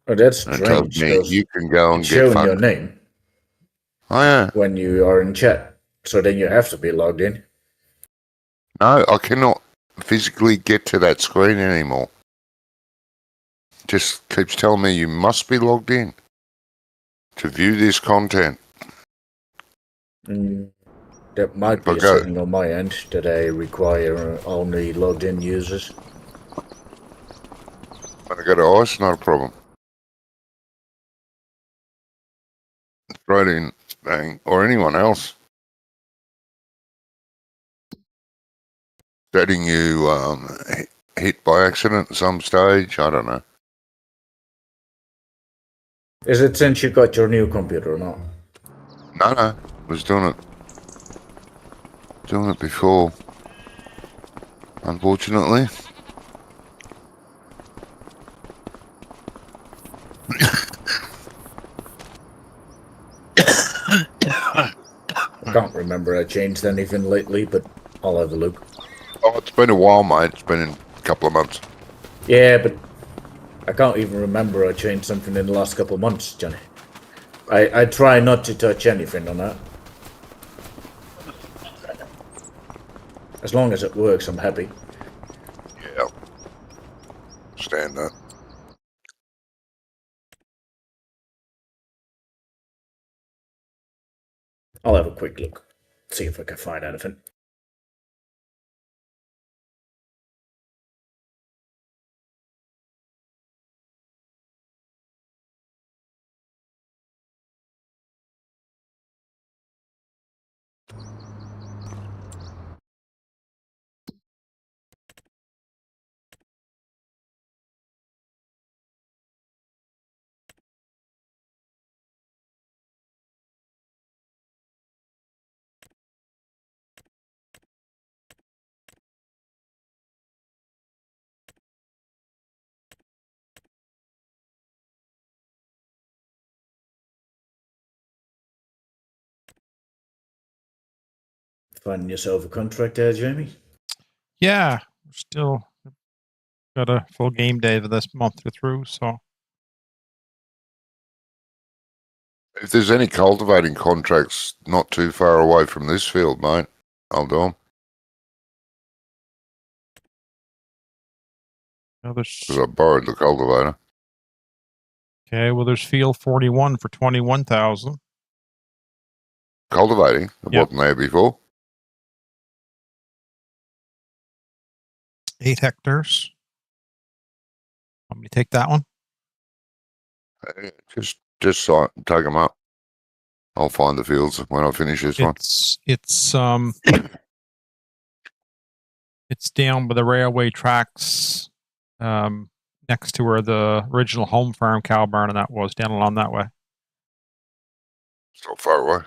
Oh, that's And it tells strange, me because you can go and it's get showing your fucked. name Oh, yeah. when you are in chat. So then you have to be logged in. No, I cannot physically get to that screen anymore. Just keeps telling me you must be logged in to view this content. That might If I be a go, setting on my end that I require only logged in users. when I go to ice, not a problem. Throw it in, bang, or anyone else. Setting you hit by accident at some stage, I don't know. Is it since you got your new computer or not? No, was doing it before, unfortunately. I can't remember I changed anything lately, but I'll have a look. Oh, it's been a while, mate. It's been a couple of months. Yeah, but I can't even remember I changed something in the last couple of months, Johnny. I try not to touch anything on that. As long as it works, I'm happy. Yeah. Stand that. I'll have a quick look, see if I can find anything. Finding yourself a contract there, Jamie? Yeah, we're still got a full game day for this month to go through, so. If there's any cultivating contracts not too far away from this field, mate, I'll do them. Because I borrowed the cultivator. Okay, well, there's field 41 for 21,000. Cultivating? It Yep. wasn't there before. 8 hectares. Want me to take that one? Just take them up. I'll find the fields when I finish this one. It's down by the railway tracks, next to where the original home farm cow barn and that was, down along that way. It's not far away.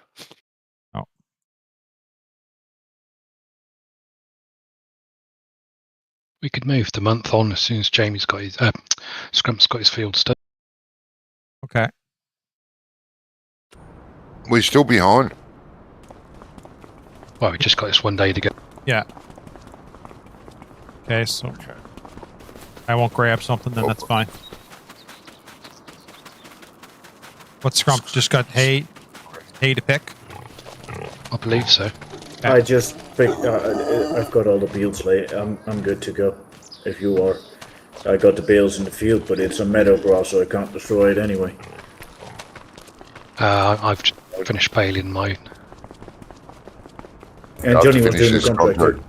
Oh. We could move the month on as soon as Jamie's got his Scrump's got his fields done. Okay. We're still behind. Well, we just got this one day to go. Yeah. Okay, so I won't grab something, then that's fine. What's Scrump? Just got hay to pick? I believe so. Okay. I just picked. I've got all the bales laid. I'm good to go. If you are, I got the bales in the field, but it's a meadow grass, so I can't destroy it anyway. I've finished baling mine. And Johnny was doing the contract too.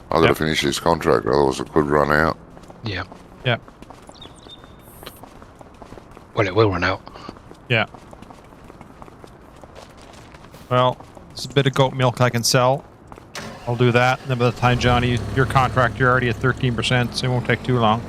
I've got to finish this contract, otherwise it could run out. Yeah. Yeah. Well, it will run out. Yeah. Well, there's a bit of goat milk I can sell. I'll do that. And then by the time, Johnny, your contract, you're already at 13%, so it won't take too long.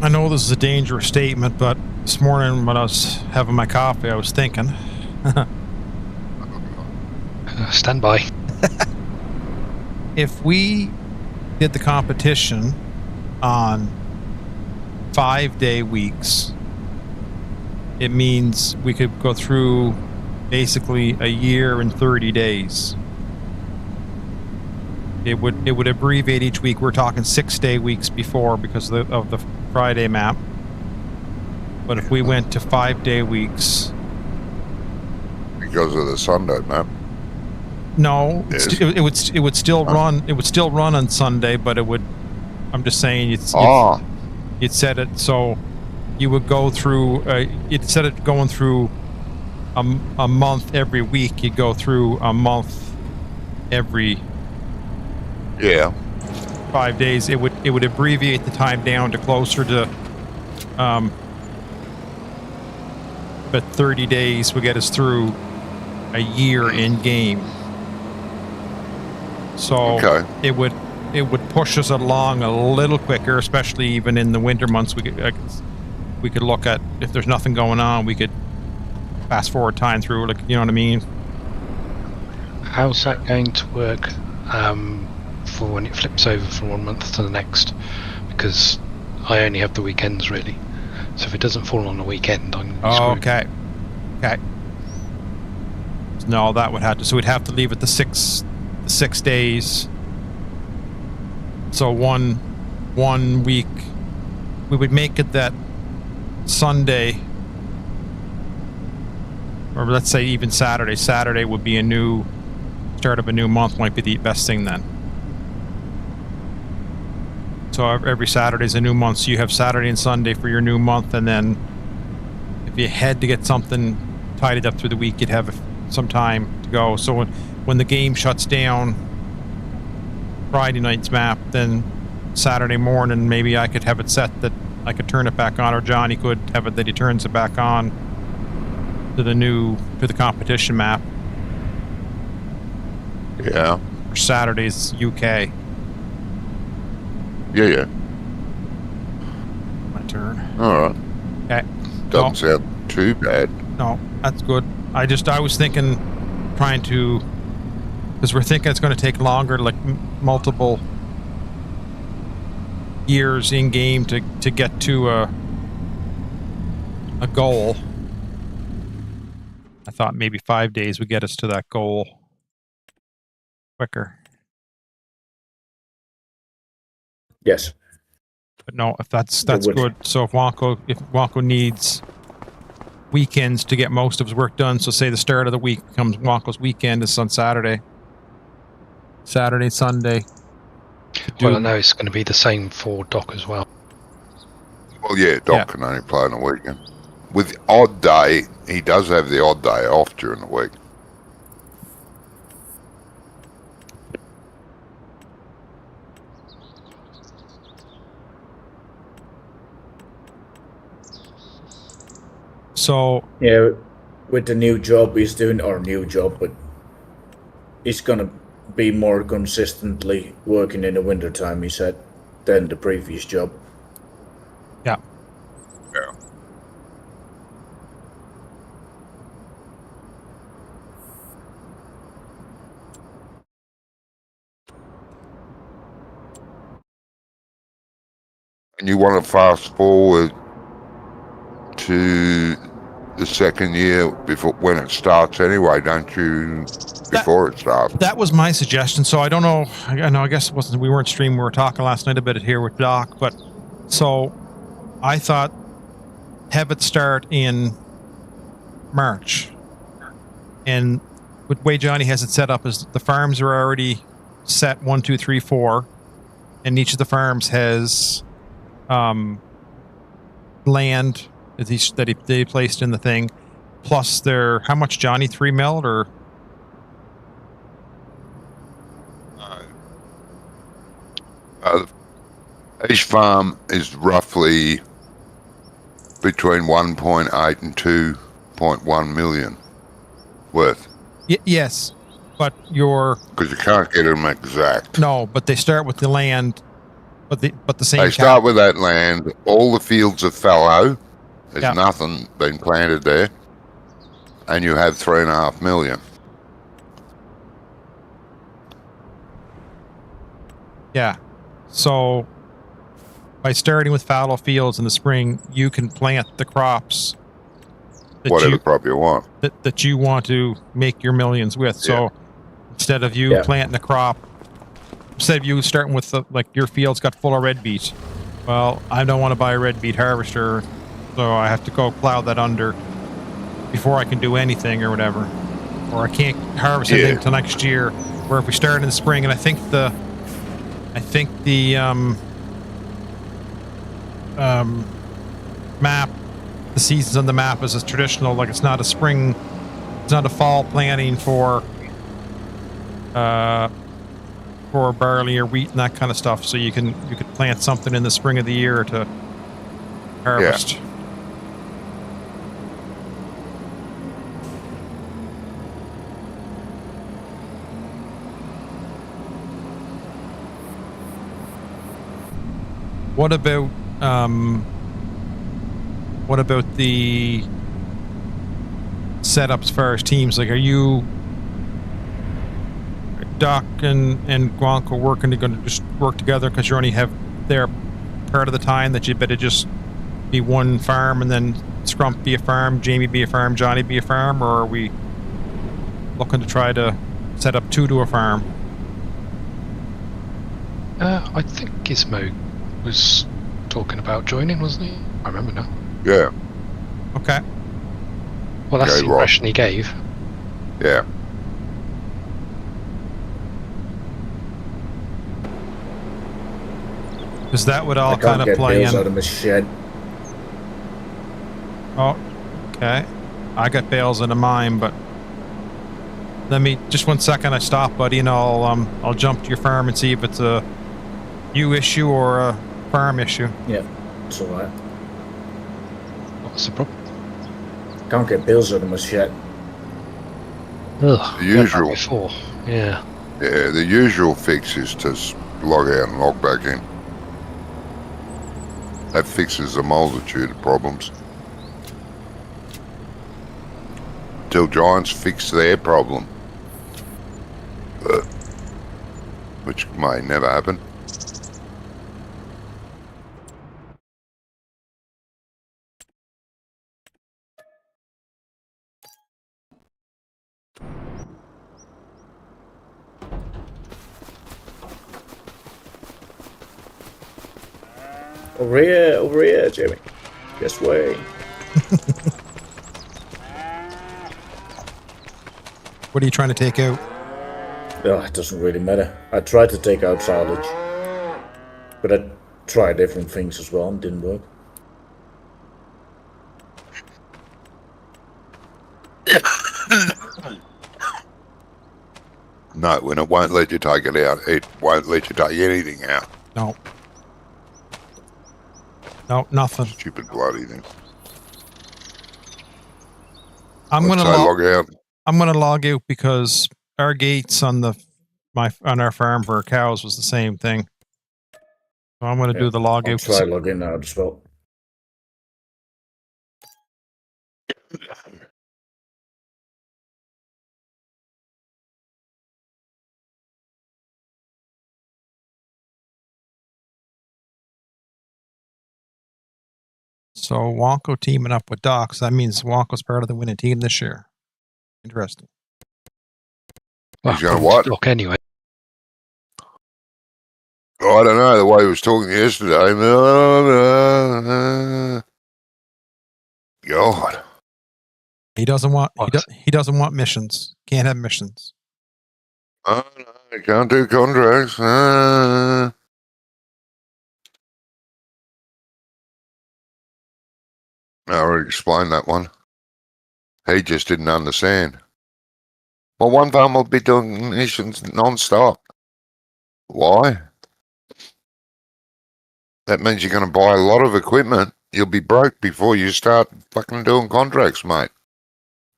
I know this is a dangerous statement, but this morning when I was having my coffee, I was thinking. Stand by. If we did the competition on 5-day weeks, it means we could go through basically a year in 30 days. It would abbreviate each week. We're talking 6-day weeks before because of the Friday map. But if we went to 5-day weeks, Because of the Sunday map. no, Yes. it would still run. It would still run on Sunday, but it would. I'm just saying you'd set it so you would go through. You'd set it going through a month every week. You'd go through a month every Yeah. 5 days. It would abbreviate the time down to closer to. But 30 days would get us through a year in game. So Okay. it would push us along a little quicker, especially even in the winter months. We could look at if there's nothing going on, we could fast forward time through, like, you know what I mean? How's that going to work for when it flips over from one month to the next? Because I only have the weekends really. So if it doesn't fall on a weekend, I'm screwed. Okay. No, that would have to. So we'd have to leave it the 6 days. So one week, we would make it that Sunday, or let's say even Saturday. Saturday would be a new start of a new month. Might be the best thing then. So every Saturday's a new month. So you have Saturday and Sunday for your new month, and then if you had to get something tidied up through the week, you'd have some time to go. So when the game shuts down Friday night's map, then Saturday morning maybe I could have it set that I could turn it back on, or Johnny could have it that he turns it back on to the competition map. Yeah. For Saturday's UK. Yeah. My turn. All right. Okay. Doesn't sound too bad. No, that's good. I was thinking, trying to, because we're thinking it's going to take longer, like multiple years in game to get to a goal. I thought maybe 5 days would get us to that goal quicker. Yes. But no, if that's would. good. So if Wonko needs weekends to get most of his work done, so say the start of the week comes Wonko's weekend is on Saturday, Sunday. Well, I know it's going to be the same for Doc as well. Well, yeah, Doc can only play on the weekend. With odd day, he does have the odd day off during the week. So Yeah, with the new job he's doing, or new job, but he's gonna be more consistently working in the winter time, he said, than the previous job. yeah. Yeah. And you want to fast forward to the second year before when it starts anyway, don't you? Before it starts. That was my suggestion. So I don't know. I guess it wasn't. We weren't streaming. We were talking last night a bit here with Doc. But so I thought have it start in March, and with the way Johnny has it set up is the farms are already set 1, 2, 3, 4, and each of the farms has land that they placed in the thing. Plus, their how much, Johnny? 3 mil or? Each farm is roughly between 1.8 and 2.1 million worth. Yes, but your Because you can't get them exact. no, but they start with the land But the same. They start with that land. All the fields are fallow. There's Yeah. nothing been planted there, and you have 3.5 million. Yeah. So by starting with fallow fields in the spring, you can plant the crops Whatever crop you want. that you want to make your millions with. So instead of you planting a crop, instead of you starting with like your field's got full of red beet, well, I don't want to buy a red beet harvester, so I have to go plow that under before I can do anything or whatever, or I can't harvest anything until next year. Where if we start in the spring, and I think the map, the seasons on the map is as traditional. Like it's not a spring, it's not a fall planting for barley or wheat and that kind of stuff. So you could plant something in the spring of the year to harvest. Yeah. What about the setups for our teams? Like, are you Doc and Guanco working to going to just work together because you only have their part of the time that you better just be one farm and then Scrump be a farm, Jamie be a farm, Johnny be a farm, or are we looking to try to set up two to a farm? I think Gizmo was talking about joining, wasn't he? I remember now. Yeah. Okay. Well, that's the impression he gave. Yeah. Because that would all kind of get play bales in. out of my shed. Oh, okay. I got bales in mine, but let me just 1 second. I stop, buddy, and I'll jump to your farm and see if it's a you issue or a farm issue. Yeah, it's alright. What's the problem? Can't get bales out of my shed. Ugh, The usual. before. Yeah. Yeah, the usual fix is to log out and log back in. That fixes a multitude of problems. Till Giants fix their problem. Which may never happen. Over here, Jimmy. This way. What are you trying to take out? Oh, it doesn't really matter. I tried to take out silage, but I tried different things as well and didn't work. No, when it won't let you take it out, it won't let you take anything out. No. No, nothing. Stupid bloody thing. I'm Let's gonna say log out. I'm gonna log out because our gates on on our farm for our cows was the same thing. So I'm gonna do the log I'll out. try logging out as well. So Wonko teaming up with Doc, so that means Wonko's part of the winning team this year. Interesting. Well, He's gonna what? Doc anyway. Oh, I don't know, the way he was talking yesterday. God. He doesn't want he doesn't want missions. Can't have missions. Oh, no, I can't do contracts. I already explained that one. He just didn't understand. Well, one farm will be doing missions non-stop. Why? That means you're going to buy a lot of equipment. You'll be broke before you start fucking doing contracts, mate.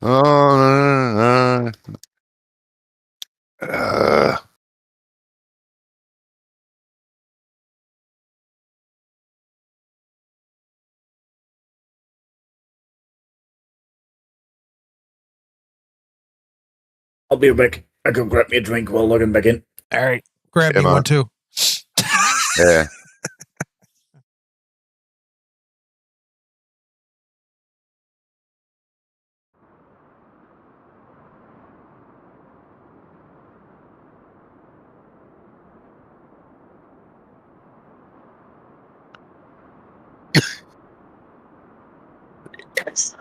Oh, no. I'll be back. I go grab me a drink while logging back in. All right. Grab Yeah, me one man. too. Yeah.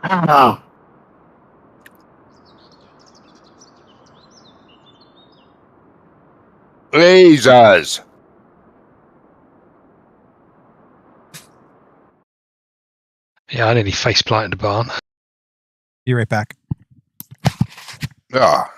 Ah. Jesus. Yeah, I nearly face planted the barn. Be right back. Ah.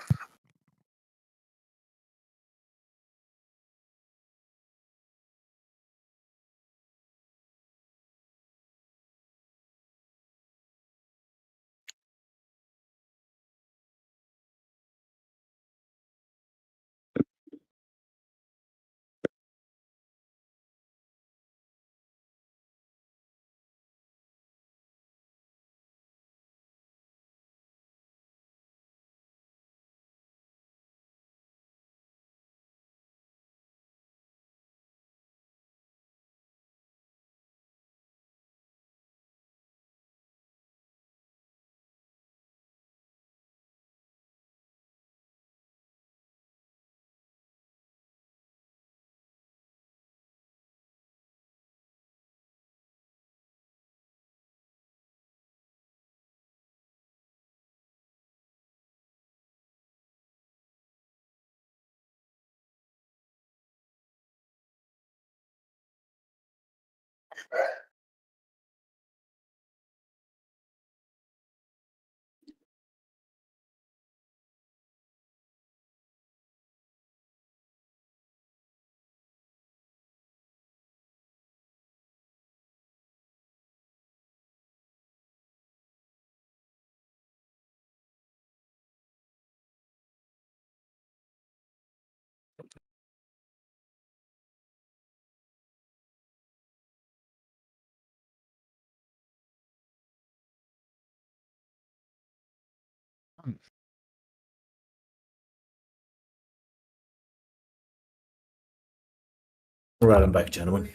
Right, I'm back, gentlemen.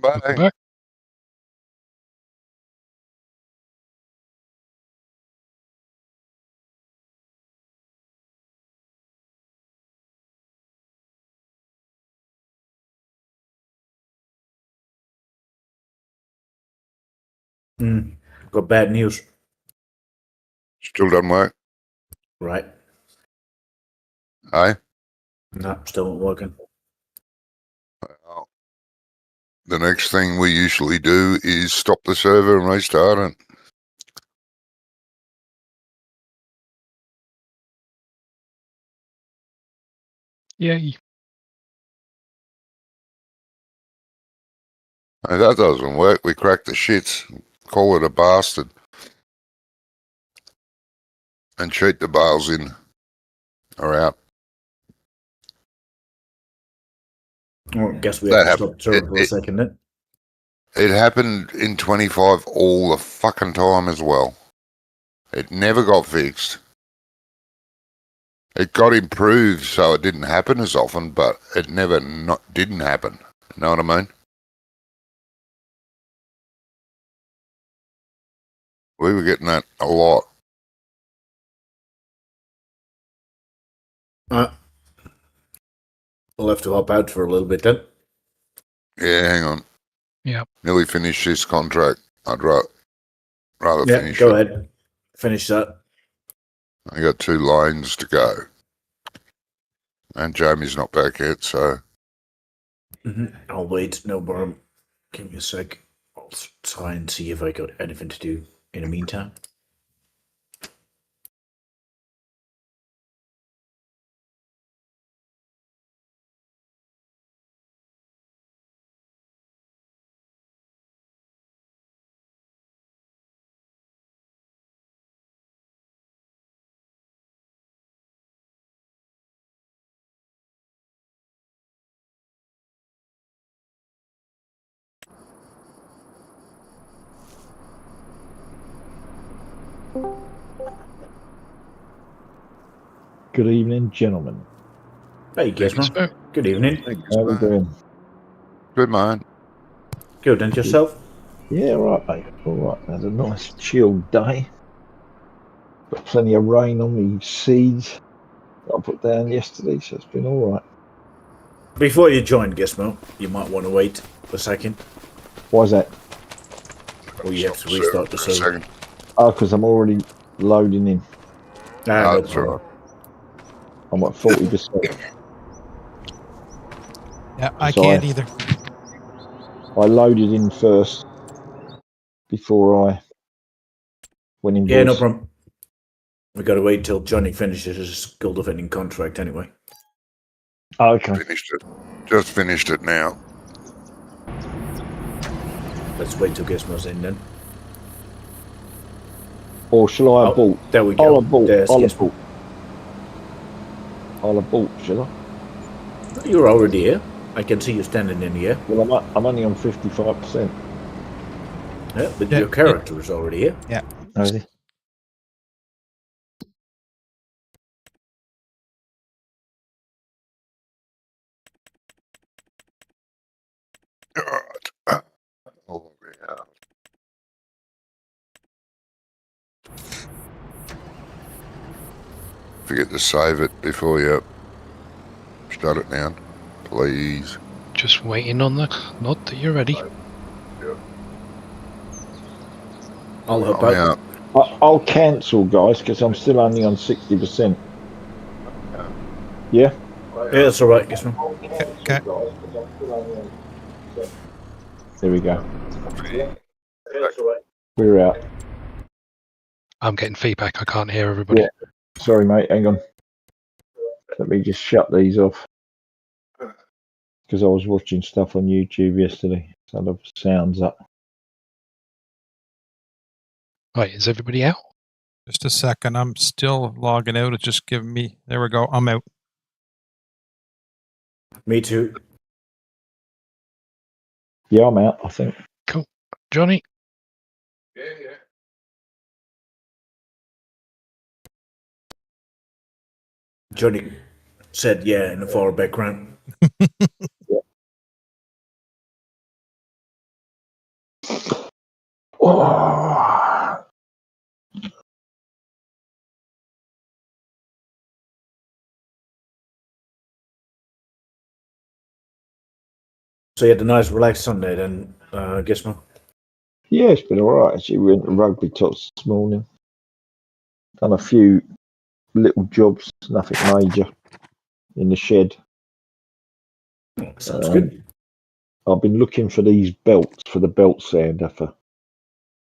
Welcome Bye. back. Got bad news. Still doesn't work. Right. Aye. No, still not working. Well, the next thing we usually do is stop the server and restart it. Yay. If that doesn't work, we crack the shits, call it a bastard, and cheat the bales in or out. Well, I guess we have That to happened. stop server for a second then. It happened in 25 all the fucking time as well. It never got fixed. It got improved so it didn't happen as often, but it never didn't happen. Know what I mean? We were getting that a lot. We'll have to hop out for a little bit then. Yeah, hang on. Yeah. Nearly finished this contract. I'd rather Yeah, finish go it. ahead. Finish that. I got 2 lanes to go. And Jamie's not back yet, so I'll wait, no problem. Give me a sec. I'll try and see if I got anything to do in the meantime. Good evening, gentlemen. Hey, Gizmo. Good evening. How we doing? Good man. Good, and yourself? Yeah, all right, mate. All right. Had a nice chilled day. Got plenty of rain on me seeds that I put down yesterday, so it's been all right. Before you join, Gizmo, you might want to wait a second. Why's that? Or you have to restart the for a server. second. Oh, because I'm already loading in. No That's problem. right. I'm at 40%. Yeah, I So can't either. I loaded in first before I went in Yeah, no voice. problem. We gotta wait till Johnny finishes his skill defending contract anyway. Oh, okay. Finished it. Just finished it now. Let's wait till Gizmo's in then. Or shall I Oh, abort? there we go. I'll abort. There's I'll Gizmo. abort. I'll abort, shall I? You're already here. I can see you standing in here. Well, I'm only on 55%. Yeah, but Yeah, your character is already here. Yeah. Oh, is he? God. Oh, yeah. Forget to save it before you shut it down, please. Just waiting on the nod that you're ready. I'll help I'm out. out. I'll cancel, guys, because I'm still only on 60%. Yeah? Yeah, that's alright, Gizmo. Okay. There we go. Yeah, that's alright. We're out. I'm getting feedback. I can't hear everybody. Yeah. Sorry, mate. Hang on. Let me just shut these off. Because I was watching stuff on YouTube yesterday. So the sound's up. Right, is everybody out? Just a second. I'm still logging out. It's just giving me. There we go. I'm out. Me too. Yeah, I'm out, I think. Cool. Johnny? Johnny said yeah in the far background. Oh. So you had a nice relaxed Sunday then, Gizmo? Yeah, it's been all right. Actually, we went to rugby tots this morning. Done a few little jobs, nothing major, in the shed. Sounds good. I've been looking for these belts for the belt sander for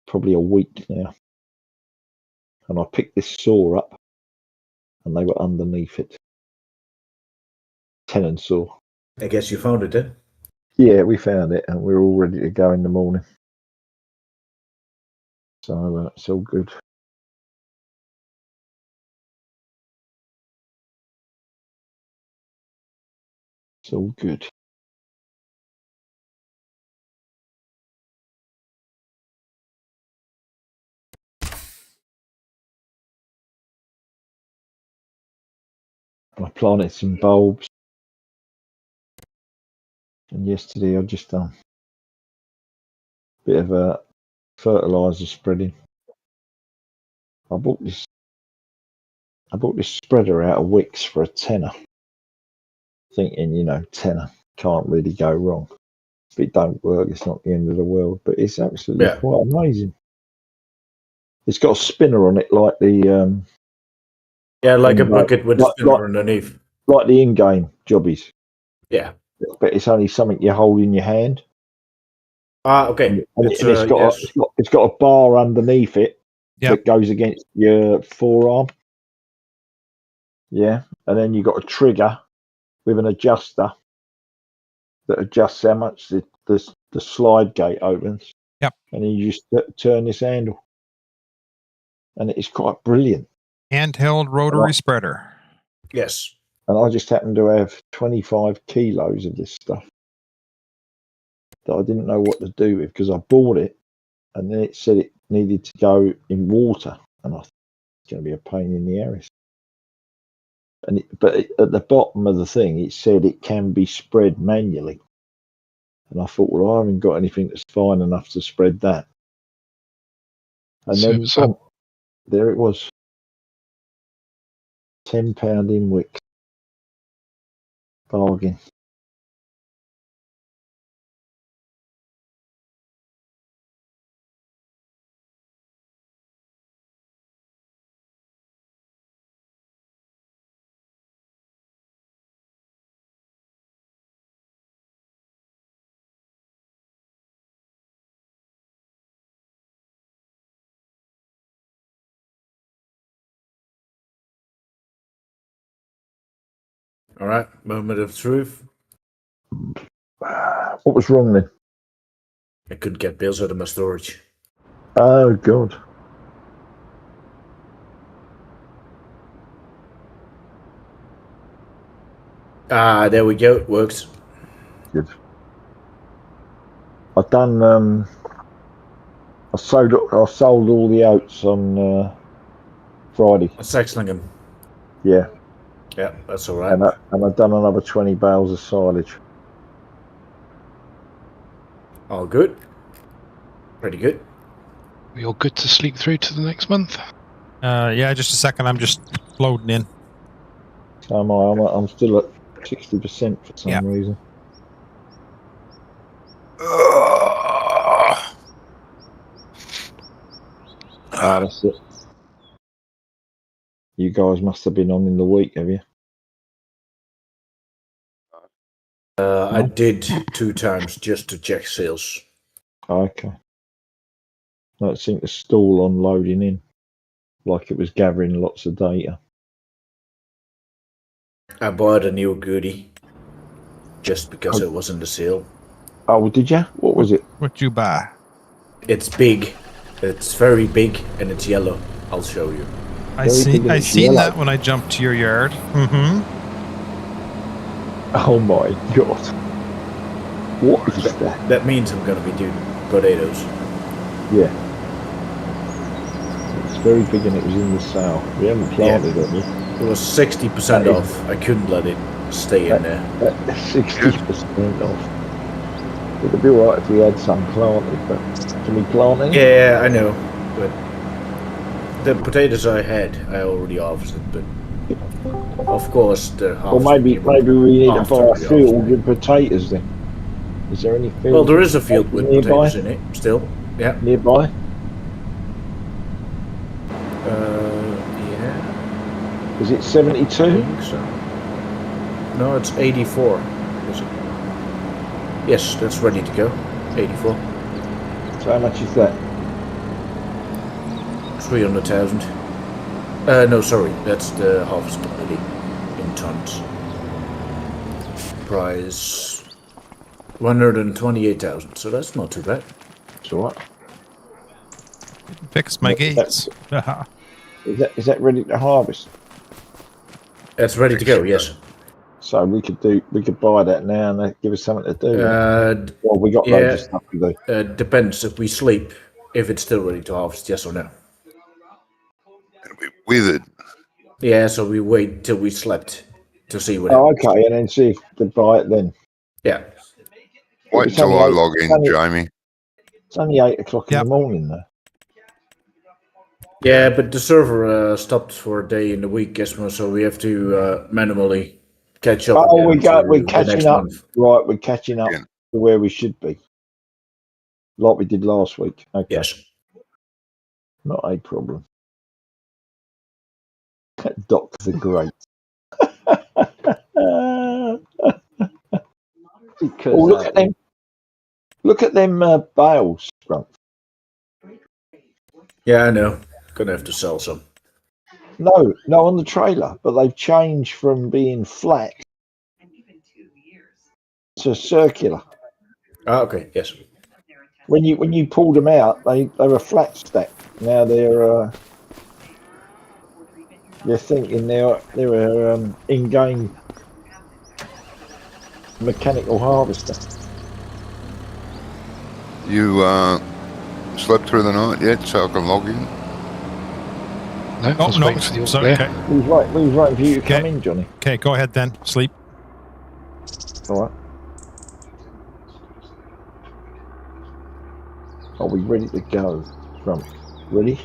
probably a week now. And I picked this saw up and they were underneath it. Tenon saw. I guess you found it then. Yeah, we found it and we're all ready to go in the morning. So it's all good. It's all good. I planted some bulbs. And yesterday I just done a bit of a fertiliser spreading. I bought this spreader out of Wicks for a tenner. Thinking, tenner, can't really go wrong. If it don't work, it's not the end of the world. But it's absolutely quite amazing. It's got a spinner on it like the yeah, like a bucket with a spinner underneath. Like the in-game jobbies. Yeah. But it's only something you hold in your hand. Ah, okay. And it's got a bar underneath it that goes against your forearm. Yeah. And then you've got a trigger with an adjuster that adjusts how much the slide gate opens. Yep. And then you just turn this handle. And it is quite brilliant. Handheld rotary spreader. Yes. And I just happen to have 25 kilos of this stuff that I didn't know what to do with because I bought it and then it said it needed to go in water. And I thought it's going to be a pain in the arse. And at the bottom of the thing, it said it can be spread manually. And I thought, well, I haven't got anything that's fine enough to spread that. And then there it was. £10 in Wick. Bargain. All right, moment of truth. What was wrong then? I couldn't get bills out of my storage. Oh, God. Ah, there we go. It works. Good. I done. I sold all the oats on Friday. Saxlingham. Yeah. Yeah, that's all right. And I've done another 20 bales of silage. All good. Pretty good. You're good to sleep through to the next month? Yeah, just a second. I'm just loading in. So I'm still at 60% for some reason. That's it. You guys must have been on in the week, have you? I did 2 times just to check sales. Okay. That seemed to stall on loading in, like it was gathering lots of data. I bought a new goodie just because it was in the sale. Oh, did you? What was it? What'd you buy? It's big. It's very big and it's yellow. I'll show you. I seen that when I jumped to your yard. Mm-hmm. Oh my God. What is that? That means I'm going to be doing potatoes. Yeah. It's very big and it was in the sale. We haven't planted it. It was 60% off. I couldn't let it stay in there. 60% off. It would be alright if we had some planted, but can we plant any? Yeah, I know. But the potatoes I had, I already harvested. But of course, the Or maybe we need to buy a field with potatoes then. Is there any field? Well, there is a field with nearby? potatoes in it still. Yeah. Nearby? Yeah. Is it 72? I think so. No, it's 84. Is it? Yes, that's ready to go. 84. So how much is that? 300,000. No, sorry, that's the harvestability in tons. Price 128,000. So that's not too bad. It's alright. Fixed my gates. Is that ready to harvest? That's ready to go. Yes. So we could buy that now and give us something to do. Well, we got yeah, loads of stuff to do. Depends if we sleep, if it's still ready to harvest, yes or no. It'll be withered. Yeah, so we wait till we slept to see what. Oh, okay, and then see if to buy it then. Yeah. Wait until I log in, Jamie. It's only 8 o'clock in the morning, though. Yeah, but the server stopped for a day in the week, so we have to manually catch up. Oh, we're catching up. Right, we're catching up to where we should be, like we did last week. Okay. Yes. Not a problem. Doctors are great. Look at them. Look at them bales, Scrump. Yeah, I know. Gonna have to sell some. No, on the trailer, but they've changed from being flat to circular. Oh, okay. Yes. When you pulled them out, they were flat stack. Now they're thinking they're in-game mechanical harvester. You slept through the night yet, so I can log in? No, I was waiting for the all sorry, clear. okay. We was waiting for you to come Okay. in, Johnny. Okay, go ahead then. Sleep. All right. Are we ready to go? Trump, ready?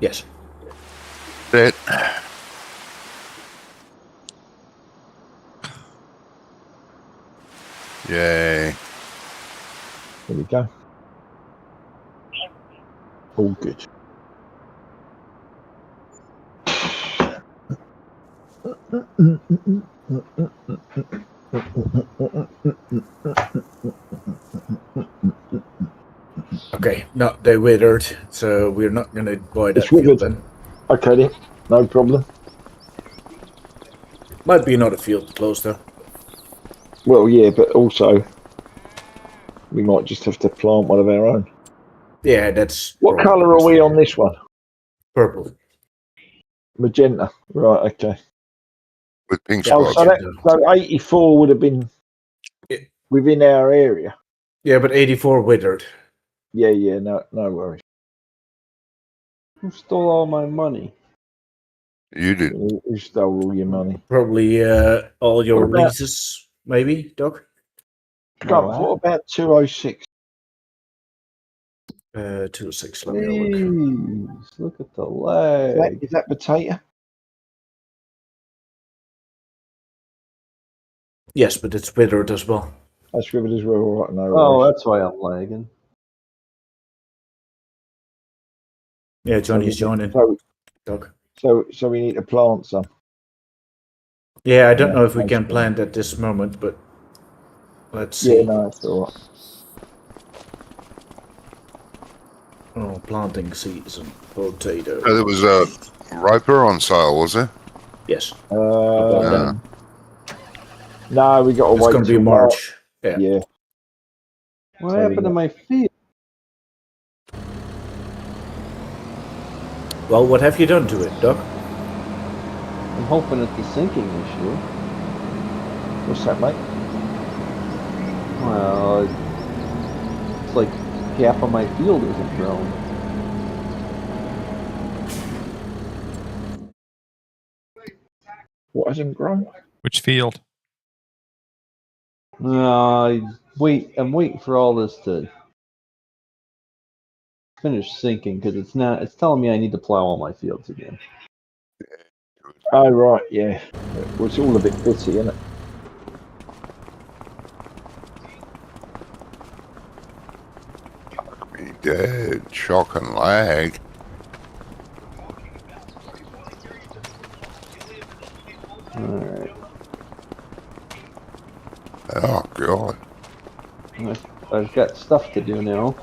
Yes. It. Yay. Here we go. All good. Okay. No, they withered, so we're not going to buy that It's field withered. then. Okay then, no problem. Might be another field close though. Well, yeah, but also we might just have to plant one of our own. Yeah, that's. What probably colour the are best we thing. on this one? Purple. Magenta. Right, okay. With pink Yeah, Oh, spots. so 84 would have been Yeah. within our area. Yeah, but 84 withered. Yeah, no worries. Who stole all my money? You did. Who stole all your money? Probably all your What about- leases, maybe, Doc? Trump, what about 206? 206, let me have a look. Jeez, look at the leg. Is that potato? Yes, but it's withered as well. That's rivered as well, right? No Oh, worries. that's why I'm lagging. Yeah, Johnny's joining, So, Doc. so we need to plant some. Yeah, I don't know if we nice can one. plant at this moment, but let's Yeah, see. no, that's all right. Oh, planting season, potato. Oh, there was a Riper on sale, was there? Yes, Yeah. No, we got to it's wait going to be till March. March. Yeah. Yeah. What So happened to my field? Well, what have you done to it, Doc? I'm hoping it's the sinking issue. What's that, mate? Well, it's like half of my field isn't grown. What hasn't grown? Which field? I'm waiting for all this to finish sinking because it's telling me I need to plow all my fields again. Oh, right, yeah. Well, it's all a bit bitty, isn't it? Be dead. Shock and lag. Alright. Oh, God. I've got stuff to do now.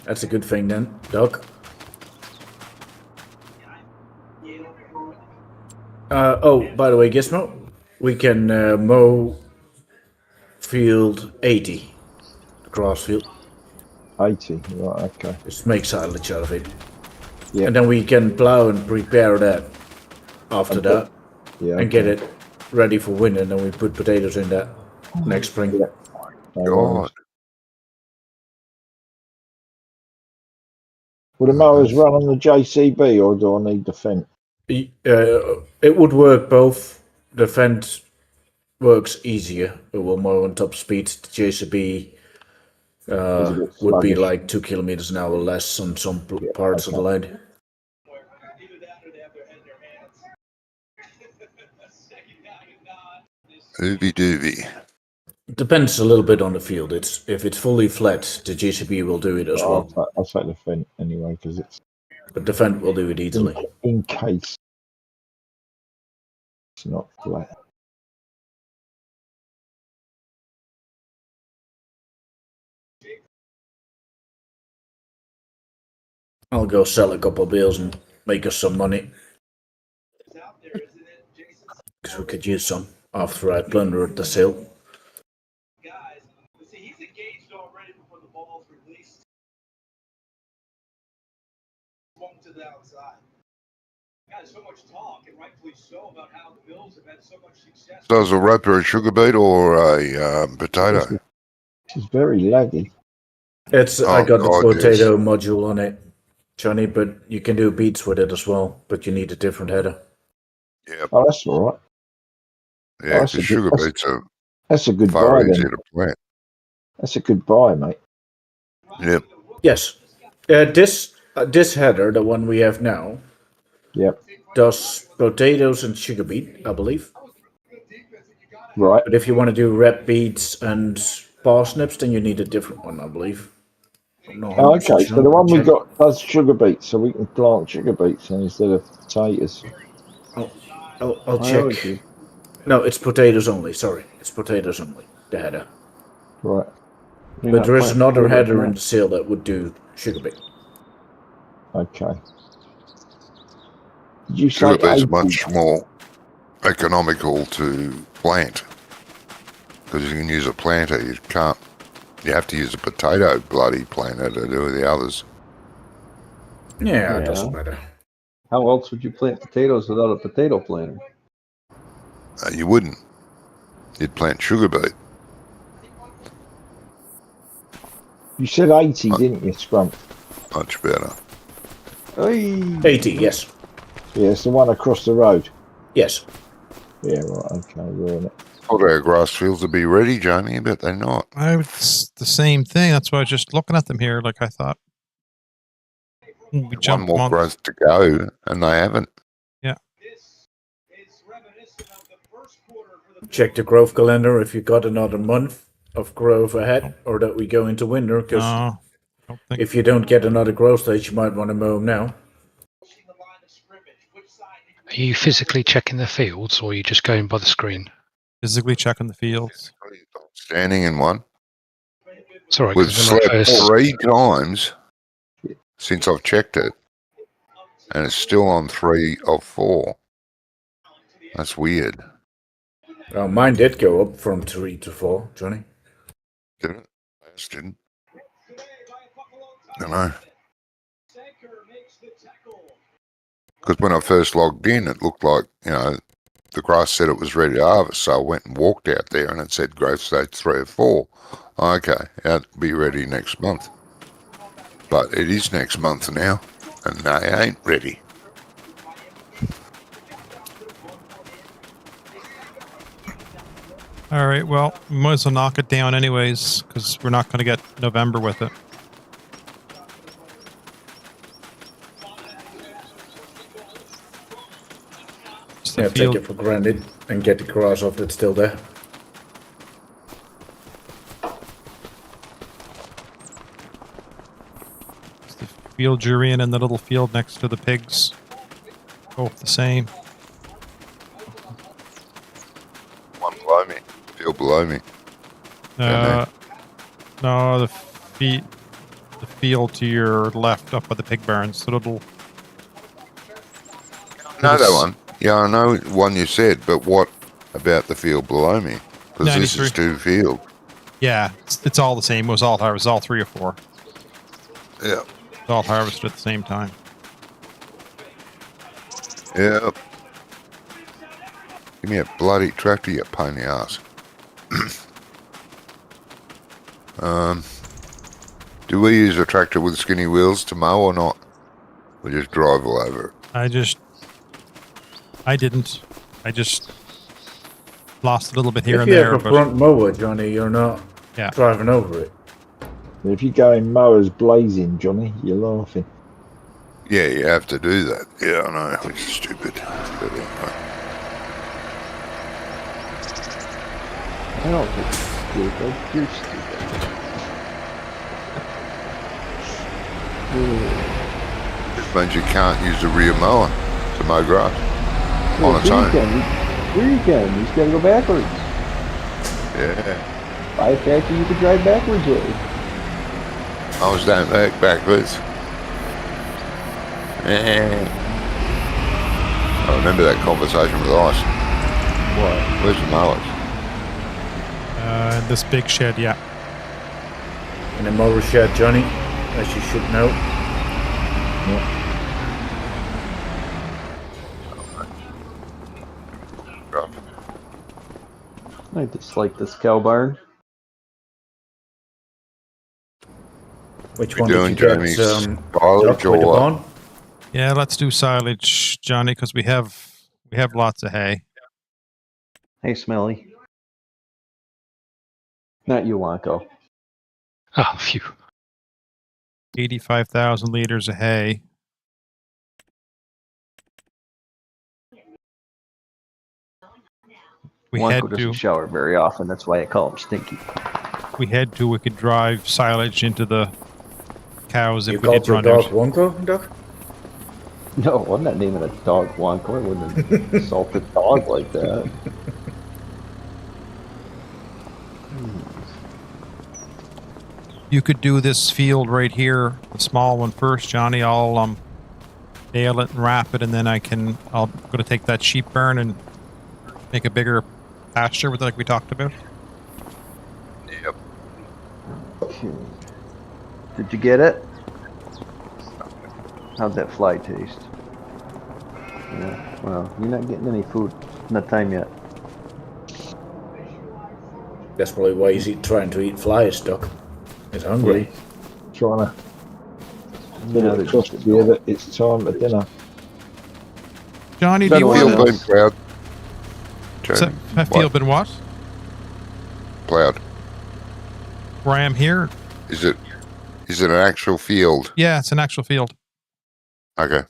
That's a good thing then, Doc. Oh, by the way, Gizmo, we can mow field 80, the grass field. 80, right, okay. Just make silage out of it. Yeah. And then we can plow and prepare that after Okay. that Yeah. and get it ready for winter. And then we put potatoes in that next spring. Yeah. No worries. God. Will the mowers run on the JCB or do I need the Fendt? It would work both. The Fendt works easier. It will mow on top speed. The JCB It's a bit would be sluggish. like 2 kilometers an hour less on some parts of the land. Oovy doovy. It depends a little bit on the field. If it's fully flat, the JCB will do it as well, I'll take the Fendt anyway because it's but the Fendt will do it easily. in case it's not flat. I'll go sell a couple of bales and make us some money. Because we could use some after I plundered the sale. So is a Riper a sugar beet or a potato? This is very laggy. I got the God, potato module on it, Johnny, but you can do beets with it as well, but you need a different header. Yep. Oh, that's all right. Yeah, that's because a good- sugar that's- beets are That's a good far buy easier then. to plant. That's a good buy, mate. Yep. Yes. This header, the one we have now, Yep. does potatoes and sugar beet, I believe. Right. But if you want to do red beets and parsnips, then you need a different one, I believe. I'm not Oh, 100% okay, sure, so the I'll one we check. got does sugar beets, so we can plant sugar beets instead of potatoes. I'll I check. always do. No, it's potatoes only. Sorry, it's potatoes only. The header. Right. You're But not there is planting another potatoes header now. in the sale that would do sugar beet. Okay. Did you say Sugar beets are 80? much more economical to plant because you can use a planter. You can't. You have to use a potato bloody planter to do the others. Yeah, it Yeah. doesn't matter. How else would you plant potatoes without a potato planter? You wouldn't. You'd plant sugar beet. You said 80, didn't you, Scrump? Much better. Hey. 80, yes. Yeah, it's the one across the road. Yes. Yeah, right. Okay, we're in it. Thought our grass fields would be ready, Jamie, but they're not. It's the same thing. That's why I was just looking at them here. Like I thought, we One jumped more on. growth to go, and they haven't. Yeah. Check the growth calendar if you got another month of growth ahead, or that we go into winter. Because No, don't think. if you don't get another growth stage, you might want to mow them now. Are you physically checking the fields, or are you just going by the screen? Physically checking the fields. Standing in one. Sorry, We've because when I slept first 3 times since I've checked it, and it's still on 3 of 4. That's weird. Mine did go up from 3 to 4, Johnny. Didn't it? Ours didn't. I know. Because when I first logged in, it looked like, the grass said it was ready to harvest, so I went and walked out there and it said growth stage 3 or 4. Okay, it'll be ready next month. But it is next month now, and they ain't ready. All right. Well, we might as well knock it down anyways, because we're not going to get November with it. It's the Yeah, take field. it for granted and get the grass off that's still there. It's the field you're in and the little field next to the pigs. Both the same. One below me, field below me. No, the field to your left up by the pig barns. The little. I know that one. Yeah, I know one you said, but what about the field below me? Because this 93. is 2 field. Yeah, it's all the same. It was all harvested, all 3 or 4. Yeah. It's all harvested at the same time. Yep. Give me a bloody tractor, you pain in the ass. Do we use a tractor with skinny wheels to mow or not? We just drive all over it. I didn't. I just lost a little bit here If and you there. have a But front mower, Johnny, you're not yeah, driving over it. If you go in mowers blazing, Johnny, you're laughing. Yeah, you have to do that. Yeah, I know. It's stupid. But anyway. I don't think it's stupid. You're stupid. It means you can't use a rear mower to mow grass on its own. Here you can. You just gotta go backwards. Yeah. Buy a tractor you can drive backwards with. I was down backwards. I remember that conversation with Ice. What? Where's the mowers? this big shed. Yeah. In a mower shed, Johnny, as you should know. I dislike this cow barn. Which We're one did doing you get? Jamie's Doc, silage with the or what? barn? Yeah, let's do silage, Johnny, because we have lots of hay. Hey, Smelly. Not you, Wonko. Ah, phew. 85,000 liters of hay. We Wonko doesn't to. shower very often. That's why I call him Stinky. We could drive silage into the cows You if we called did your run dog out. Wonko, Doc? No, I'm not naming a dog Wonko. I wouldn't insult a dog like that. You could do this field right here, the small one first, Johnny. I'll nail it and wrap it, and then I'll go to take that sheep barn and make a bigger pasture with it, like we talked about. Yep. Did you get it? How'd that fly taste? Yeah, well, you're not getting any food. Not time yet. That's probably why he's trying to eat flies, Doc. He's hungry. Trying to Yeah, get it across to you that it's time for dinner. Johnny, do you Feel want Field been been plowed. Jamie, that field been what? plowed. Where I am here? Is it an actual field? Yeah, it's an actual field. Okay.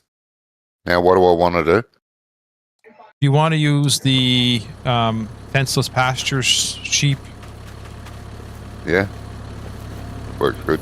Now what do I want to do? You want to use the fenceless pastures sheep? Yeah. Works good.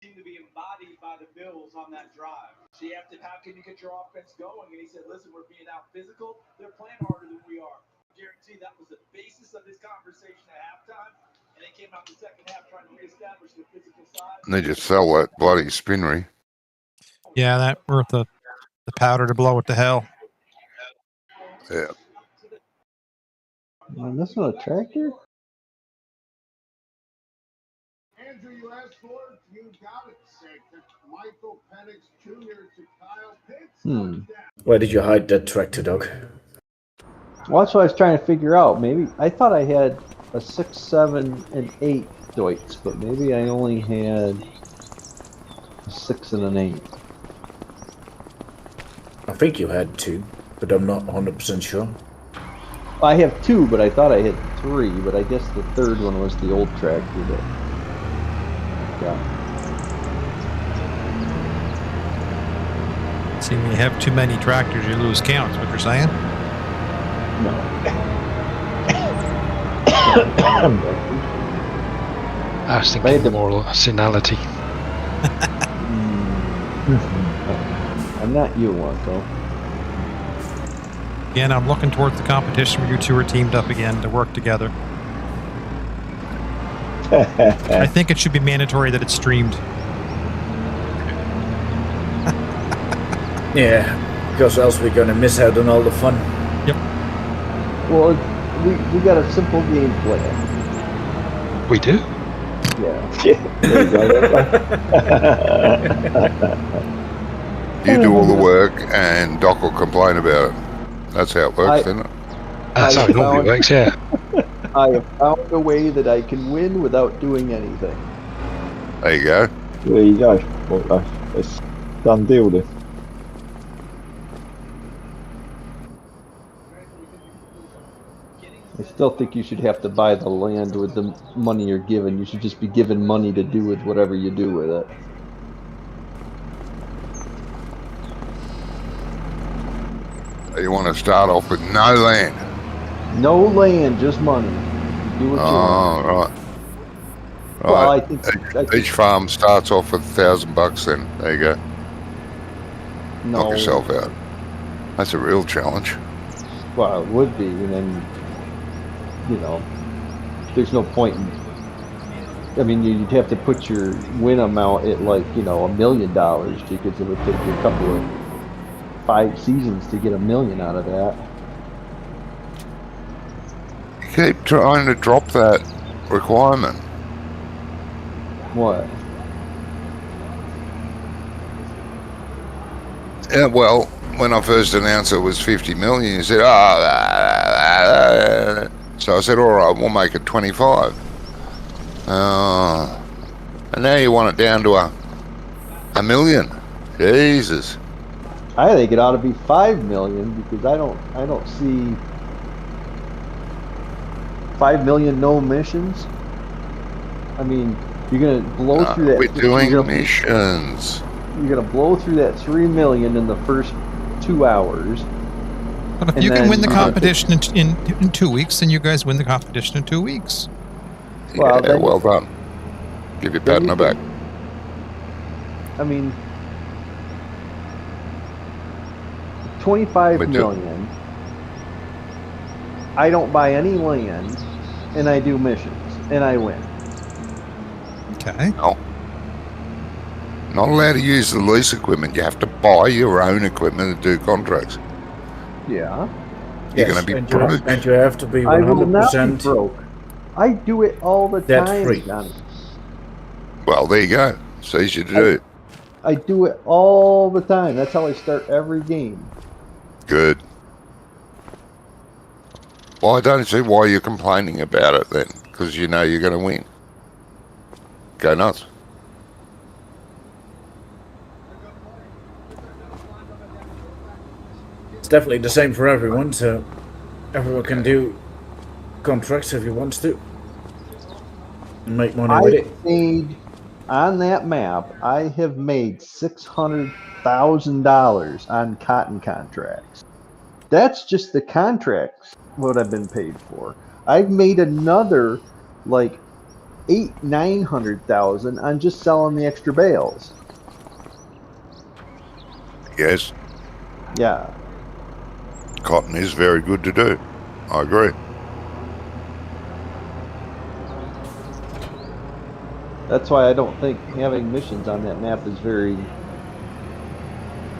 Seemed to be embodied by the Bills on that drive. She asked him, how can you get your offense going? And he said, listen, we're being out physical. They're playing harder than we are. I guarantee that was the basis of his conversation at halftime. And they came out in the second half trying to reestablish their physical side. Need to sell that bloody spinnery. Yeah, that worth the powder to blow it to hell. Yeah. Man, that's not a tractor? Andrew, you asked for it. You got it. Michael Penix Jr. to Kyle Pitts. Where did you hide that tractor, Doc? Well, that's what I was trying to figure out. Maybe I thought I had a 6, 7, and 8 Deutz, but maybe I only had a 6 and an 8. I think you had 2, but I'm not 100% sure. I have 2, but I thought I had 3, but I guess the third one was the old tractor that. Yeah. See, when you have too many tractors, you lose count. Is what you're saying? No. I was thinking the moral senility. I'm not you, Wonko. Again, I'm looking towards the competition where you two are teamed up again to work together. I think it should be mandatory that it's streamed. Yeah, because else we're going to miss out on all the fun. Yep. Well, we got a simple game plan. We do? Yeah. There you go. You do all the work and Doc will complain about it. That's how it works, isn't it? That's how it normally works, yeah. I have found a way that I can win without doing anything. There you go. There you go. Well, it's done deal then. I still think you should have to buy the land with the money you're given. You should just be given money to do with whatever you do with it. You want to start off with no land. No land, just money. Do what you want. Oh, right. Well, Right. I think Each farm starts off with $1,000 then. There you go. no. Knock yourself out. That's a real challenge. Well, it would be, and then, you know, there's no point in I mean, you'd have to put your win amount at like, $1 million, because it would take you a couple of 5 seasons to get $1 million out of that. You keep trying to drop that requirement. What? Yeah, well, when I first announced it was 50 million, you said, so I said, all right, we'll make it 25. And now you want it down to a million. Jesus. I think it ought to be 5 million, because I don't see 5 million no missions. I mean, you're gonna blow through that. We're doing missions. You're gonna blow through that 3 million in the first 2 hours. But if you can win the competition in 2 weeks, then you guys win the competition in 2 weeks. Well, yeah, well done. Give you a pat on the back. I mean, 25 million. I don't buy any land, and I do missions, and I win. Okay. No. Not allowed to use the lease equipment. You have to buy your own equipment to do contracts. Yeah. You're going to be broke. And you have to be 100%. I will not be broke. I do it all the time, free. Johnny. Well, there you go. It's easy to do. I do it all the time. That's how I start every game. Good. Well, I don't see why you're complaining about it then, because you know you're going to win. Go nuts. It's definitely the same for everyone, so everyone can do contracts if he wants to. And make money with it. On that map, I have made $600,000 on cotton contracts. That's just the contracts, what I've been paid for. I've made another like $900,000 on just selling the extra bales. Yes. Yeah. Cotton is very good to do. I agree. That's why I don't think having missions on that map is very...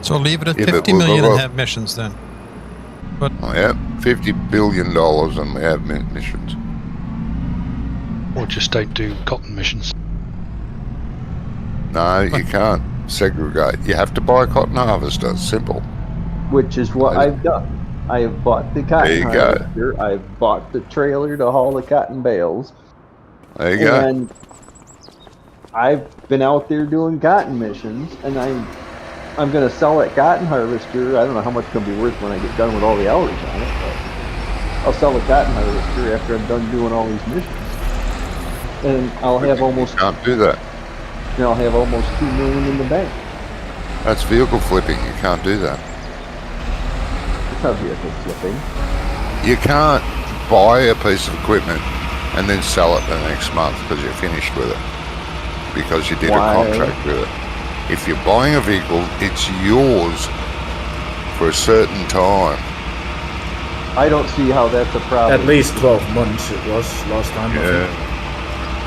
So leave it at 50 million and have missions then. But yeah, $50 billion and we have missions. Or just don't do cotton missions. No, you can't segregate. You have to buy a cotton harvester. Simple. Which is what I've done. I have bought the cotton harvester. I've bought the trailer to haul the cotton bales. There you go. And I've been out there doing cotton missions, and I'm going to sell that cotton harvester. I don't know how much it's going to be worth when I get done with all the hours on it, but I'll sell the cotton harvester after I'm done doing all these missions. And I'll have almost... You can't do that. And I'll have almost $2 million in the bank. That's vehicle flipping. You can't do that. It's not vehicle flipping. You can't buy a piece of equipment and then sell it the next month because you're finished with it. Because you did a contract with it. If you're buying a vehicle, it's yours for a certain time. I don't see how that's a problem. At least 12 months it was last time. Yeah.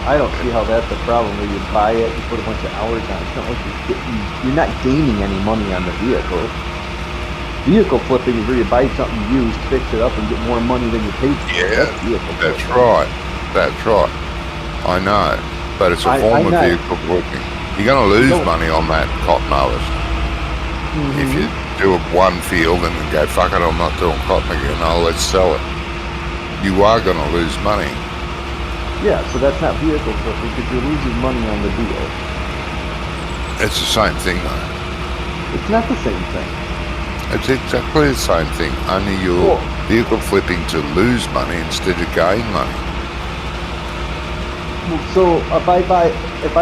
I don't see how that's a problem where you buy it, you put a bunch of hours on it. It's not like you're not gaining any money on the vehicle. Vehicle flipping is where you buy something used, fix it up, and get more money than you paid for. Yeah, that's right. That's right. I know. But it's a form of vehicle flipping. You're going to lose money on that cotton harvest. Mm-hmm. If you do one field and then go, fuck it, I'm not doing cotton again, let's sell it. You are going to lose money. Yeah, so that's not vehicle flipping because you're losing money on the deal. It's the same thing, though. It's not the same thing. It's exactly the same thing, only you're vehicle flipping to lose money instead of gain money. So if I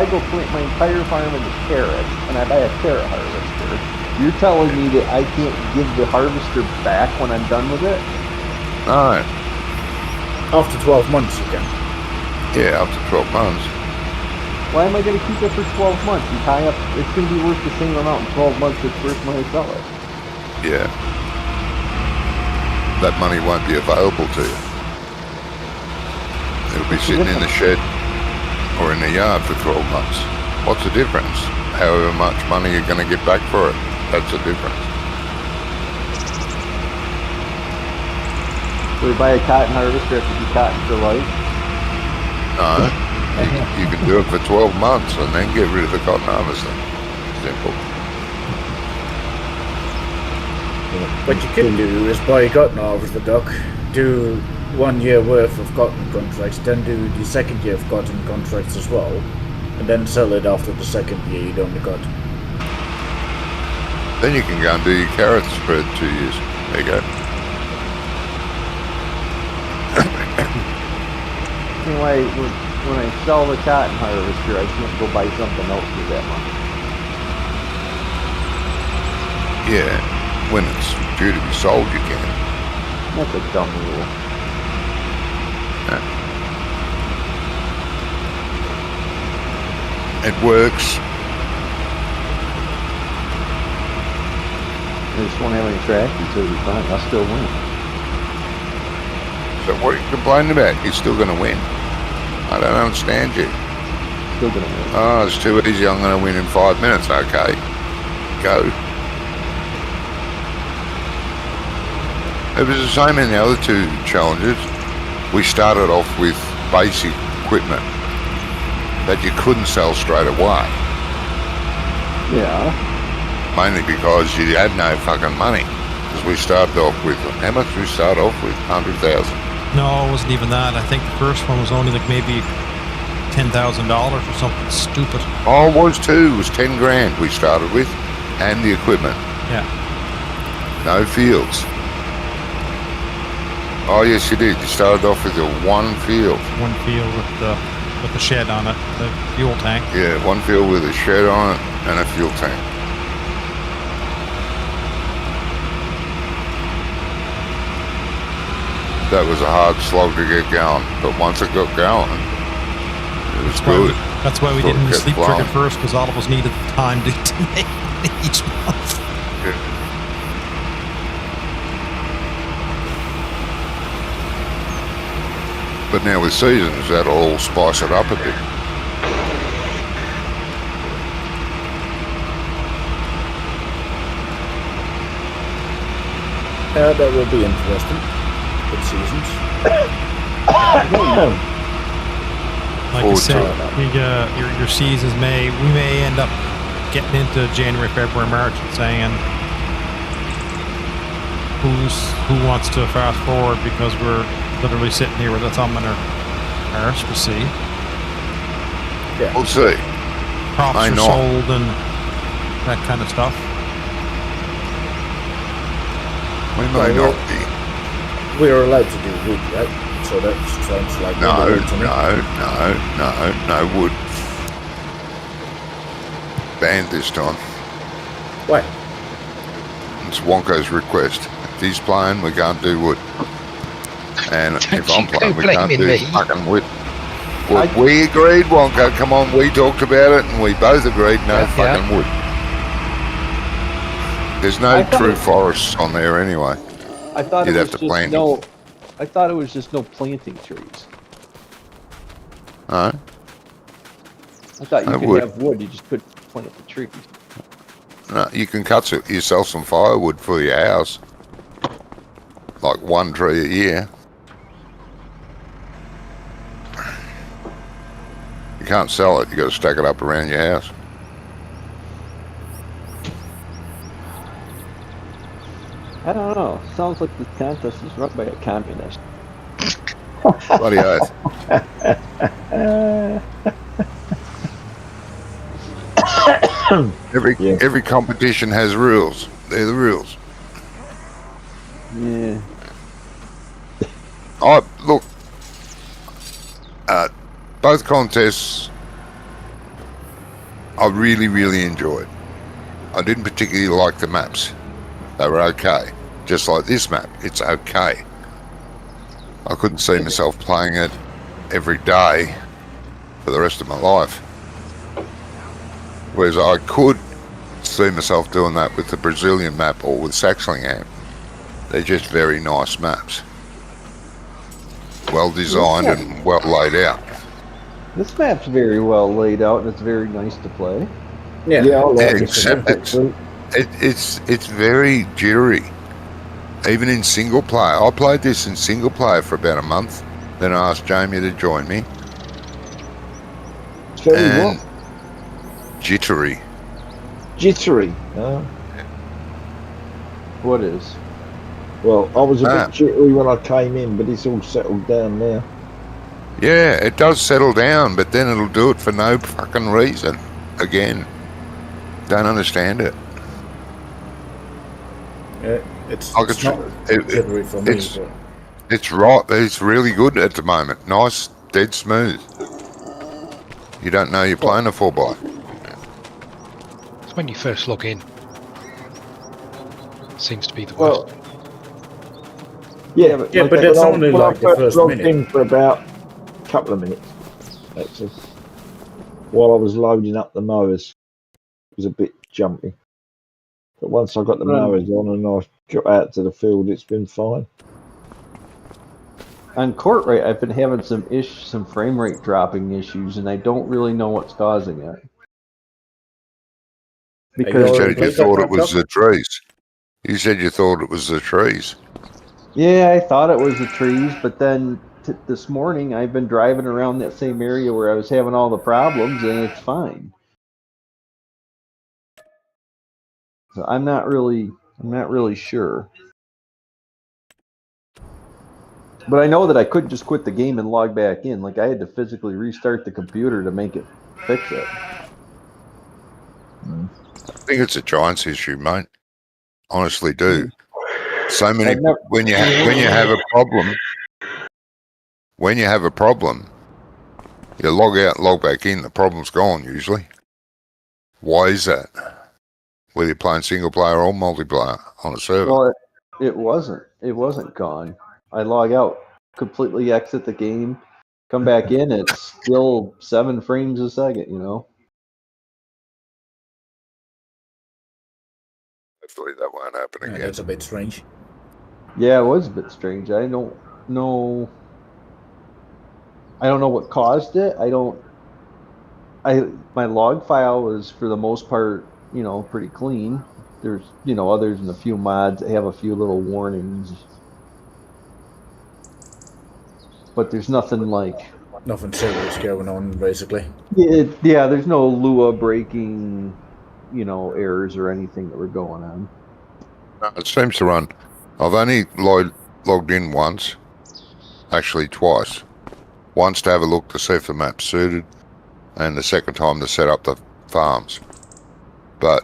go plant my entire farm into carrots and I buy a carrot harvester, you're telling me that I can't give the harvester back when I'm done with it? No. After 12 months you can. Yeah, after 12 months. Why am I going to keep it for 12 months? You tie up, it's going to be worth the same amount in 12 months as first when I sell it. Yeah. That money won't be available to you. It'll be sitting in the shed. or in the yard for 12 months. What's the difference? However much money you're going to get back for it, that's the difference. So we buy a cotton harvester, have to be cotton for life. No, you can do it for 12 months and then get rid of the cotton harvester. Simple. What you can do is buy a cotton harvester, Doc, do 1 year worth of cotton contracts, then do the second year of cotton contracts as well, and then sell it after the second year you done the cotton. Then you can go and do your carrots for 2 years. There you go. Anyway, when I sell the cotton harvester, I can't go buy something else with that money. Yeah, when it's due to be sold, you can. That's a dumb rule. It works. I just won't have any tractors, so it'll be fine. I'll still win. So what are you complaining about? You're still going to win. I don't understand you. Still gonna win. Oh, it's too easy. I'm going to win in 5 minutes. Okay, go. It was the same in the other two challenges. We started off with basic equipment that you couldn't sell straight away. Yeah. Mainly because you had no fucking money. Because we started off with, how much we start off with? 100,000. No, it wasn't even that. I think the first one was only like maybe $10,000 or something stupid. Oh, it was too. It was 10 grand we started with, and the equipment. Yeah. No fields. Oh yes, you did. You started off with one field. One field with the shed on it, the fuel tank. Yeah, one field with a shed on it and a fuel tank. That was a hard slog to get going, but once it got going, it was good. That's why we So it didn't kept sleep flowing. cricket first, because all of us needed time to make each month. Yeah. But now with seasons, that'll all spice it up a bit. That will be interesting. Good seasons. Like I said, your seasons we may end up getting into January, February, March and saying who wants to fast forward, because we're literally sitting here with a thumb in our arse to see. Yeah. We'll see. Crops I are know. sold and that kind of stuff. We may Well, not be. We're allowed to do wood, right? So that sounds like No, wood to me. no wood. Banned this time. Why? It's Wonko's request. If he's playing, we can't do wood. And if I'm playing, we can't do fucking wood. Well, we agreed, Wonko. Come on, we talked about it, and we both agreed no fucking wood. There's no true forests on there anyway. I thought You'd it have was to plant just I thought it was just no planting trees. No? I thought you I could would. have wood, you just couldn't plant the trees. No, you can cut yourself some firewood for your house. Like one tree a year. You can't sell it, you got to stack it up around your house. I don't know. Sounds like this contest is run by a communist. Bloody oath. Every competition has rules. They're the rules. Yeah. Oh, look. Both contests I really, really enjoyed. I didn't particularly like the maps. They were okay. Just like this map, it's okay. I couldn't see myself playing it every day for the rest of my life. Whereas I could see myself doing that with the Brazilian map or with Saxlingham. They're just very nice maps. Well designed and well laid out. This map's very well laid out and it's very nice to play. Yeah. Yeah, I like this Except one. it's very jittery. Even in single player. I played this in single player for about a month. Then I asked Jamie to join me. It's very And what? jittery. Jittery. What is? Well, I was a Ah. bit jittery when I came in, but it's all settled down now. Yeah, it does settle down, but then it'll do it for no fucking reason. Again. Don't understand it. It's Like not jittery for me. But It's right. It's really good at the moment. Nice, dead smooth. You don't know you're playing a 4x. It's when you first log in. Seems to be the worst. Well, Yeah, yeah, but it's only like the first logged minute. in for about a couple of minutes, actually. While I was loading up the mowers, it was a bit jumpy. But once I got the mowers on and I got out to the field, it's been fine. on court rate, I've been having some frame rate dropping issues, and I don't really know what's causing it. You Because said you thought it was the trees. You said you thought it was the trees. yeah, I thought it was the trees, but then this morning I've been driving around that same area where I was having all the problems, and it's fine. So I'm not really sure. But I know that I couldn't just quit the game and log back in. Like I had to physically restart the computer to make it fix it. I think it's a Giants issue, mate. Honestly, do. So many when you have a problem, you log out, log back in. The problem's gone usually. Why is that? Whether you're playing single player or multiplayer on a server. Well, it wasn't. It wasn't gone. I log out, completely exit the game, come back in. It's still 7 frames a second. You know. Hopefully that won't happen yeah, again. that's a bit strange. Yeah, it was a bit strange. I don't know what caused it. My log file was for the most part, pretty clean. There's, others than a few mods that have a few little warnings. But there's nothing like Nothing serious going on, basically. yeah, there's no Lua breaking, errors or anything that were going on. No, it seems to run. I've only logged in once, actually twice. Once to have a look to see if the map's suited, and the second time to set up the farms. But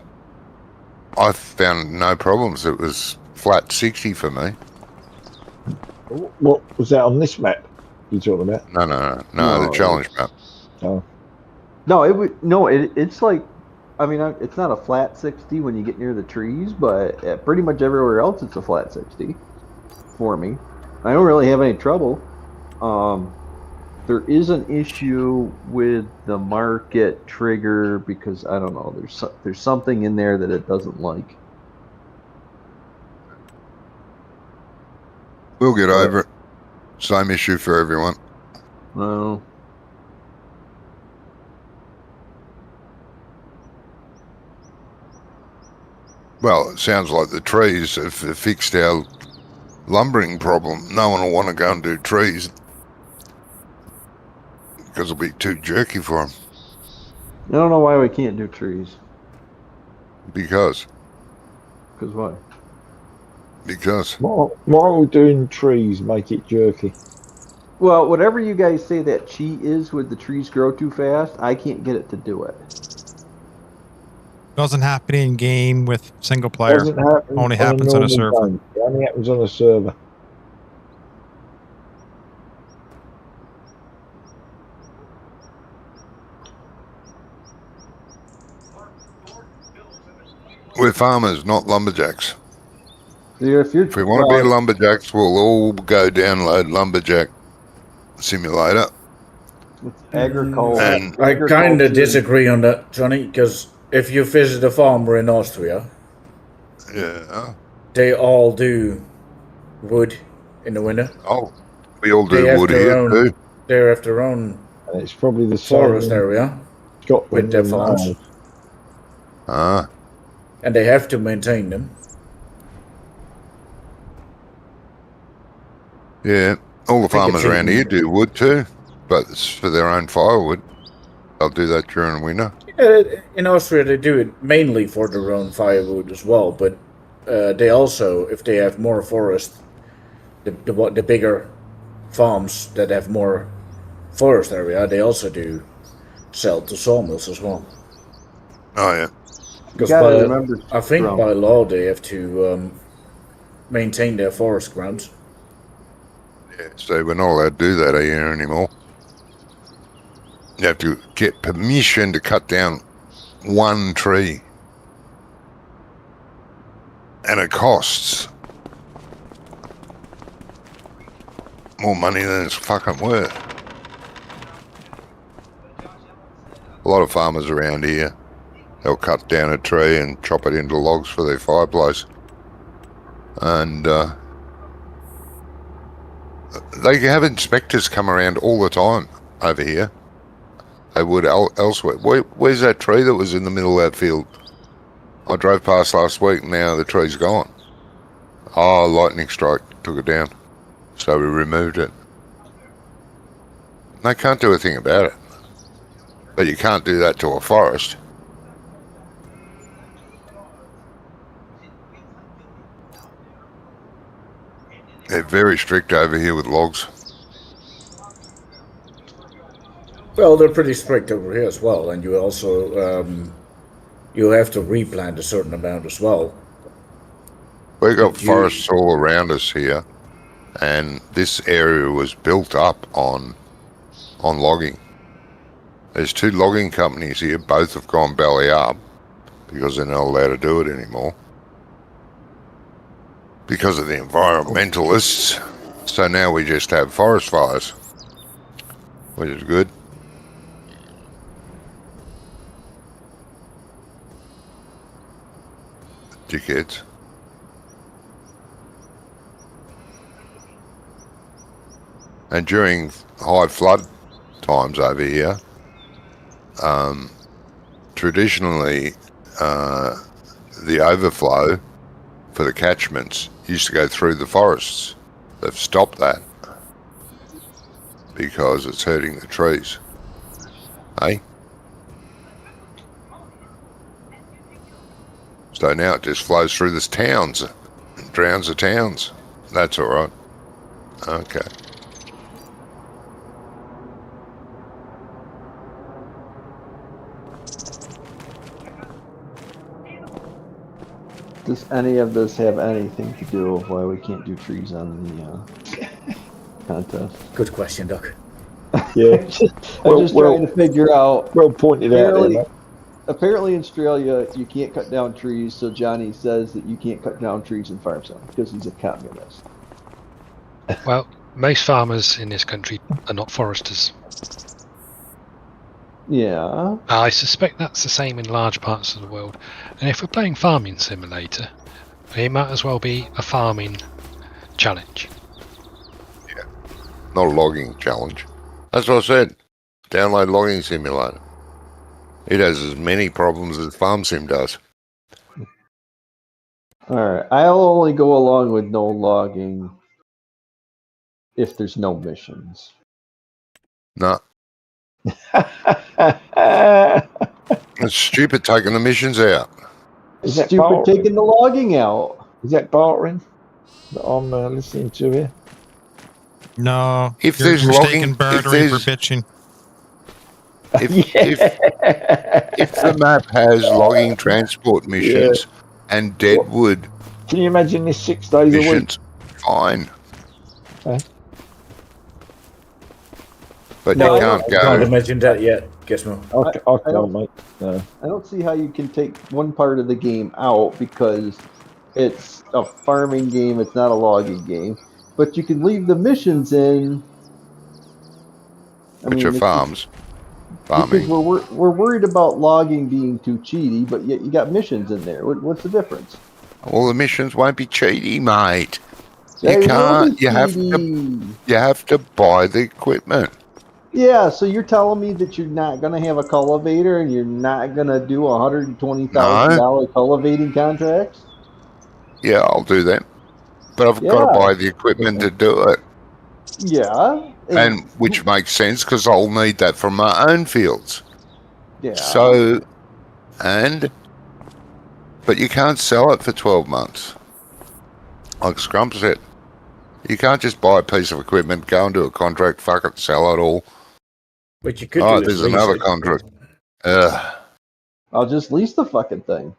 I found no problems. It was flat 60 for me. What was that on this map you're talking about? No, the challenge map. Oh. No, it's like, I mean, it's not a flat 60 when you get near the trees, but pretty much everywhere else it's a flat 60 for me. I don't really have any trouble. There is an issue with the market trigger because I don't know. There's something in there that it doesn't like. We'll get over it. Same issue for everyone. Well, Well, it sounds like the trees have fixed our lumbering problem. No one will want to go and do trees because it'll be too jerky for them. I don't know why we can't do trees. Because What? Because Why are we doing trees make it jerky? Well, whatever you guys say that cheat is with the trees grow too fast, I can't get it to do it. Doesn't happen in game with single player. Doesn't happen. Only happens on a server. Game. It only happens on a server. we're farmers, not lumberjacks. Yeah, if we want to be lumberjacks, we'll all go download Lumberjack Simulator. Agriculture. I kind of disagree on that, Johnny, because if you visit a farmer in Austria, yeah, they all do wood in the winter. Oh, we all do wood here too. They have their own And it's probably the forest same in area Scotland with their and farms, Wales. and they have to maintain them. Yeah, all the think farmers it's around in- here do wood too, but it's for their own firewood. They'll do that during winter. In Austria, they do it mainly for their own firewood as well, but they also, if they have more forest, the bigger farms that have more forest area, they also do sell to sawmills as well. Oh yeah. You gotta remember, I think Jerome, by law they have to maintain their forest grounds. Yeah, so we're not allowed to do that here anymore. You have to get permission to cut down one tree. And it costs more money than it's fucking worth. A lot of farmers around here, they'll cut down a tree and chop it into logs for their fireplace. And they have inspectors come around all the time over here. They would elsewhere. Where's that tree that was in the middle of that field? I drove past last week and now the tree's gone. Oh, lightning strike took it down. So we removed it. They can't do a thing about it. But you can't do that to a forest. They're very strict over here with logs. Well, they're pretty strict over here as well, and you also you have to replant a certain amount as well. We've got forests all around us here, and this area was built up on logging. There's 2 logging companies here, both have gone belly up because they're not allowed to do it anymore because of the environmentalists. So now we just have forest fires, which is good. Dickheads. And during high flood times over here, traditionally the overflow for the catchments used to go through the forests. They've stopped that because it's hurting the trees. Hey? So now it just flows through the towns and drowns the towns. That's all right. Okay. does any of this have anything to do with why we can't do trees on the contest? Good question, Doc. Yeah. I'm just trying to figure out. Well pointed out there, Apparently in Australia, you can't cut down trees, so Johnny says that you can't cut down trees in farm zone because he's a communist. Well, most farmers in this country are not foresters. Yeah. I suspect that's the same in large parts of the world. And if we're playing Farming Simulator, it might as well be a farming challenge. Yeah. Not a logging challenge. That's what I said. Download Logging Simulator. It has as many problems as Farm Sim does. Alright. I'll only go along with no logging if there's no missions. No. It's stupid taking the missions out. Is that Stupid bartering? taking the logging out. Is that bartering that I'm listening to here? No, If you're there's mistaken logging, bartering for bitching. if the map has logging transport missions and deadwood Can you imagine this 6 days a week? missions, fine. Okay. But No, you can't I can't go. imagine that yet, Gizmo. I I don't- can't, mate. No. I don't see how you can take one part of the game out because it's a farming game, it's not a logging game. But you can leave the missions in. Which are it's- farms. Because Farming. we're worried about logging being too cheaty, but yet you got missions in there. What's the difference? All the missions won't be cheaty, mate. They You will can't. be You have cheaty. to buy the equipment. Yeah, so you're telling me that you're not going to have a cultivator and you're not going to do $120,000 cultivating contracts? Yeah, I'll do that. But I've got to Yeah, buy the equipment to do it. yeah, And which makes sense because I'll need that for my own fields. yeah. So, but you can't sell it for 12 months. Like Scrump said. You can't just buy a piece of equipment, go and do a contract, fuck it, sell it all. What you could do is there's lease another it. contract. I'll just lease the fucking thing.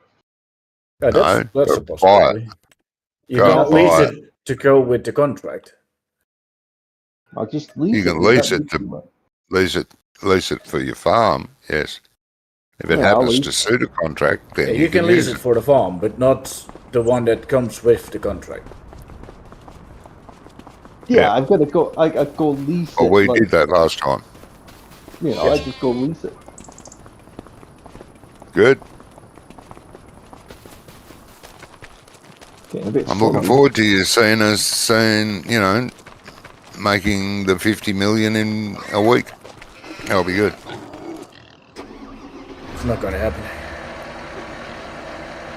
Yeah, that's No, a buy it. possibility. You Go can't and buy lease it. it to go with the contract. I'll just lease You it. can lease it to lease it for your farm. Yes, if it Yeah, I'll happens lease to suit a contract, then Yeah, you you can use lease it for the farm, but not the one that comes with the contract. Yeah, I've got to go. I go lease Well, it. we like, did that last time. You know, Yes. I just go lease it. Good. Getting a bit I'm looking sloppy. forward to you seeing us making the 50 million in a week. That'll be good. It's not going to happen.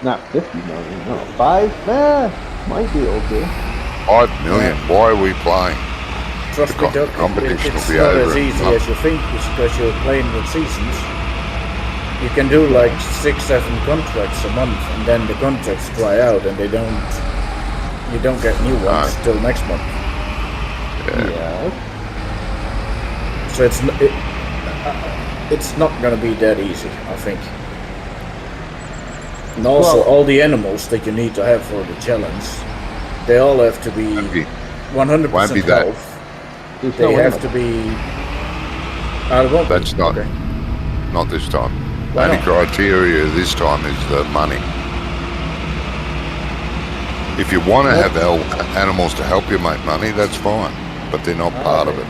Not 50 million. No, 5. Might be able to. 5 million. Why are we playing? Trust me, Doc, competition it's will be not over as in a easy month. as you think, it's because you're playing with seasons. You can do like 6-7 contracts a month, and then the contracts dry out, and you don't get new ones till next month. Yeah. So it's not going to be that easy, I think. And also, all the animals that you need to have for the challenge, they all have to be 100% health. They have to be. That's not. Okay. Not this time. Why Only not? criteria this time is the money. If you want to have animals to help you make money, that's fine, but they're not part of it.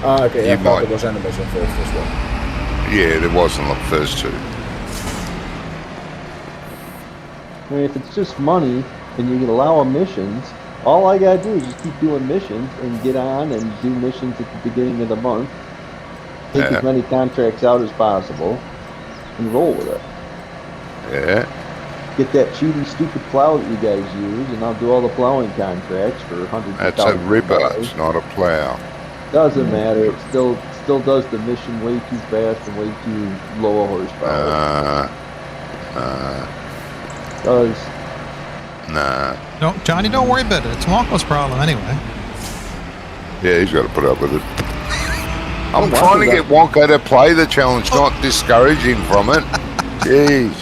Okay. You I thought might- there was animals involved as well. Yeah, there wasn't the first two. I mean, if it's just money and you can allow missions, all I gotta do is just keep doing missions and get on and do missions at the beginning of the month. Take as many contracts out as possible and roll with it. Yeah. Get that cheaty, stupid plow that you guys use, and I'll do all the plowing contracts for hundreds of That's a thousands of ripper. dollars. It's not a plow. Doesn't matter. It still does the mission way too fast and way too low a horsepower. Does. Nah. No, Johnny, don't worry about it. It's Wonko's problem anyway. Yeah, he's got to put up with it. I'm Wonko's trying to get Wonko to play the challenge, not discourage him from it. Jeez.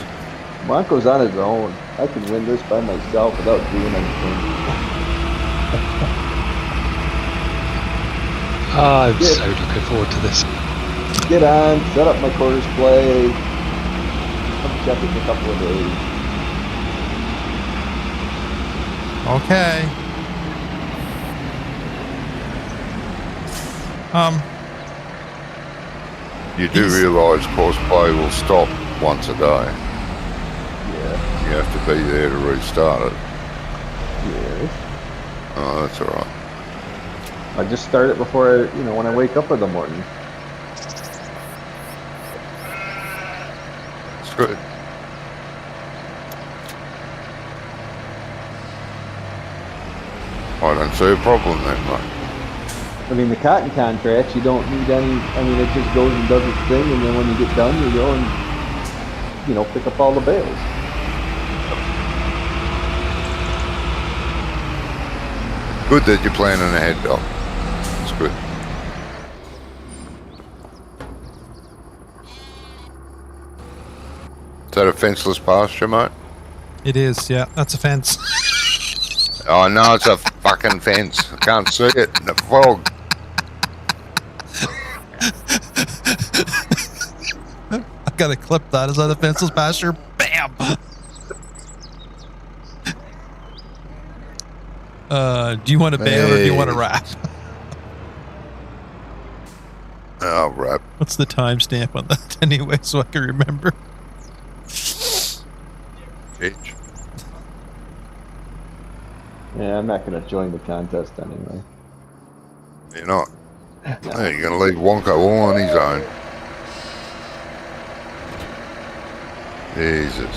Monko's on his own. I can win this by myself without doing anything. I'm so looking forward to this. Get on, set up my course play. Come check it in a couple of days. Okay. You do realise course play will stop once a day. Yeah. You have to be there to restart it. Yes. Oh, that's all right. I just start it before when I wake up in the morning. It's good. I don't see a problem then, mate. I mean, the cotton contracts, you don't need any. I mean, it just goes and does its thing, and then when you get done, you go and pick up all the bales. Good that you're planning ahead, Doc. It's good. Is that a fenceless pasture, mate? It is, yeah. That's a fence. Oh, no, it's a fucking fence. I can't see it in the fog. I gotta clip that. Is that a fenceless pasture? Bam! Do you want a bale or do you want a wrap? Oh, wrap. What's the timestamp on that anyway, so I can remember? Itch. Yeah, I'm not going to join the contest anyway. You're not. Hey, you're going to leave Wonko all on his own. Jesus.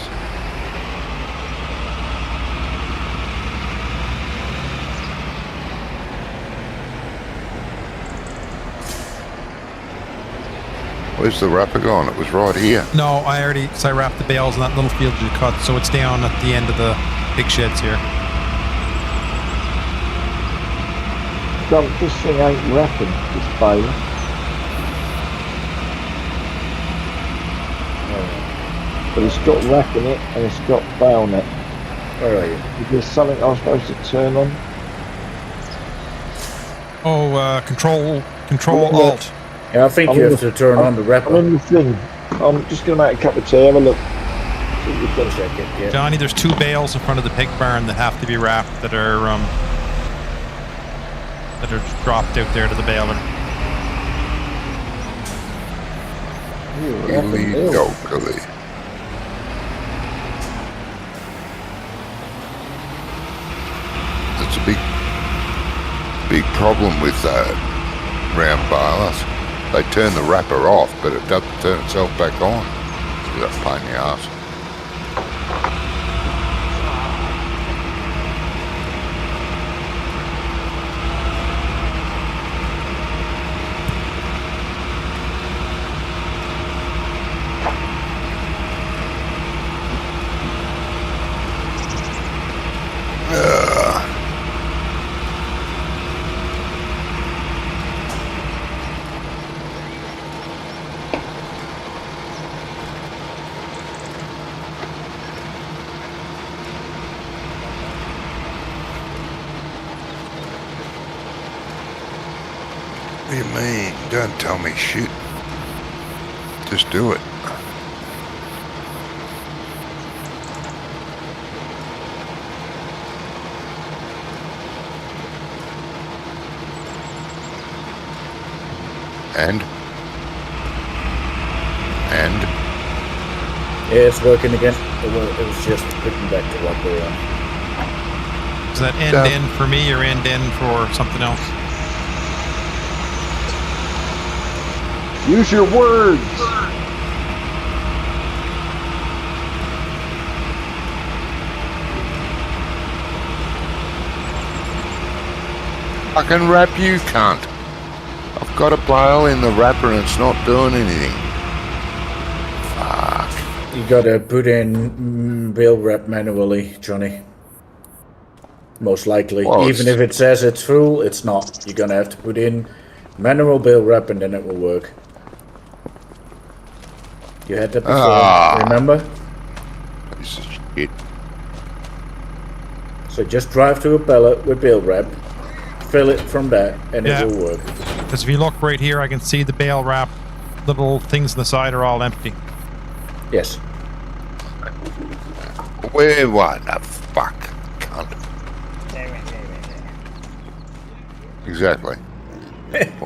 Where's the wrapper gone? It was right here. No, I wrapped the bales in that little field you cut, so it's down at the end of the big sheds here. This thing ain't wrapping, this baler. But it's got rack in it and it's got bale net. Where are you? Is there something I'm supposed to turn on? Oh, control alt. Yeah, I think you have to turn on the I'm wrapper. on the thing. I'm just going to make a cup of tea, have a look. Check it, yeah. Johnny, there's 2 bales in front of the pig barn that have to be wrapped that are dropped out there to the baler. Illegally. That's a big problem with round balers. They turn the wrapper off, but it doesn't turn itself back on. So that's a pain in the ass. What do you mean? Don't tell me shit. Just do it. And? Yeah, it's working again. It was just putting back to what we're on. Is that end for me or end for something else? Use your words. Fucking wrap you, cunt. I've got a bale in the wrapper and it's not doing anything. Fuck. You gotta put in bale wrap manually, Johnny. Most likely. Well, Even if it says it's full, it's not. You're gonna have to put in manual bale wrap and then it will work. You had that before, remember? Piece of shit. So just drive to a pallet with bale wrap, fill it from that, and it will work. Because if you look right here, I can see the bale wrap little things on the side are all empty. Yes. Where what the fuck, cunt? Exactly.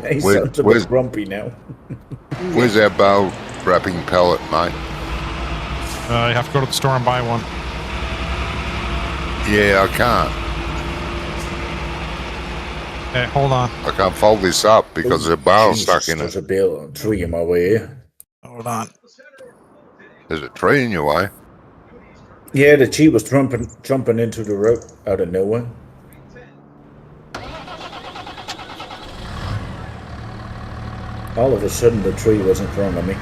He sounds a bit grumpy now. Where's our bale wrapping pallet, mate? You have to go to the store and buy one. Yeah, I can't. Okay, hold on. I can't fold this up because the bale's stuck in There's it. a bale tree in my way here. Hold on. There's a tree in your way. Yeah, the tree was jumping into the road out of nowhere. All of a sudden, the tree was in front of me.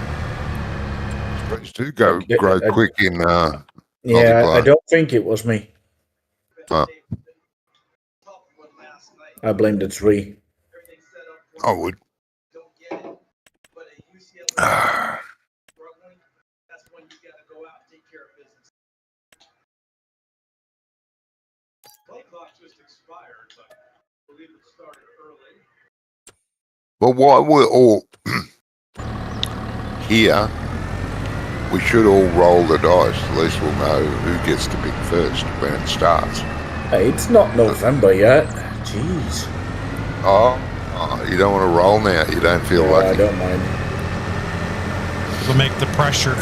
Trees do grow quick in yeah, I don't think it was me. I blame the tree. I would. Well, why we're all here, we should all roll the dice. At least we'll know who gets to pick first when it starts. Hey, it's not November yet. Jeez. Oh, you don't want to roll now. You don't feel lucky. I don't mind. It'll make the pressure.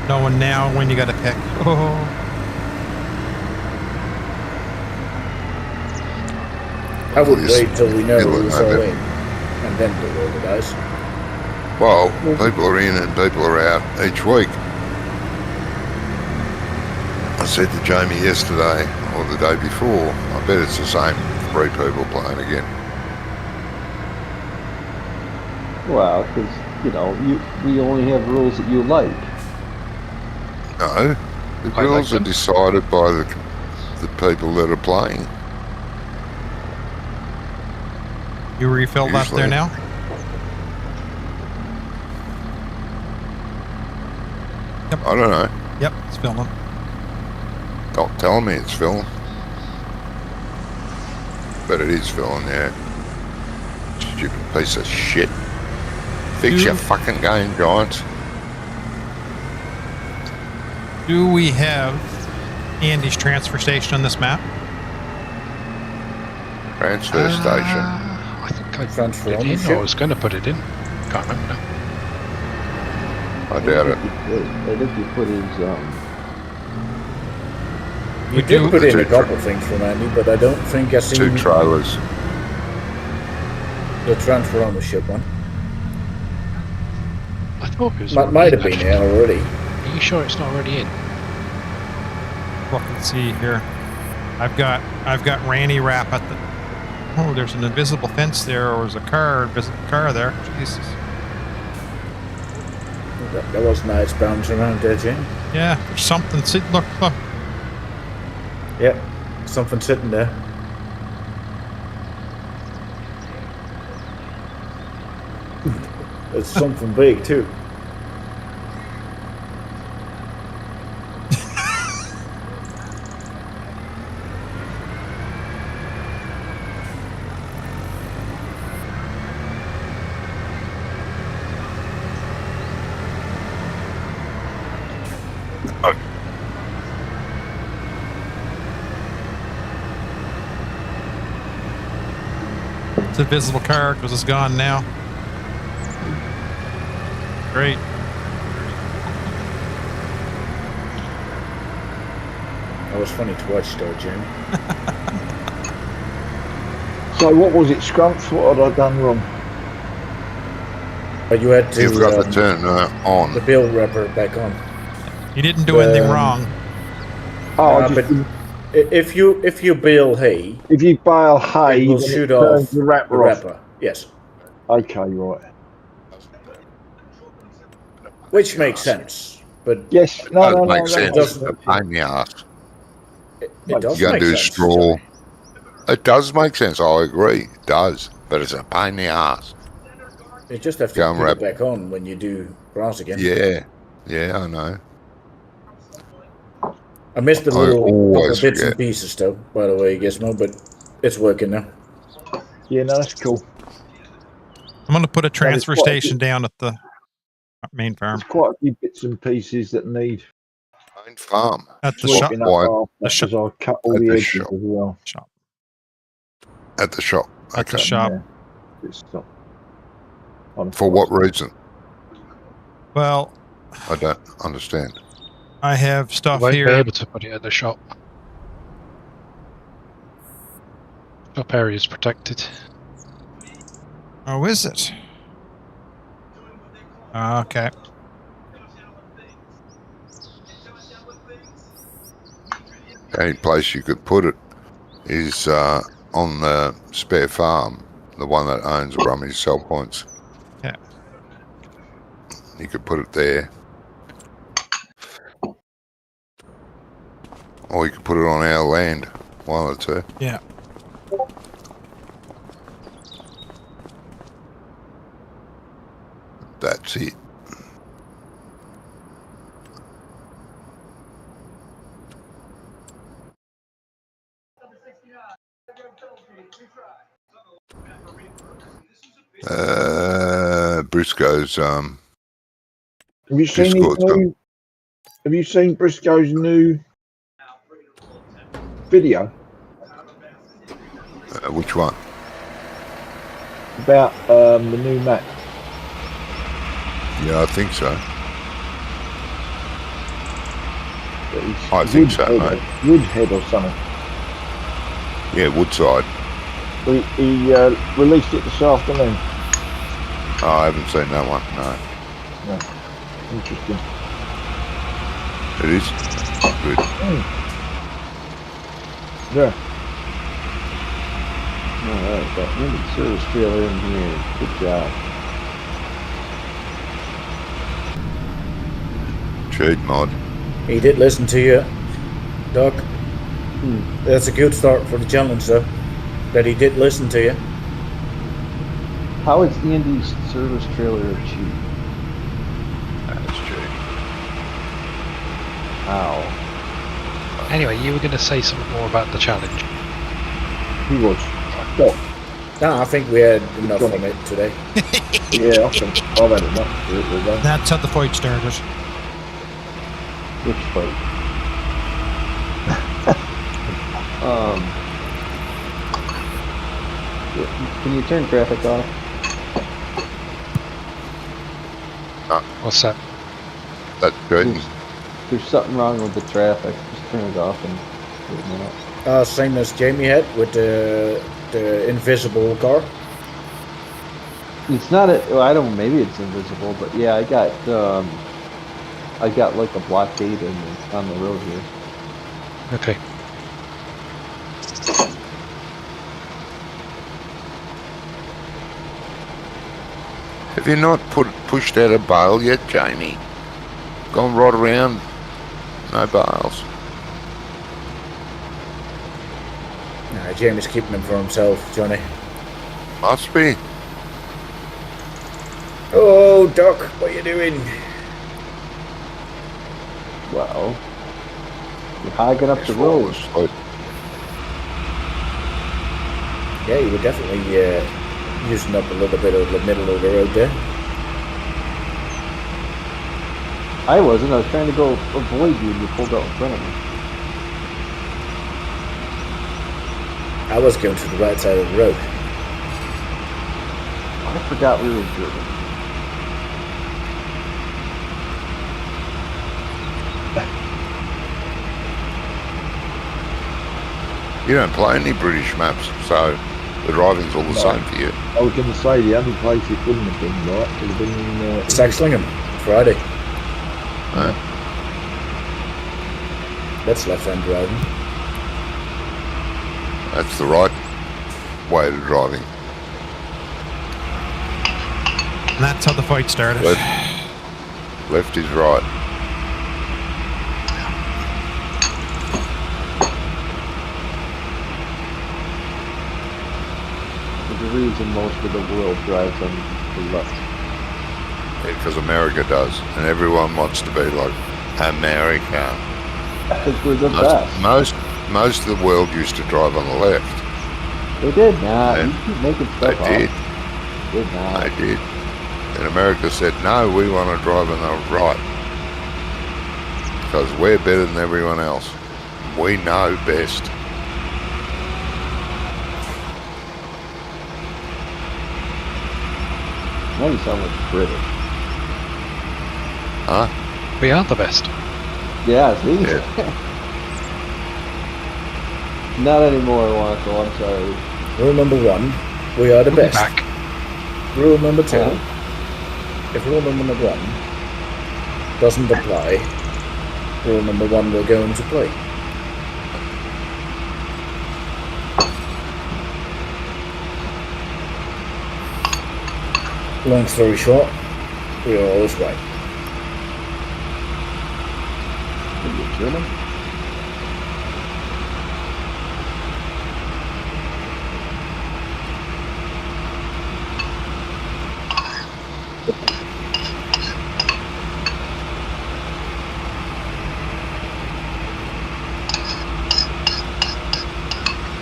Knowing now when you got to pick. Oh. I would This wait till we know middle of who's all November. in, and then do all the dice. Well, people are in and people are out each week. I said to Jamie yesterday, or the day before, I bet it's the same 3 people playing again. Well, because we only have rules that you like. No, the I like rules are them. decided by the people that are playing. You refill that there Usually. now? I don't know. Yep, it's filling. Not telling me it's filling. But it is filling, yeah. Stupid piece of shit. Fix your fucking game, Giants. Do we have Andy's transfer station on this map? Transfer station. I think I Transfer put it in, ownership? or I was going to put it in. Can't remember now. I doubt it. I think you put his You do- did put in a Two couple things from Andy, but I don't think I seen 2 trailers. the transfer ownership one. I thought it was. Might have been there already. Are you sure it's not already in? Look and see here. I've got Ranny Wrap at the. Oh, there's an invisible fence there, or there's a invisible car there. Jesus. That was nice bounce around there, Jim. Yeah, there's something sitting. Look. Yep, something sitting there. It's something big too. It's a visible car because it's gone now. Great. That was funny to watch though, Jim. So what was it, Scrunch? What had I done wrong? But you had to You've got to turn the on. bill wrapper back on. You didn't do anything wrong. Oh, I But just, if you bail hay, if you bale hay, it will then shoot it turns off the wrapper off. Yes, Okay, right. which makes sense. But Yes, It no, does no, make no, sense. no. It's a pain in the ass. it does You got make to do sense. straw. It does make sense, I agree. It does. But it's a pain in the ass. You just have to Go and put wrap. it back on when you do grass again. Yeah. Yeah, I know. I missed the I little couple always bits and forget. pieces though, by the way, Gizmo, but it's working now. Yeah, no, that's cool. I'm going to put a transfer quite a station down at the main farm. There's quite a few bits and pieces that need Main farm. At the shop. swapping up Why? after, The shop. because I cut all At the the edges shop. as well. Shop. At the shop. At the Okay. shop. Yeah. It's not on For what reason? Well, I don't understand. I have You stuff won't be here. able to put it at the shop. Shop area is protected. Oh, is it? Okay. The only place you could put it is on the spare farm, the one that owns Brummy's Sell Points. Yeah. You could put it there. Or you could put it on our land, one or two. Yeah. That's it. Briscoe's Have you seen his Discord's got- new? Have you seen Briscoe's new video which one? about the new map? Yeah, I think so. That he's I think so, Woodhead- mate. Woodhead or something. Yeah, Woodside. He released it this afternoon. Oh, I haven't seen that one. No, Interesting. it is good. Yeah. All right, got limited service trailer engineer. Good job. Cheat mod. He did listen to you, Doc. That's a good start for the challenge, though. That he did listen to you. How is Andy's service trailer cheap? That's cheap. How? Anyway, you were going to say something more about the challenge. He was. Well, No, I think we had enough Johnny. from it today. yeah, I've had enough. We're done. That's how the fight started. Which fight? Can you turn traffic off? What's that? That's cheating. There's something wrong with the traffic. Just turn it off and straighten it up. Same as Jamie had with the invisible car. It's not well, I don't. Maybe it's invisible, but yeah, I got like a blockade on the road here. Okay. Have you not pushed out a bale yet, Jamie? Gone right around. No bales. Nah, Jamie's keeping them for himself, Johnny. Must be. Oh, Doc, what are you doing? Well, you're hogging up the Fall road. asleep. Yeah, you were definitely using up a little bit of the middle of the road there. I wasn't. I was trying to go avoid you and you pulled out in front of me. I was going to the right side of the road. I forgot we were driven. You don't play any British maps, so the driving's all the same for you. I was going to say the only place it wouldn't have been right would have been Saxlingham, Friday. No. That's left-hand driving. That's the right way to driving. And that's how the fight started. Left is right. There's a reason most of the world drives on the left. Because America does, and everyone wants to be like America. Because we're the best. Most of the world used to drive on the left. They did not. And You keep making stuff They up. did. Did not. They did. And America said, no, we want to drive on the right. Because we're better than everyone else. We know best. Now you sound like British. Huh? We are the best. Yeah, see? Yeah. Not anymore, Wanko. I'm sorry. Rule number 1, we are the We'll be best. back. Rule number 2, Yeah. if rule number 1 doesn't apply, rule number 1 will go into play. Long story short, we are always right. Are you German?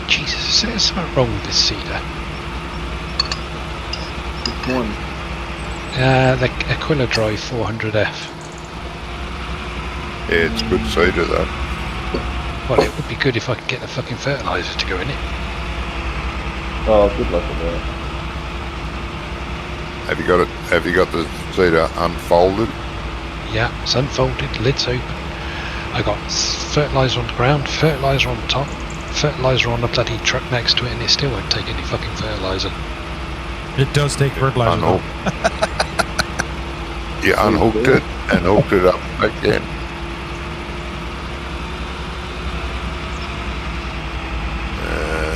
Jesus, there's something wrong with this cedar. Which one? The Aquila Drive 400F. Yeah, it's good cedar though. Well, it would be good if I could get the fucking fertilizer to go in it. Oh, good luck with that. Have you got it? Have you got the cedar unfolded? Yeah, it's unfolded, lid's open. I got fertilizer on the ground, fertilizer on the top. fertilizer on the bloody truck next to it, and it still won't take any fucking fertilizer. It does take fertilizer. though. You unhooked it and hooked it up again.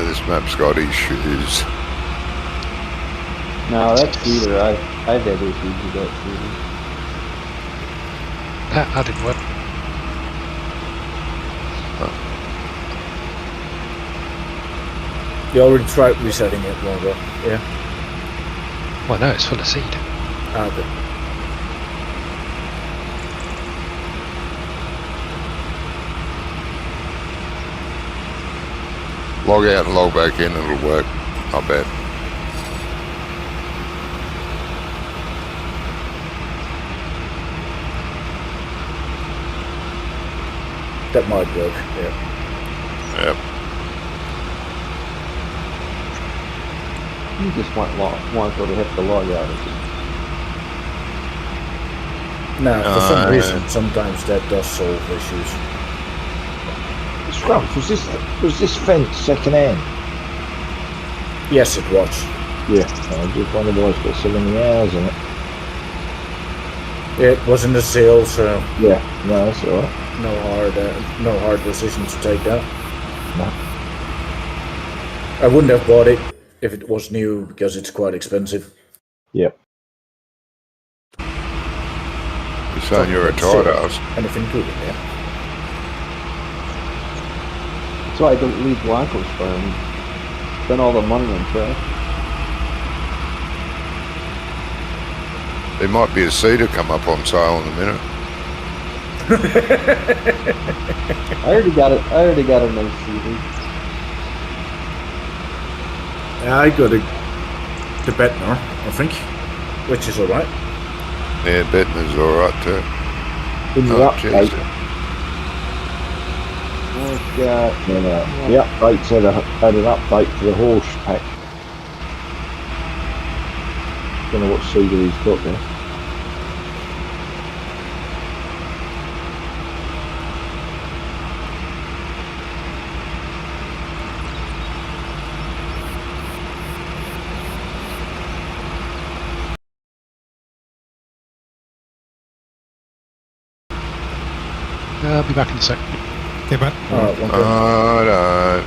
This map's got issues. No, that's cedar. I've had issues with that cedar. That didn't work. You already tried resetting it long ago, yeah? Well, no, it's full of seed. Ah, okay. Log out and log back in, it'll work. I bet. That might work, yeah. Yep. You just want to have to log out again. Now, for some reason, sometimes that does solve issues. Scrub, was this fence second hand? Yes, it was. Yeah, I just wondered why it's got so many hours in it. It wasn't a sale, so Yeah, no, that's alright. no hard decision to take that. No. I wouldn't have bought it if it was new because it's quite expensive. Yep. You're saying you're a tight ass. Anything good in there? So I don't leave Blanco's farm. Spend all the money on trash. There might be a cedar come up on sale in a minute. I already got it. I already got a nice cedar. I got the Betner, I think, which is alright. Yeah, Bettner's alright too. In the update, the update said I had an update for the horse pack. Don't know what cedar he's got there. I'll be back in a sec. Okay, but Alright, one Alright.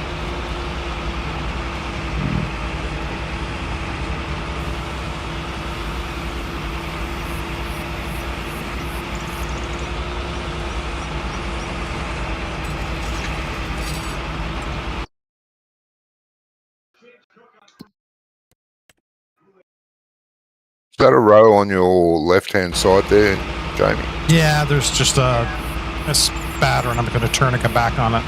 Is that a row on your left-hand side there, Jamie? yeah, there's just a spatter, and I'm going to turn and come back on it.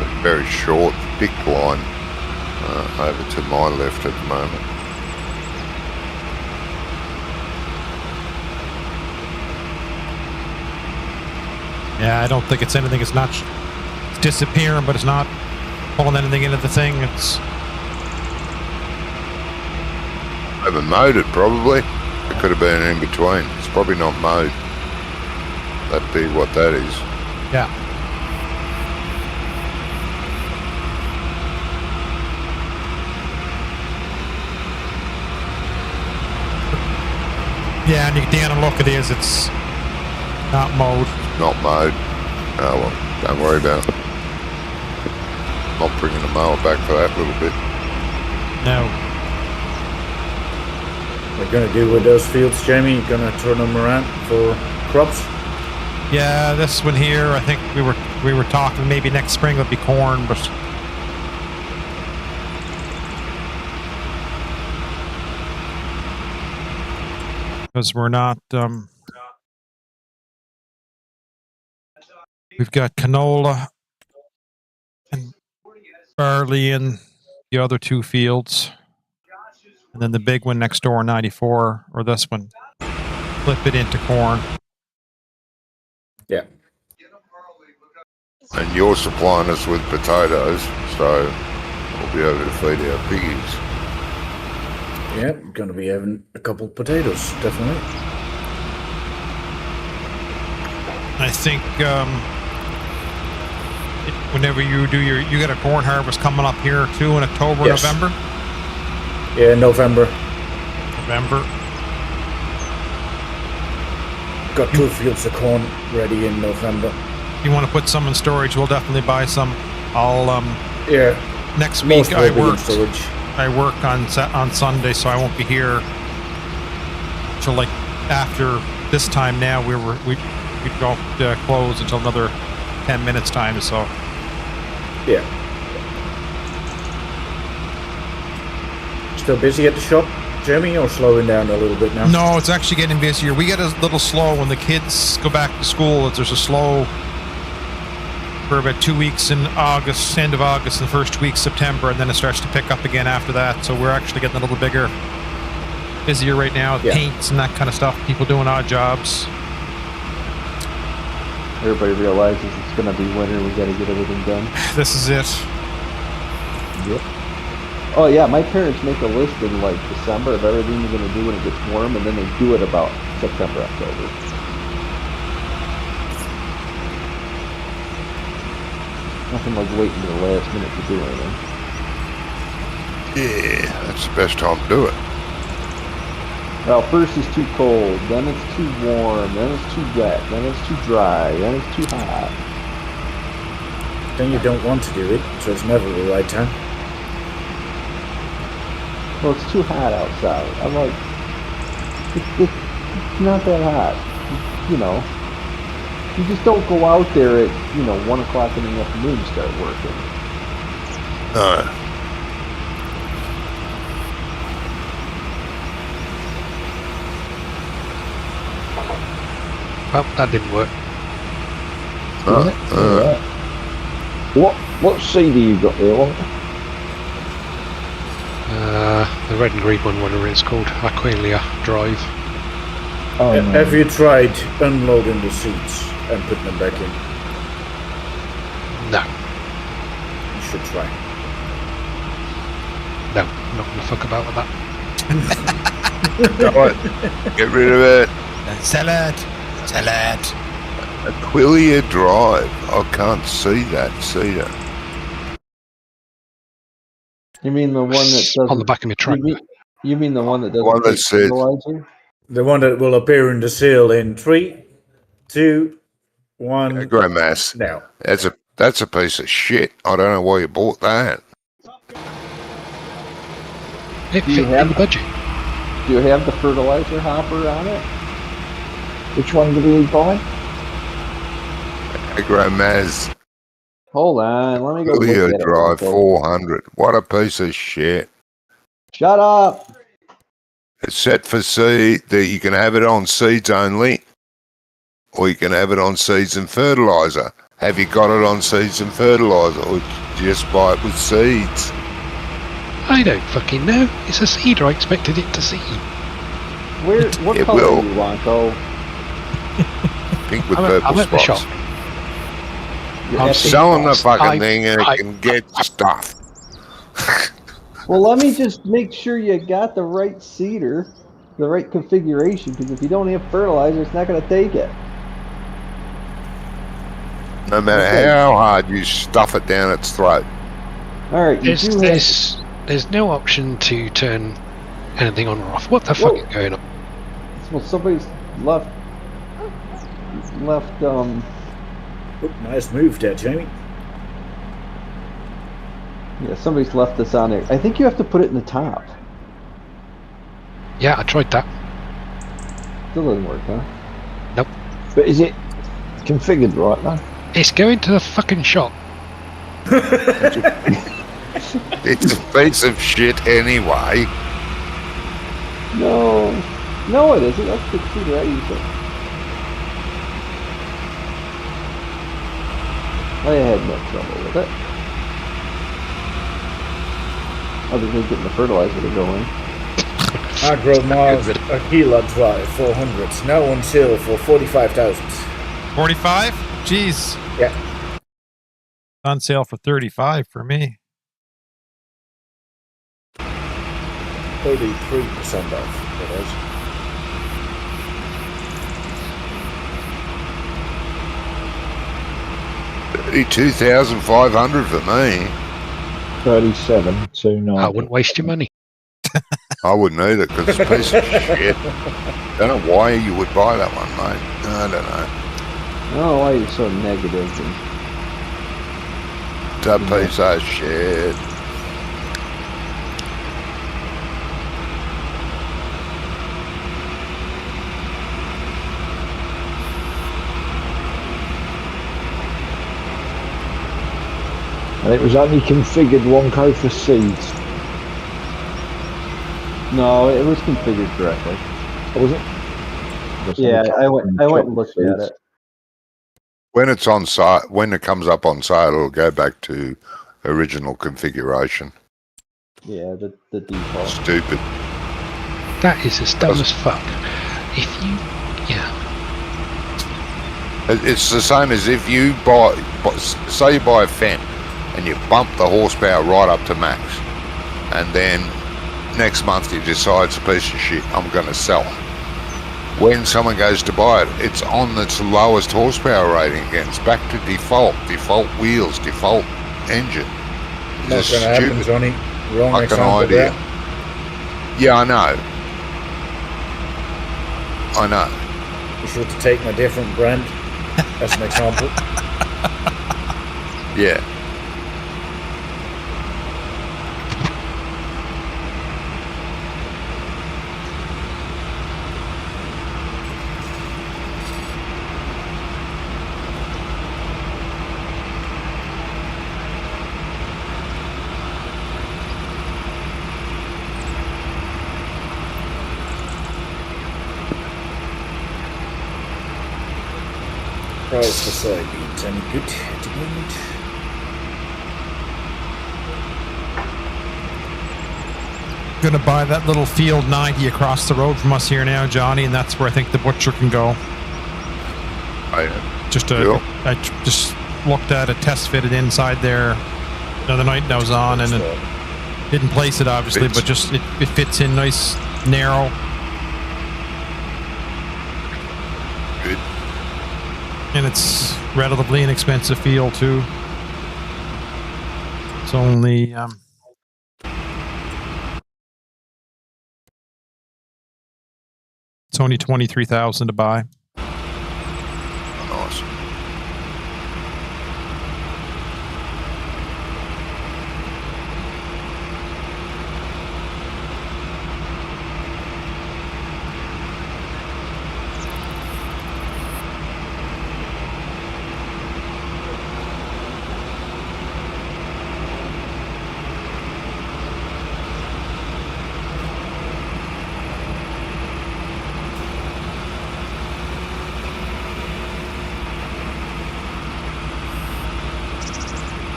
A very short, thick line over to my left at the moment. Yeah, I don't think it's anything. It's not. It's disappearing, but it's not pulling anything into the thing. It's. Haven't mowed it probably. It could have been in between. It's probably not mowed. That'd be what that is. Yeah. Yeah, and you get down and look, it is. It's not mowed. Not mowed. Oh well, don't worry about it. Not bringing the mower back for that little bit. No. What are you going to do with those fields, Jamie? You're going to turn them around for crops? Yeah, this one here, I think we were talking maybe next spring it'll be corn, but because we're not we've got canola and barley in the other two fields, and then the big one next door, 94, or this one, flip it into corn. Yeah. And you're supplying us with potatoes, so we'll be able to feed our piggies. Yeah, going to be having a couple potatoes, definitely. I think whenever you do you got a corn harvest coming up here too in October, Yes. November. Yeah, November. Got 2 fields of corn ready in November. If you want to put some in storage, we'll definitely buy some. I'll Yeah. next Most week will I be in worked. storage. I work on Sunday, so I won't be here till like after this time. Now we don't close until another 10 minutes time. So Yeah. Still busy at the shop, Jeremy, or slowing down a little bit now? no, it's actually getting busier. We get a little slow when the kids go back to school. There's a slow for about 2 weeks in August, end of August, and the first week September, and then it starts to pick up again after that. So we're actually getting a little busier right now with paints and that kind of stuff. People doing odd jobs. Everybody realizes it's going to be winter. We got to get everything done. This is it. Yep. Oh yeah, my parents make a list in like December of everything they're going to do when it gets warm, and then they do it about September, October. Nothing like waiting to the last minute to do anything. Yeah, that's the best time to do it. Well, first it's too cold, then it's too warm, then it's too wet, then it's too dry, then it's too hot. Then you don't want to do it, so it's never the right time. Well, it's too hot outside. I'm like, it's not that hot. You know, you just don't go out there at, 1 o'clock in the afternoon and start working. No. Well, that didn't work. What seed do you got there? The red and green one, whatever it's called, Aquilia Drive. Oh, no. Have you tried unloading the seats and putting them back in? No, You should try. no, I'm not going to fuck about with that. Right. Get rid of it. Sell it. Aquilia Drive. I can't see that. You mean the one that doesn't... On the back of my truck. You mean the one that doesn't One that take says- fertilizer? The one that will appear in the seal in 3, 2, 1. Grandmass. Now. That's a piece of shit. I don't know why you bought that. It Do you fit have- in the budget. Do you have the fertilizer hopper on it? Which one did we buy? Grandmass. Hold on, let me go look Aquilia at it. Drive Okay. 400. What a piece of shit. Shut up! It's set for seed that you can have it on seeds only, or you can have it on seeds and fertilizer. Have you got it on seeds and fertilizer, or just buy it with seeds? I don't fucking know. It's a seed. I expected it to seed. What It color will. do you want, though? Pink with I'm purple at the spots. shop. You're I'm at the Selling the shop. fucking thing and I- it can get stuff. Well, let me just make sure you got the right seeder, the right configuration, because if you don't have fertilizer, it's not going to take it. No matter Okay. how hard you stuff it down its throat. All right, you do have... There's no option to turn anything on or off. What the fuck Whoa. is going on? Well, somebody's left. Oh, nice move there, Jamie. Yeah, somebody's left this on there. I think you have to put it in the top. Yeah, I tried that. Still doesn't work, huh? Nope. But is it configured right now? It's going to the fucking shop. It's a piece of shit anyway. No, it isn't. That's the seeder I use it. I had no trouble with it. Other than getting the fertilizer to go in. Agro Mars Aquila Drive 400. Now on sale for 45,000. 45? Jeez. Yeah. On sale for 35 for me. 33% off. It is. $2,500 for me. 37,290. I wouldn't waste your money. I wouldn't either because it's a piece of shit. Don't know why you would buy that one, mate. I don't know. I don't know why you're so negative. It's a piece of shit. And it was only configured Wonko for seeds. No, it was configured correctly. Was it? Yeah, I went and looked at it. When it's on site, when it comes up on sale, it'll go back to original configuration. Yeah, the default. Stupid. That is as dumb as fuck. If you, yeah. It's the same as if you buy, say you buy a Fendt and you bump the horsepower right up to max, and then next month you decide it's a piece of shit, I'm going to sell it. When someone goes to buy it, it's on its lowest horsepower rating again. It's back to default wheels, default engine. Not going to happen, Johnny. Wrong fucking example idea. there. Yeah, I know. You should have taken a different brand as an example. Yeah. Price for soybeans, any good at the moment? Gonna buy that little field 90 across the road from us here now, Johnny, and that's where I think the butcher can go. I just looked at it, test fitted inside there the other night that I was on, and it didn't place it obviously, but just it fits in nice, narrow. Good. And it's relatively inexpensive field too. It's only it's only 23,000 to buy. Nice.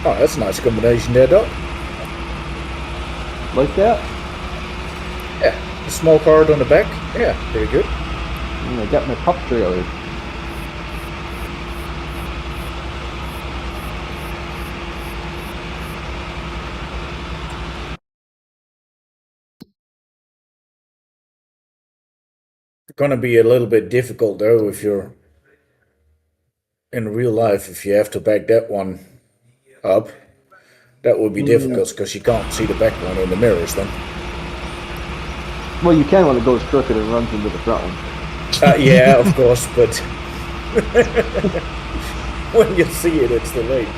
Oh, that's a nice combination there, Doc. Like that? Yeah, the small card on the back. Yeah, very good. And I got my pup trailer. It's gonna be a little bit difficult though if you're in real life, if you have to back that one up. That would be difficult because you can't see the back one in the mirrors then. Well, you can when it goes crooked and runs into the front one. Yeah, of course, but when you see it, it's too late.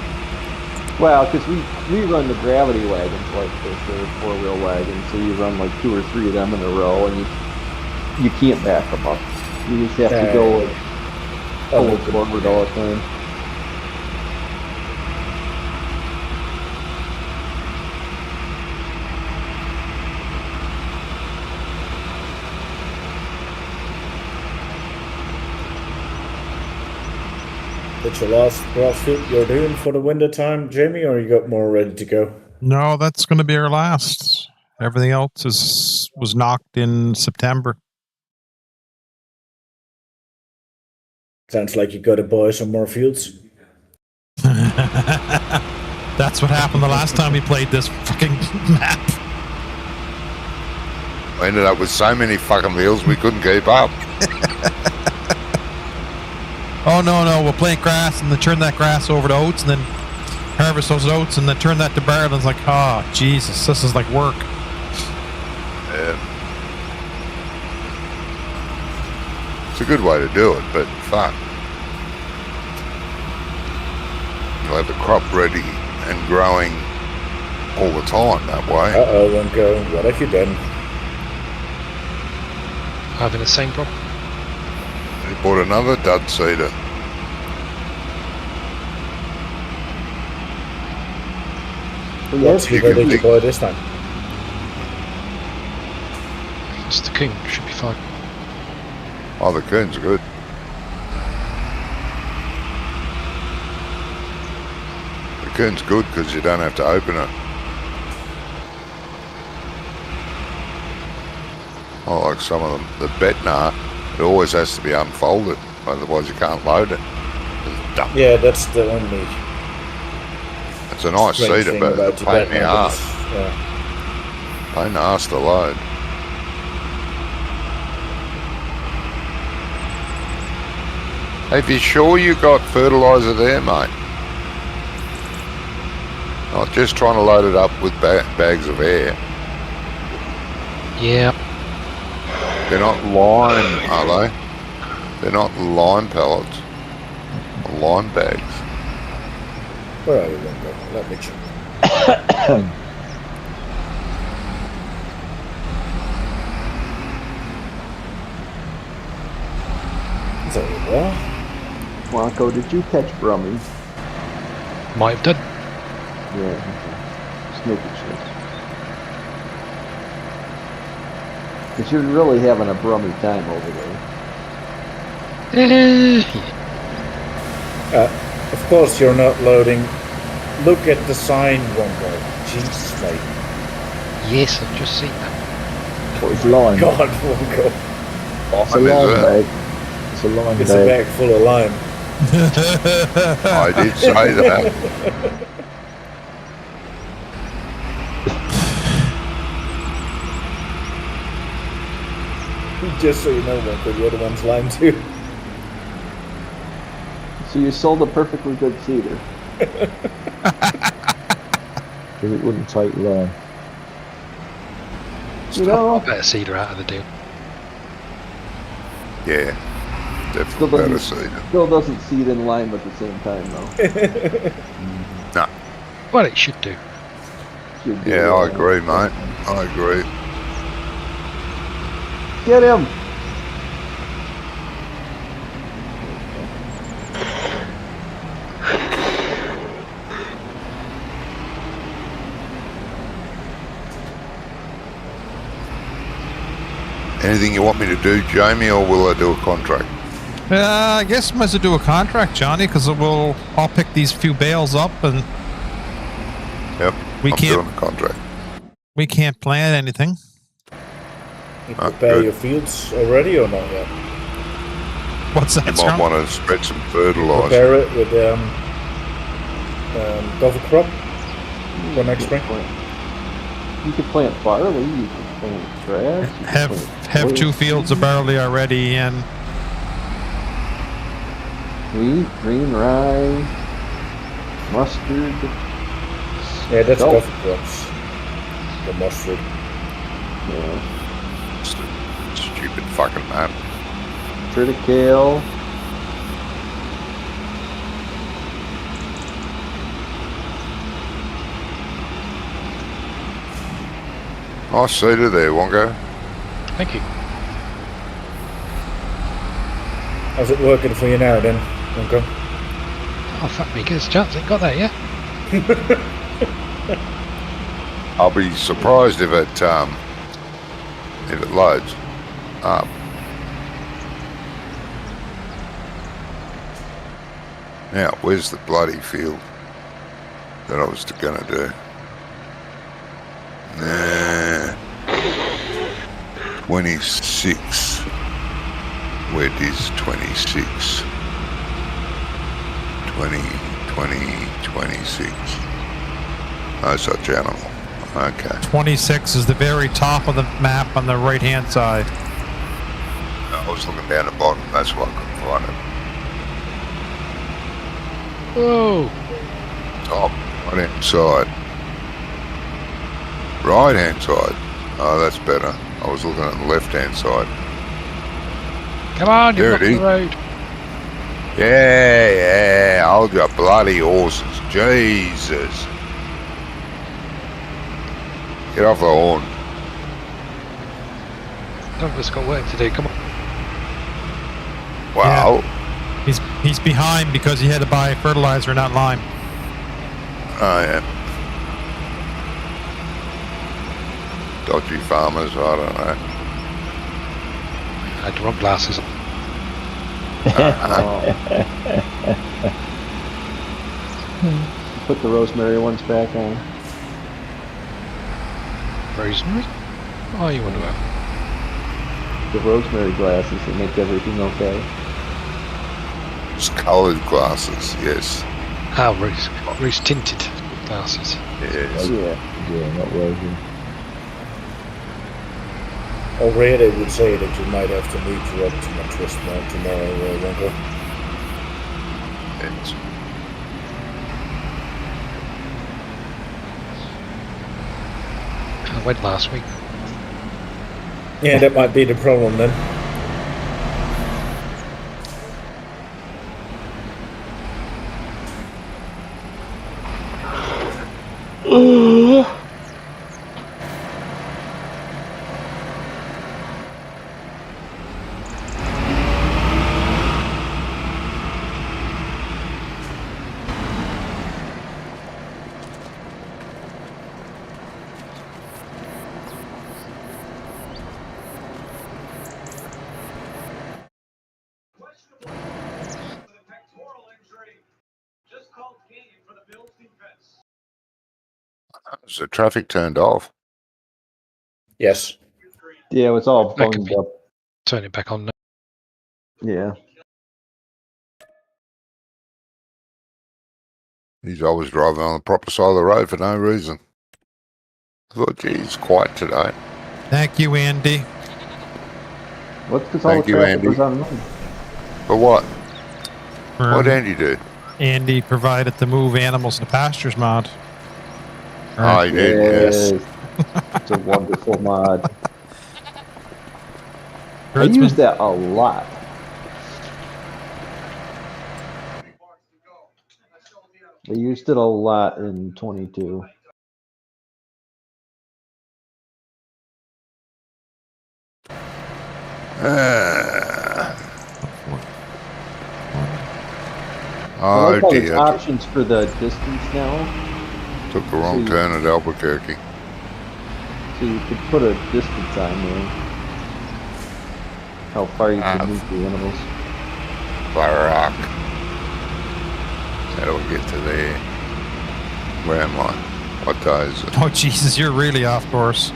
Well, because we run the gravity wagons like this, they're four-wheel wagons, so you run like 2 or 3 of them in a row, and you can't back them up. You just have to go like full forward all the time. That's your last CrossFit you're doing for the winter time, Jamie, or you got more ready to go? No, that's going to be our last. Everything else was knocked in September. Sounds like you got to buy some more fields. That's what happened the last time we played this fucking map. We ended up with so many fucking wheels we couldn't keep up. Oh, Oh, no, we'll plant grass and then turn that grass over to oats and then harvest those oats and then turn that to barley. And it's like, oh, Jesus, this is like work. It's a good way to do it, but fuck. You'll have the crop ready and growing all the time that way. Uh-oh, Wonko. What have you done? Having the same problem. He bought another dud seeder. What's he ready to buy this time? It's the king. Should be fine. Oh, the coon's good. The coon's good because you don't have to open it. Oh, like some of them, the Betnar, it always has to be unfolded, otherwise you can't load it. It's dumb. Yeah, that's the only It's a nice strange seeder, thing but about it's a pain in the Tibetan, arse. yeah. Pain in the arse to load. Are you sure you got fertiliser there, mate? Not just trying to load it up with bags of air. Yeah. They're not lime, are they? They're not lime pellets. Or lime bags. Where are you, Wonko? Let me check. There you go. Wonko, did you catch Brummies? Might have done. Yeah. Snoopy shit. Because you're really having a Brummy time over there. Of course you're not loading. Look at the sign, Wonko. Jesus, mate. Yes, I've just seen that. What is lime? God, Wonko. It's a lime bag. It's a lime It's bag. a bag full of lime. I did say that. Just so you know, Wonko, the other one's lime too. So you sold a perfectly good cedar. Because it wouldn't take lime. You know, Better cedar out of the deal. Yeah. still Definitely better doesn't, seeder. still doesn't seed in lime at the same time, though. No. Well, it should do. Should be, Yeah, I agree, mate. I agree. Get him! Anything you want me to do, Jamie, or will I do a contract? I guess I might as well do a contract, Johnny, because I'll pick these few bales up and Yep. We I'm can't- doing a contract. we can't plant anything. You Ah, prepare good. your fields already or not yet? What's that, You might Scrum? want to spread some fertiliser. Prepare it with cover crop for next spring. You could plant barley, you could plant grass. You could plant Have oats, 2 fields of barley already and wheat, green rye, mustard. Yeah, that's Oh. cover crops. The mustard. Yeah. Stupid fucking map. Triticale. Nice seeder there, Wongo. Thank you. How's it working for you now then, Wonko? Oh, fuck me. Give us a chance. Ain't got that yet. I'll be surprised if it loads up. Now, where's the bloody field that I was going to do? Nah. 26. Where is 26? 20, 26. No such animal. Okay. 26 is the very top of the map on the right-hand side. I was looking down the bottom. That's why I couldn't find it. Whoa! Top, right hand side. Right hand side. Oh, that's better. I was looking at the left hand side. Come on, you're There it blocking is. the road. Yeah, hold your bloody horses. Jesus. Get off the horn. Some of us got work to do. Come on. Wow. He's behind because he had to buy fertilizer and not lime. Oh, yeah. Dodgy farmers, I don't know. I had the wrong glasses on. Put the rosemary ones back on. Rosemary? Oh, you wonder about? The rosemary glasses that make everything okay. It's coloured glasses, yes. Ah, rose tinted glasses. Yes. Yeah, not rosy. Already would say that you might have to meet you up to my twist mount tomorrow, Winkle. Yes. I went last week. Yeah, that might be the problem then. Is the traffic turned off? Yes. Yeah, it was all That could bunged be. up. Turn it back on now. Yeah. He's always driving on the proper side of the road for no reason. I thought, gee, it's quiet today. Thank you, Andy. What's because all Thank the you, traffic Andy. was on me. For what? What For Andy do? Andy provided to move animals to pastures mod. Oh, he did, yes. It's a wonderful mod. I Herdsman. use that a lot. I used it a lot in 22. I Oh like how there's dear, options for the distance now. took the wrong turn at Albuquerque. So you could put a distance on there. How far you can move the animals. Barack. How do we get to there? Where am I? What day is it? Oh, Jesus, you're really off course.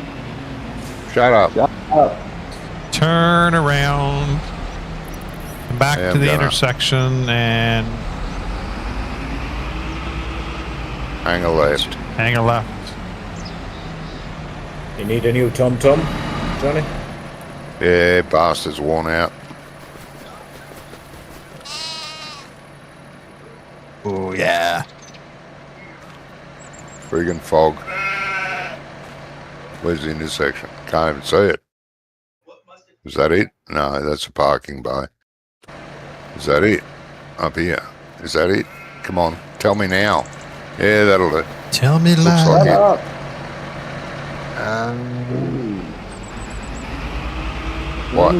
Shut up. Shut up. Turn around. Come back Yeah, to I'm the gonna. intersection and Hang a left. hang a left. You need a new tom-tom, Johnny? Yeah, bastard's worn out. Oh, yeah. Friggin' fog. Where's the intersection? Can't even see it. Is that it? No, that's a parking bay. Is that it? Up here. Is that it? Come on, tell me now. Yeah, that'll do. Tell me Looks loud. like Shut it. up. What?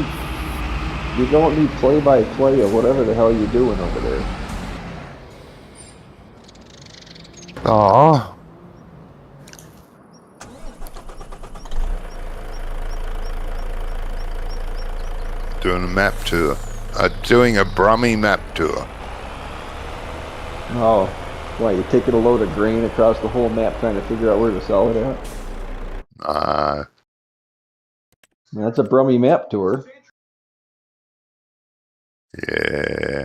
You don't need play-by-play or whatever the hell you're doing over there. Oh. Doing a map tour. Doing a Brummy map tour. Oh, why, you taking a load of grain across the whole map trying to figure out where to sell it at? That's a Brummy map tour. Yeah.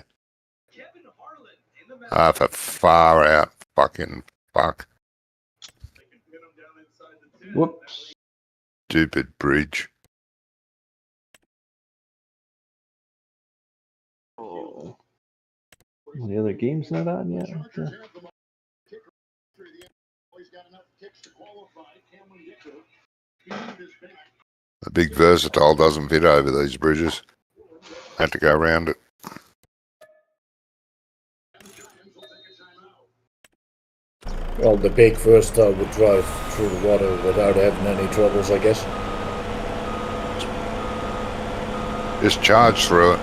For far out. Fucking fuck. Whoops. Stupid bridge. Oh. The other game's not on yet. Okay. The big versatile doesn't fit over these bridges. Had to go around it. Well, the big versatile would drive through the water without having any troubles, I guess. Just charge through it.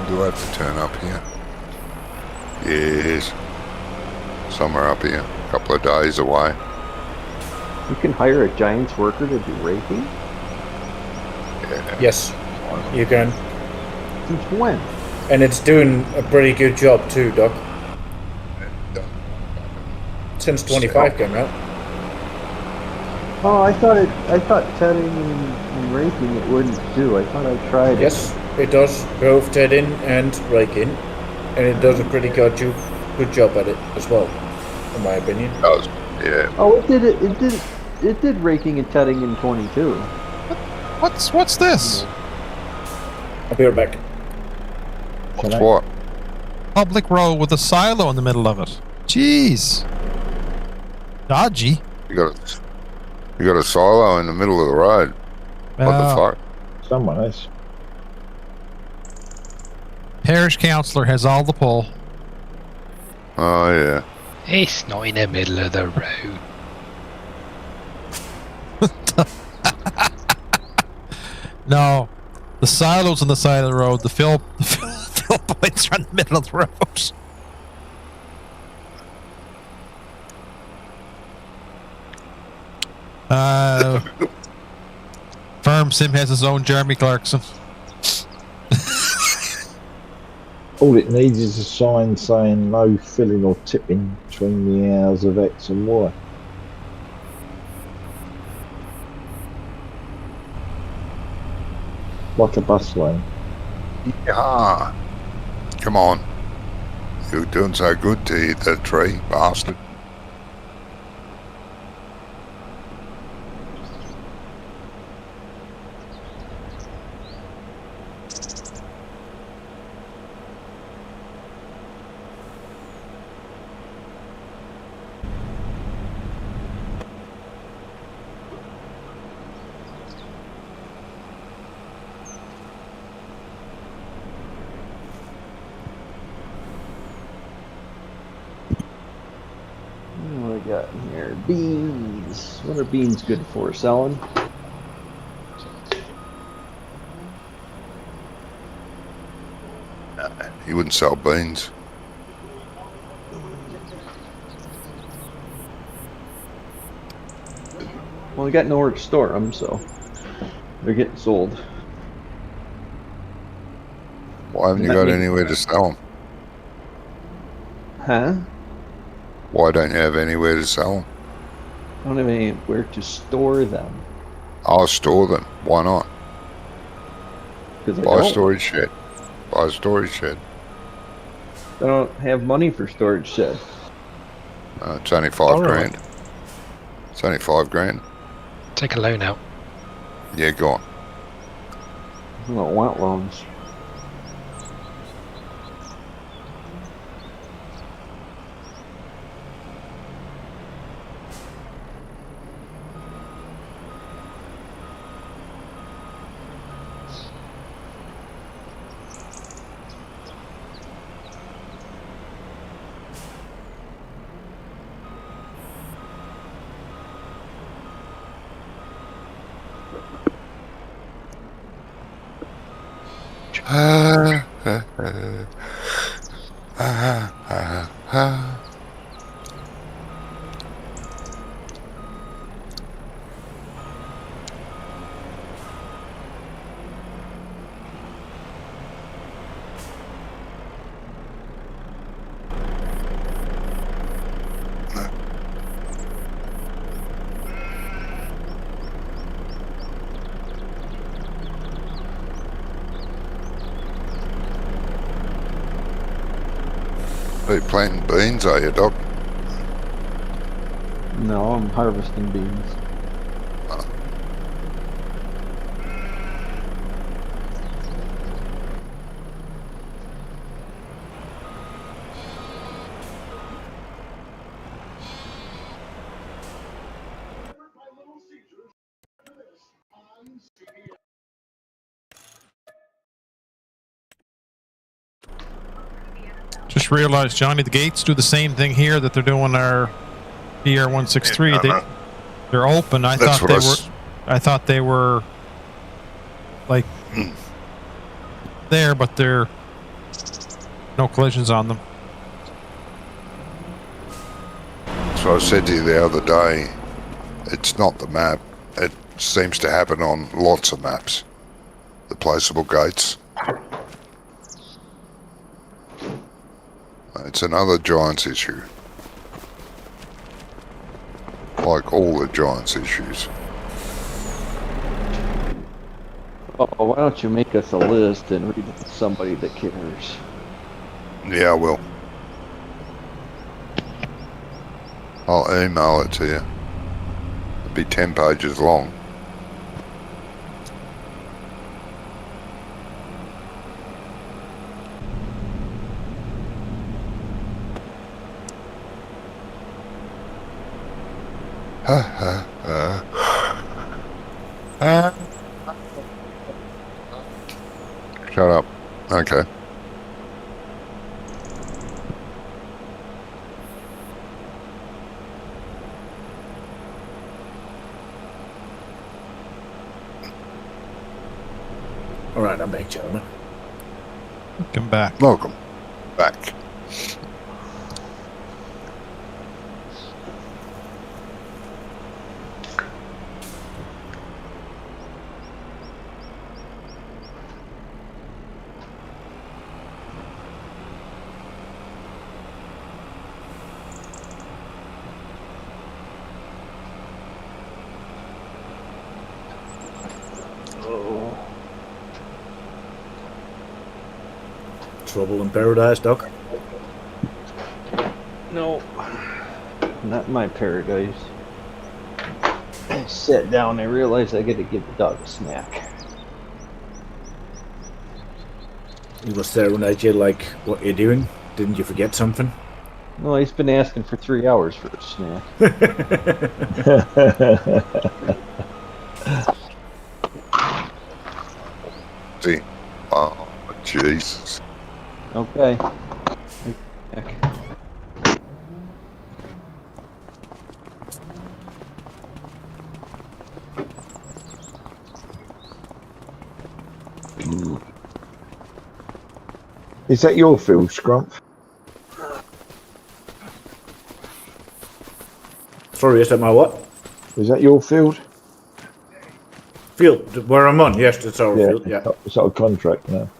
Do I have to turn up here? Yes. Somewhere up here. A couple of days away. You can hire a Giants worker to do raking? Yeah. Yes, you can. Since when? And it's doing a pretty good job too, Doc. Since 25 came out. Oh, I thought tedding and raking it wouldn't do. I thought I tried it. Yes, it does both tedding and raking, and it does a pretty good job at it as well, in my opinion. It does, yeah. Oh, it did raking and tedding in 22. What's this? I'll be right back. What's what? Public road with a silo in the middle of it. Jeez. Dodgy. You got a silo in the middle of the road. What the fuck? Someone else. Parish councillor has all the pull. Oh, yeah. It's not in the middle of the road. No, the silo's on the side of the road. The fill points are in the middle of the road. Firm Sim has his own Jeremy Clarkson. All it needs is a sign saying no filling or tipping between the hours of X and Y. Like a bus lane. Yeah. Come on. You're doing so good to hit that tree, bastard. What do we got in here? Beans. What are beans good for? Selling? He wouldn't sell beans. Well, we got nowhere to store them, so they're getting sold. Why haven't you got anywhere to sell them? Huh? Why don't you have anywhere to sell them? I don't have anywhere to store them. I'll store them. Why not? Because Buy a storage shed. Buy a storage shed. I don't have money for storage shed. It's only $5 grand. It's only $5 grand. Take a loan out. Yeah, go on. I don't want loans. Are you planting beans, are you, Doc? No, I'm harvesting beans. Just realized, Johnny, the gates do the same thing here that they're doing our PR-163. They're open. I thought they were like there, but they're no collisions on them. So I said to you the other day, it's not the map. It seems to happen on lots of maps. The placeable gates. It's another Giants issue. Like all the Giants issues. Oh, why don't you make us a list and read it to somebody that cares? Yeah, I will. I'll email it to you. It'll be 10 pages long. Shut up. Okay. All right, I'm back, gentlemen. Come back. Welcome back. Trouble in paradise, Doc? No, not my paradise. I sat down and I realized I got to give the dog a snack. He was staring at you like, what are you doing? Didn't you forget something? No, he's been asking for 3 hours for a snack. See? Oh, Jesus. Okay. Is that your field, Scrump? Sorry, is that my what? Is that your field? Field, where I'm on, yes, it's our field, yeah. It's not a contract now.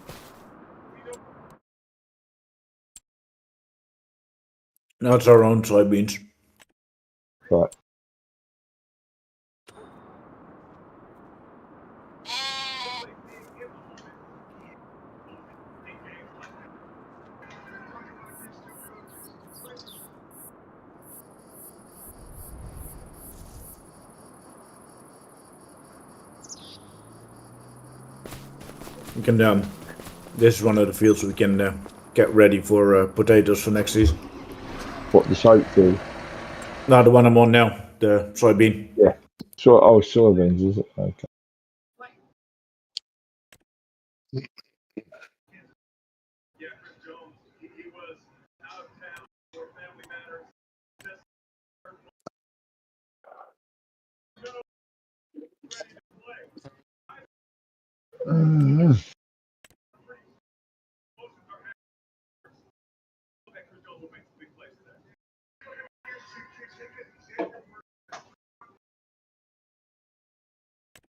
No, it's our own soybeans. Right. We can, this is one of the fields we can get ready for potatoes for next season. What, the soap field? No, the one I'm on now, the soybean. Yeah. Soybeans, is it? Okay.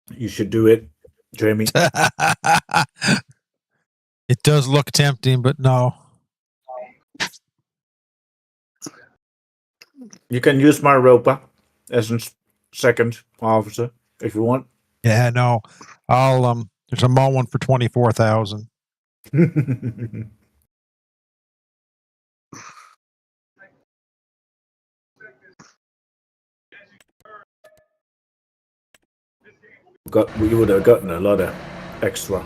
You should do it, Jamie. It does look tempting, but no. You can use my ropa as a second officer if you want. Yeah, no. I'll there's a mall one for 24,000. We would have gotten a lot of extra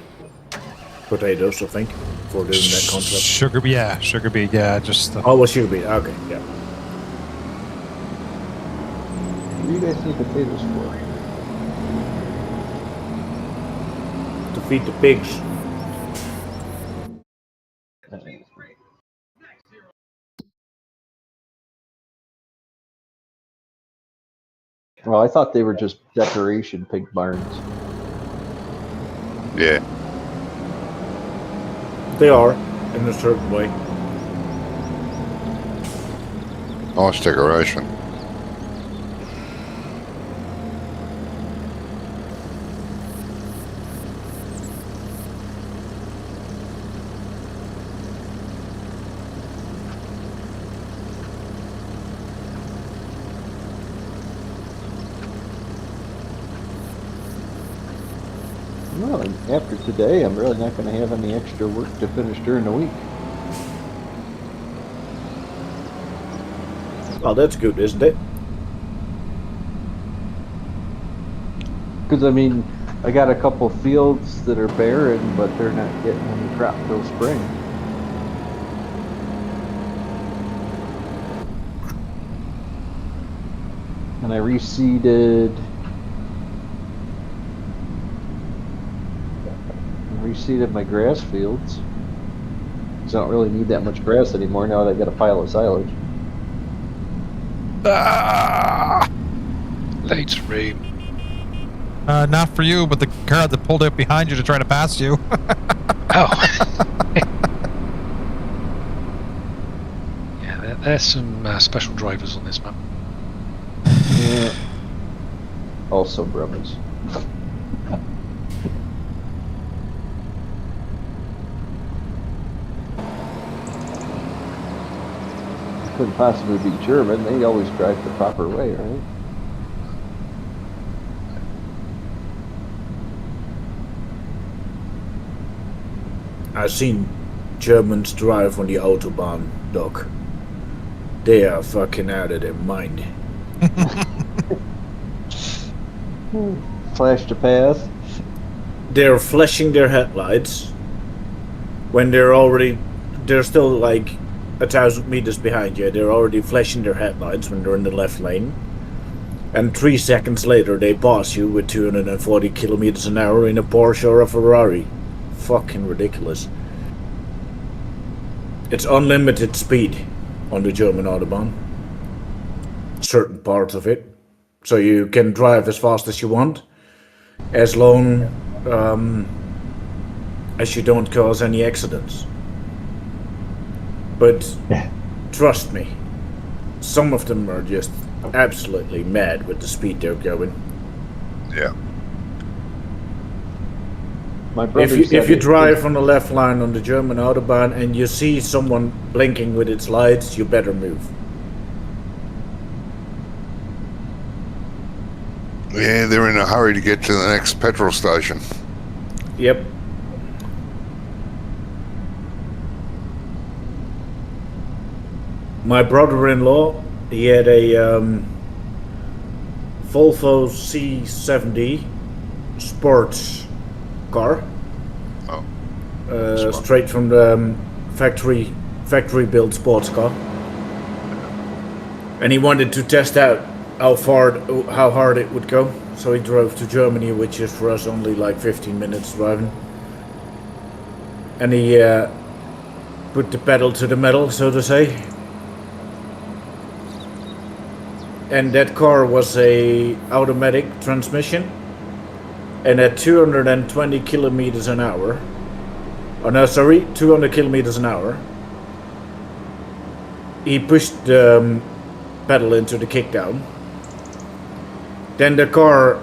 potatoes, I think, for doing that contract. Sugar beet, yeah, just Oh, well, sugar beet, okay, yeah. What do you guys need potatoes for? To feed the pigs. Well, I thought they were just decoration pig barns. Yeah. They are, in a certain way. Nice decoration. Well, and after today, I'm really not going to have any extra work to finish during the week. Well, that's good, isn't it? Because, I mean, I got a couple fields that are barren, but they're not getting any crop till spring. And I reseeded my grass fields. So I don't really need that much grass anymore now that I got a pile of silage. Late Reem. Not for you, but the car that pulled up behind you to try to pass you. Oh. Yeah, there's some special drivers on this map. Yeah. Also brummers. Couldn't possibly be German. They always drive the proper way, right? I've seen Germans drive on the Autobahn, Doc. They are fucking out of their mind. Flash to pass. They're flashing their headlights when they're still like 1,000 meters behind you. They're already flashing their headlights when they're in the left lane. And 3 seconds later, they pass you with 240 kilometers an hour in a Porsche or a Ferrari. Fucking ridiculous. It's unlimited speed on the German Autobahn. Certain parts of it. So you can drive as fast as you want, as long as you don't cause any accidents. But trust me, some of them are just absolutely mad with the speed they're going. Yeah. My brother If you drive on the left line on the German Autobahn and you see someone blinking with its lights, you better move. Yeah, they're in a hurry to get to the next petrol station. Yep. My brother-in-law, he had a Volvo C70 sports car. Oh. Straight from the factory built sports car. And he wanted to test out how hard it would go. So he drove to Germany, which is for us only like 15 minutes driving. And he put the pedal to the metal, so to say. And that car was a automatic transmission. And at 220 kilometers an hour, 200 kilometers an hour, he pushed the pedal into the kickdown. Then the car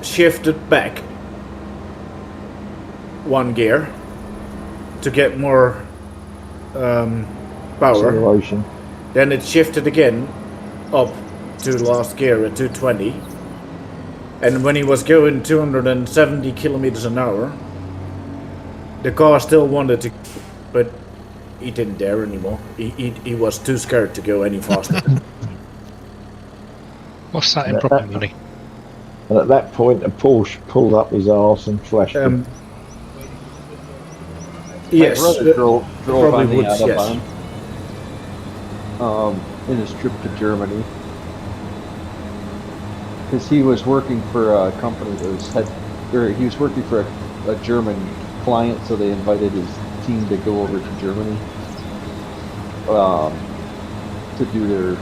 shifted back 1 gear to get more power. Acceleration. Then it shifted again up to the last gear at 220. And when he was going 270 kilometers an hour, the car still wanted to, but he didn't dare anymore. He was too scared to go any faster. What's that in proper money? And at that point, a Porsche pulled up his arse and flashed him. Yes, My brother drove probably on the would, Autobahn. yes. In his trip to Germany. Because he was working for a company he was working for a German client, so they invited his team to go over to Germany to do their,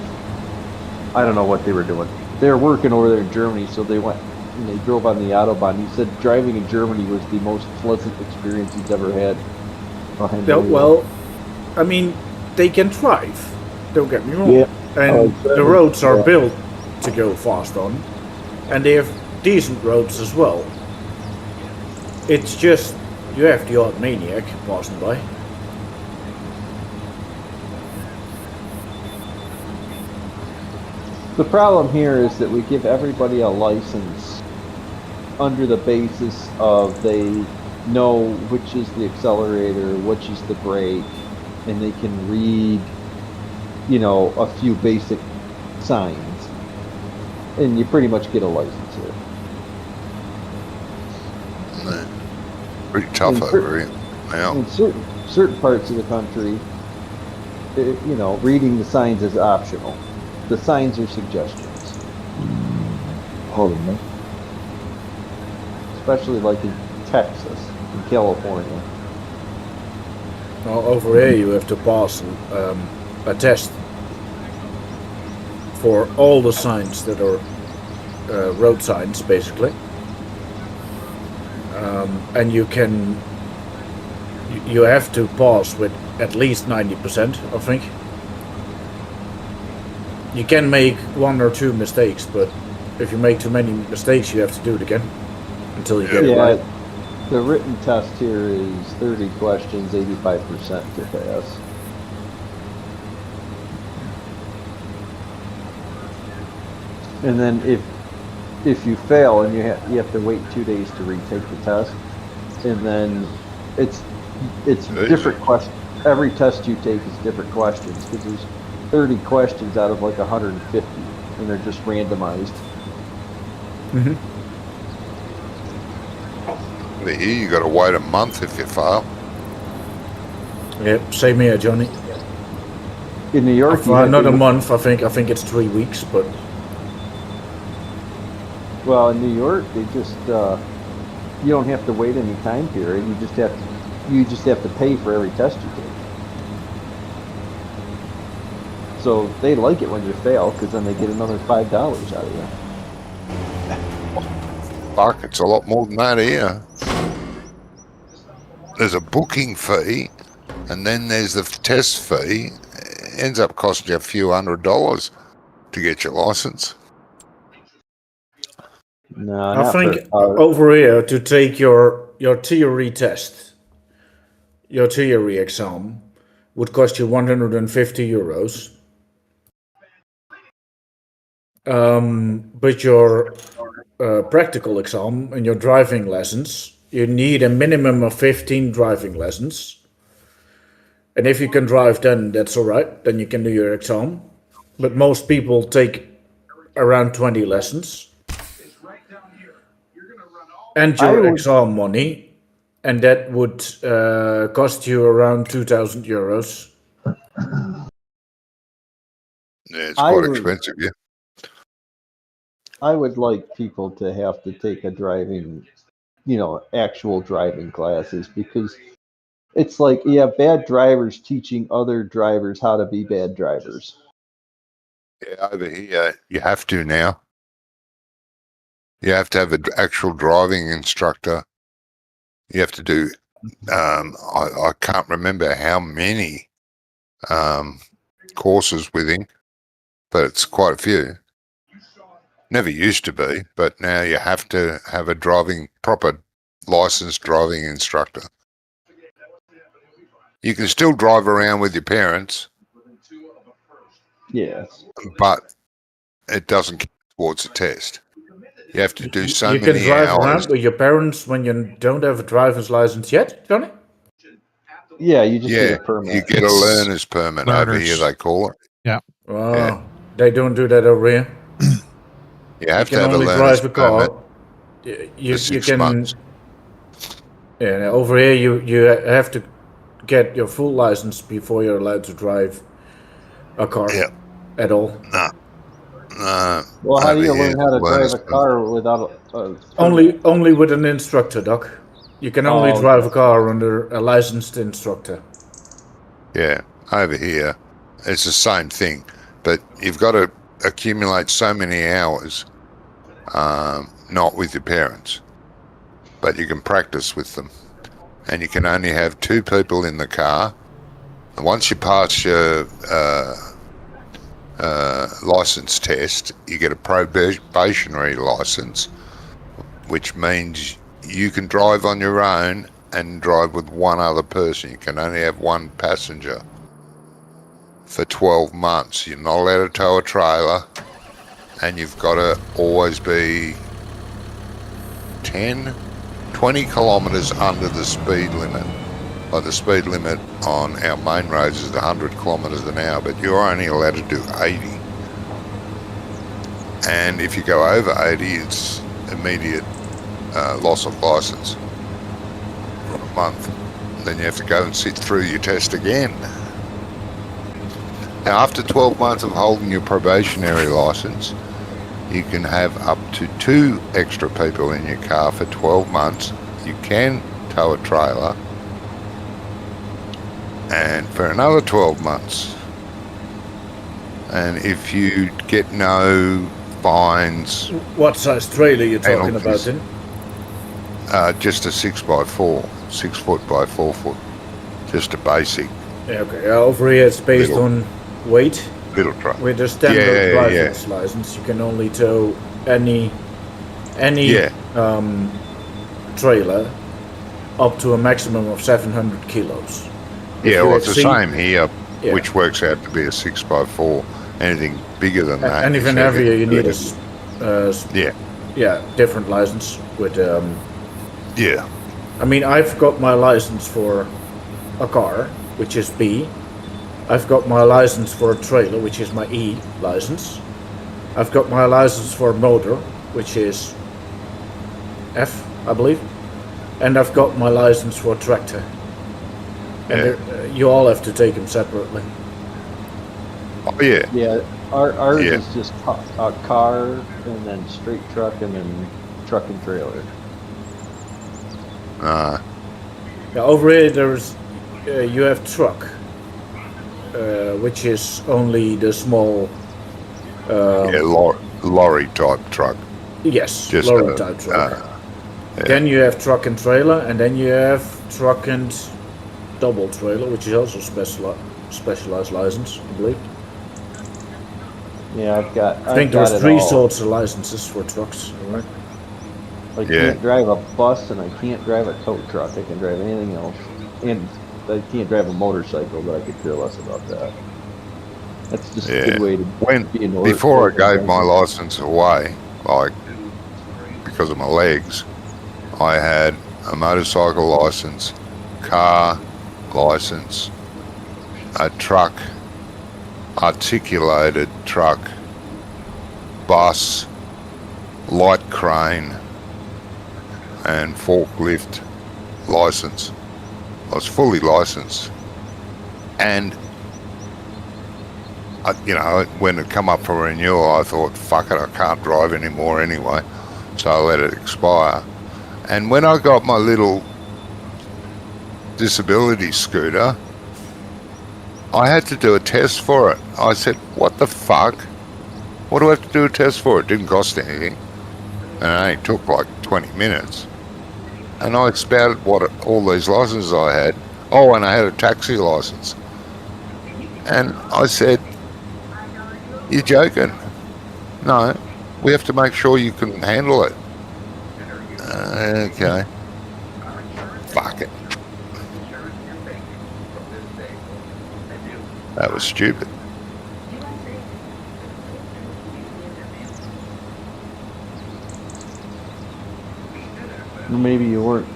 I don't know what they were doing, they're working over there in Germany, so they went and they drove on the Autobahn. He said driving in Germany was the most pleasant experience he's ever had. Yeah, well, I mean, they can drive. Don't get me wrong. Yeah. And Oh, the roads are yeah. built to go fast on, and they have decent roads as well. It's just you have the odd maniac passing by. The problem here is that we give everybody a license under the basis of they know which is the accelerator, which is the brake, and they can read, a few basic signs. And you pretty much get a license here. Pretty tough over here. Yeah. In certain parts of the country, reading the signs is optional. The signs are suggestions. Pardon me. Especially like in Texas, in California. Well, over here you have to pass a test for all the signs that are road signs, basically. And you have to pass with at least 90%, I think. You can make 1 or 2 mistakes, but if you make too many mistakes, you have to do it again until you get it right. The written test here is 30 questions, 85% to pass. And then if you fail, and you have to wait 2 days to retake the test, and then it's different questions. Every test you take is different questions because there's 30 questions out of like 150, and they're just randomized. Mm-hmm. Here you got to wait a month if you fail. Yeah, same here, Johnny. In New York, not a month. I think it's 3 weeks, but. Well, in New York, they just you don't have to wait any time period. You just have to pay for every test you take. So they like it when you fail because then they get another $5 out of you. Fuck, it's a lot more than that here. There's a booking fee, and then there's the test fee. It ends up costing you a few $100 to get your license. No, I think over here to take your theory test, your theory exam, would cost you €150. But your practical exam and your driving lessons, you need a minimum of 15 driving lessons. And if you can drive, then that's all right. Then you can do your exam. But most people take around 20 lessons. And your exam money, and that would cost you around €2,000. Yeah, it's quite expensive, yeah. I would like people to have to take a driving, actual driving classes, because it's like you have bad drivers teaching other drivers how to be bad drivers. Yeah, over here, you have to now. You have to have an actual driving instructor. You have to do, I can't remember how many courses with him, but it's quite a few. Never used to be, but now you have to have a proper licensed driving instructor. You can still drive around with your parents. Yes. But it doesn't count towards a test. You have to do so many hours. You can drive around with your parents when you don't have a driver's license yet, Johnny? Yeah, you just get a permit. You get a learner's permit over here, they call it. Yeah. Oh, yeah. They don't do that over here. You have to have a learner's permit. You for 6 can. months. Yeah, over here you have to get your full license before you're allowed to drive a car at all. No. Well, how do you learn how to drive a car without a only with an instructor, Doc. You can only drive a car under a licensed instructor. Yeah, over here it's the same thing, but you've got to accumulate so many hours, not with your parents, but you can practice with them. And you can only have 2 people in the car. And once you pass your license test, you get a probationary license, which means you can drive on your own and drive with one other person. You can only have one passenger for 12 months. You're not allowed to tow a trailer, and you've got to always be 10, 20 kilometres under the speed limit. Like the speed limit on our main roads is 100 kilometres an hour, but you're only allowed to do 80. And if you go over 80, it's immediate loss of licence for a month. Then you have to go and sit through your test again. Now, after 12 months of holding your probationary licence, you can have up to 2 extra people in your car for 12 months. You can tow a trailer, and for another 12 months. And if you get no fines... What size trailer are you talking about then? Just a 6x4, 6 foot by 4 foot. Just a basic. Yeah, okay. Over here it's based on weight. Little truck. With the standard driver's license, you can only tow any trailer up to a maximum of 700 kilos. Yeah, well, it's the same here, which works out to be a 6x4. Anything bigger than that. Anything heavier, you need a different license with. I mean, I've got my license for a car, which is B. I've got my license for a trailer, which is my E license. I've got my license for a motor, which is F, I believe. And I've got my license for a tractor. And you all have to take them separately. Oh, yeah. Yeah, ours is just a car, and then straight truck, and then truck and trailer. Over here, there's you have truck, which is only the small. Lorry type truck. Yes, just lorry type truck. Then you have truck and trailer, and then you have truck and double trailer, which is also specialized license, I believe. Yeah, I think there's 3 sorts of licenses for trucks, right? I can't drive a bus, and I can't drive a tow truck. I can drive anything else, and I can't drive a motorcycle, but I could care less about that. That's just a good way to be an before I gave my license away, like because of my legs, I had a motorcycle license, car license, a truck, articulated truck, bus, light crane, and forklift license. I was fully licensed, and when it come up for renewal, I thought, fuck it, I can't drive anymore anyway, so I let it expire. And when I got my little disability scooter, I had to do a test for it. I said, what the fuck? What do I have to do a test for? It didn't cost anything, and it only took like 20 minutes. And I spouted all these licenses I had. Oh, and I had a taxi license. And I said, you're joking? No, we have to make sure you can handle it. Okay. Fuck it. That was stupid. Maybe you weren't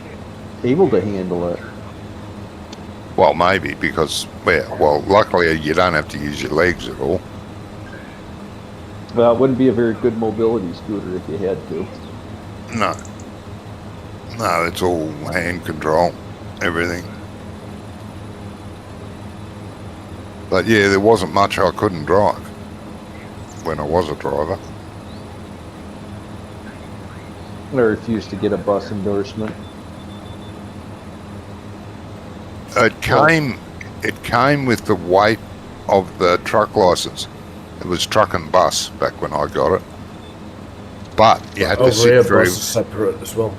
able to handle it. Well, maybe, because, luckily you don't have to use your legs at all. Well, it wouldn't be a very good mobility scooter if you had to. No, it's all hand control, everything. But yeah, there wasn't much I couldn't drive when I was a driver. I refused to get a bus endorsement. It came with the weight of the truck license. It was truck and bus back when I got it. But you had to Over sit here, very... bus is separate as well.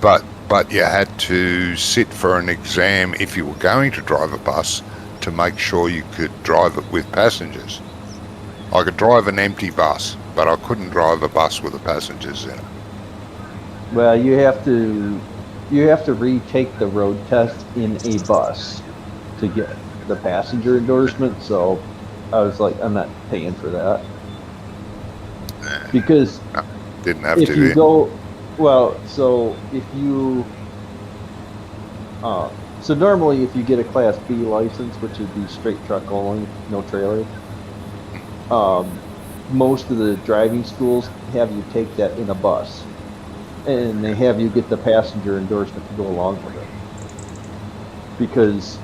But you had to sit for an exam if you were going to drive a bus to make sure you could drive it with passengers. I could drive an empty bus, but I couldn't drive a bus with the passengers in it. Well, you have to retake the road test in a bus to get the passenger endorsement. So I was like, I'm not paying for that. Because didn't have if to. you go, well, so if you, so normally if you get a Class B license, which would be straight truck only, no trailer, most of the driving schools have you take that in a bus, and they have you get the passenger endorsement to go along with it, because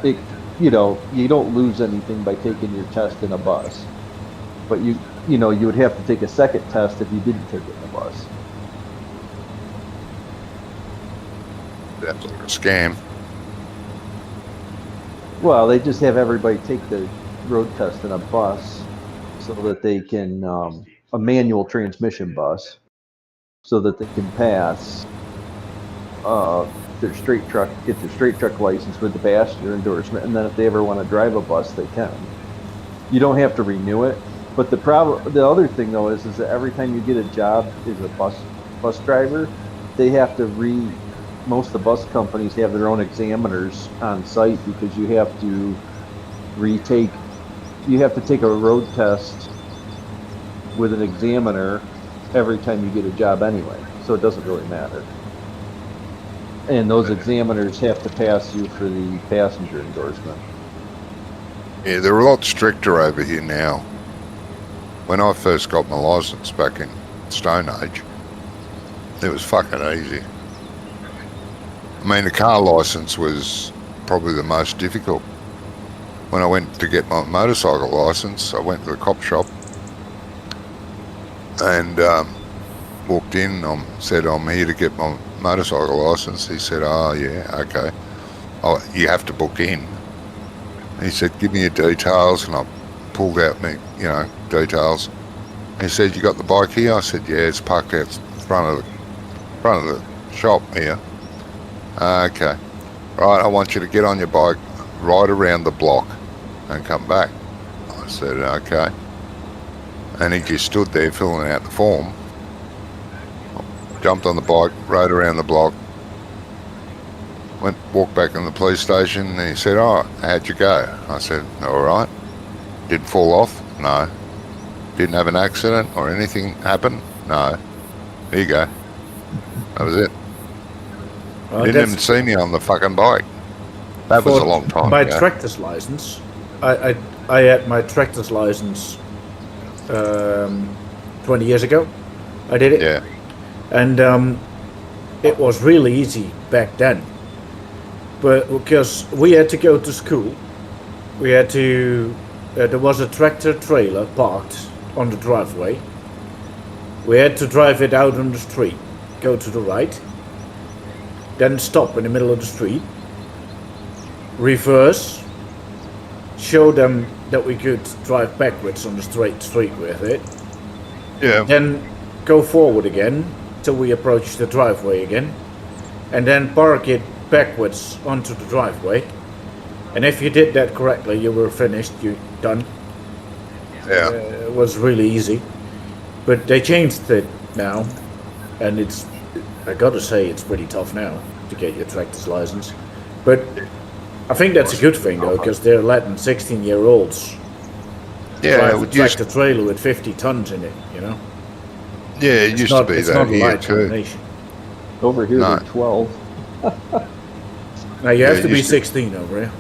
it, you don't lose anything by taking your test in a bus, but you would have to take a second test if you didn't take it in a bus. That's like a scam. Well, they just have everybody take the road test in a bus so that they can, a manual transmission bus, so that they can pass their straight truck, get their straight truck license with the passenger endorsement, and then if they ever want to drive a bus, they can. You don't have to renew it. But the other thing though is that every time you get a job as a bus driver, they have to most of the bus companies have their own examiners on site, because you have to take a road test with an examiner every time you get a job anyway, so it doesn't really matter. And those examiners have to pass you for the passenger endorsement. Yeah, they're a lot stricter over here now. When I first got my license back in Stone Age, it was fucking easy. I mean, the car license was probably the most difficult. When I went to get my motorcycle license, I went to the cop shop and walked in and said, I'm here to get my motorcycle license. He said, oh yeah, okay. Oh, you have to book in. He said, give me your details, and I pulled out my, details. He said, you got the bike here? I said, yeah, it's parked out front of the shop here. Okay. Right, I want you to get on your bike, ride around the block and come back. I said, okay. And he just stood there filling out the form. Jumped on the bike, rode around the block, walked back in the police station, and he said, oh, how'd you go? I said, all right. Didn't fall off? No. Didn't have an accident or anything happen? No. There you go. That was it. Well, Didn't even see me on the fucking bike. That was a long time my ago. tractor's license, I had my tractor's license 20 years ago. I did it. Yeah. And it was really easy back then. But because we had to go to school, we had to, there was a tractor trailer parked on the driveway. We had to drive it out on the street, go to the right, then stop in the middle of the street, reverse, show them that we could drive backwards on the straight street with it. Yeah. Then go forward again till we approach the driveway again, and then park it backwards onto the driveway. And if you did that correctly, you were finished, you done. Yeah. It was really easy. But they changed it now, and it's, I gotta say, it's pretty tough now to get your tractor's license. But I think that's a good thing though, because they're letting 16-year-olds drive a tractor trailer with 50 tons in it, Yeah, it used to be that here too. Over here, they're 12. Now you have to be 16 over here.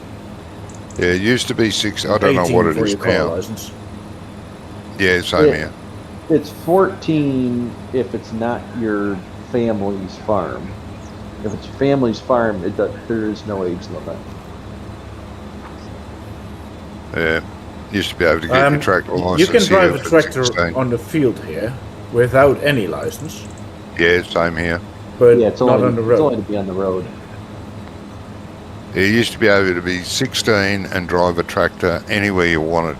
Yeah, it used to be 6. I don't know what it is now. License. Yeah, same here. It's 14 if it's not your family's farm. If it's your family's farm, there is no age limit. Yeah, used to be able to get your tractor license. You can drive a tractor 16. on the field here without any license. Yeah, same here. But yeah, it's not only, on the road. It's only to be on the road. You used to be able to be 16 and drive a tractor anywhere you wanted.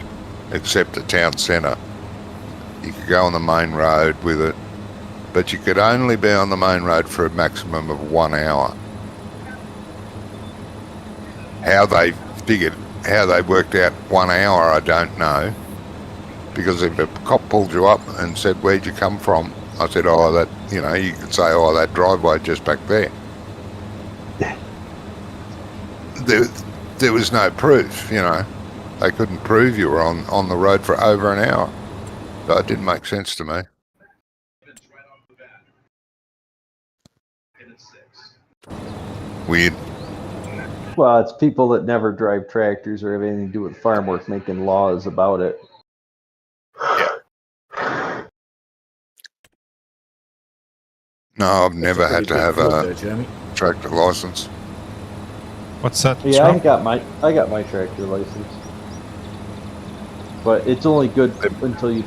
except the town centre. You could go on the main road with it, but you could only be on the main road for a maximum of 1 hour. How they worked out 1 hour, I don't know. Because if a cop pulled you up and said, "Where'd you come from?" I said, "Oh, that," you could say, "Oh, that driveway just back there." There was no proof, They couldn't prove you were on the road for over an hour. So it didn't make sense to me. Weird. Well, it's people that never drive tractors or have anything to do with farm work making laws about it. Yeah. No, I've never had to have a tractor license. What's that? Yeah, Trump? I got my tractor license, but it's only good until you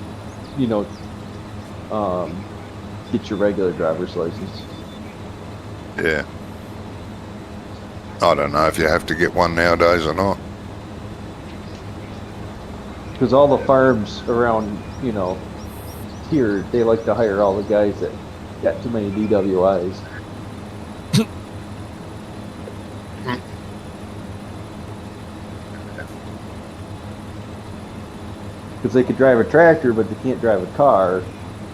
get your regular driver's license. Yeah. I don't know if you have to get one nowadays or not. Because all the farms around, here, they like to hire all the guys that got too many DWIs. Because they could drive a tractor, but they can't drive a car,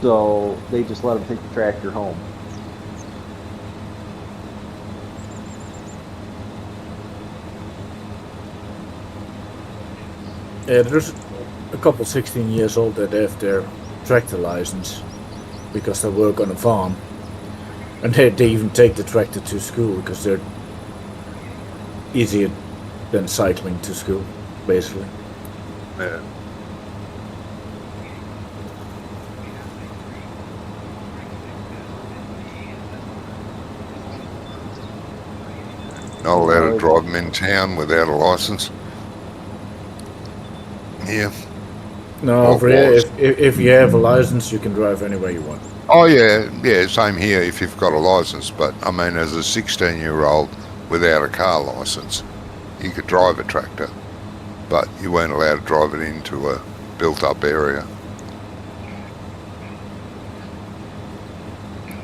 so they just let them take the tractor home. Yeah, there's a couple 16 years old that have their tractor license because they work on a farm, and they even take the tractor to school because they're easier than cycling to school, basically. Yeah. Not allowed to drive them in town without a license. Yeah. No, over here, if you have a license, you can drive anywhere you want. Oh, yeah, same here if you've got a license. But, I mean, as a 16-year-old without a car license, you could drive a tractor, but you weren't allowed to drive it into a built-up area.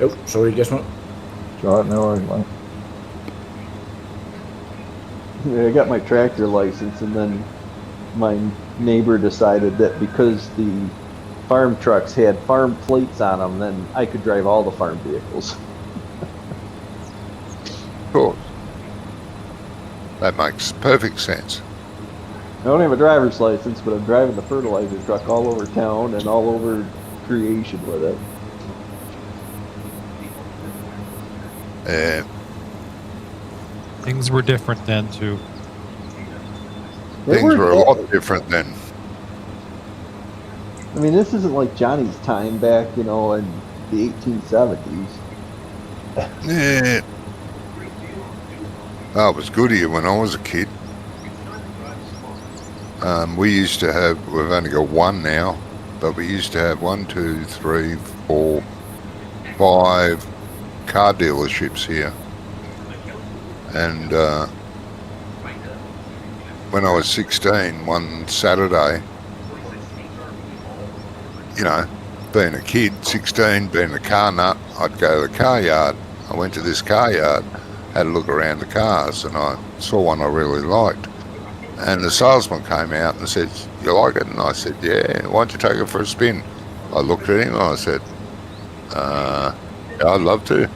Oh, sorry, guess what? Right, no worries, mate. Yeah, I got my tractor license, and then my neighbor decided that because the farm trucks had farm plates on them, then I could drive all the farm vehicles. Of course. That makes perfect sense. I don't have a driver's license, but I'm driving the fertilizer truck all over town and all over creation with it. Things were different then, too. Things were a lot different then. I mean, this isn't like Johnny's time back, in the 1870s. Yeah. Oh, it was good here when I was a kid. We used to have, we've only got one now, but we used to have 1, 2, 3, 4, 5 car dealerships here. And when I was 16, one Saturday, being a kid, 16, being a car nut, I'd go to the car yard. I went to this car yard, had a look around the cars, and I saw one I really liked. And the salesman came out and said, "You like it?" And I said, "Yeah, why don't you take it for a spin?" I looked at him and I said, "Yeah, I'd love to."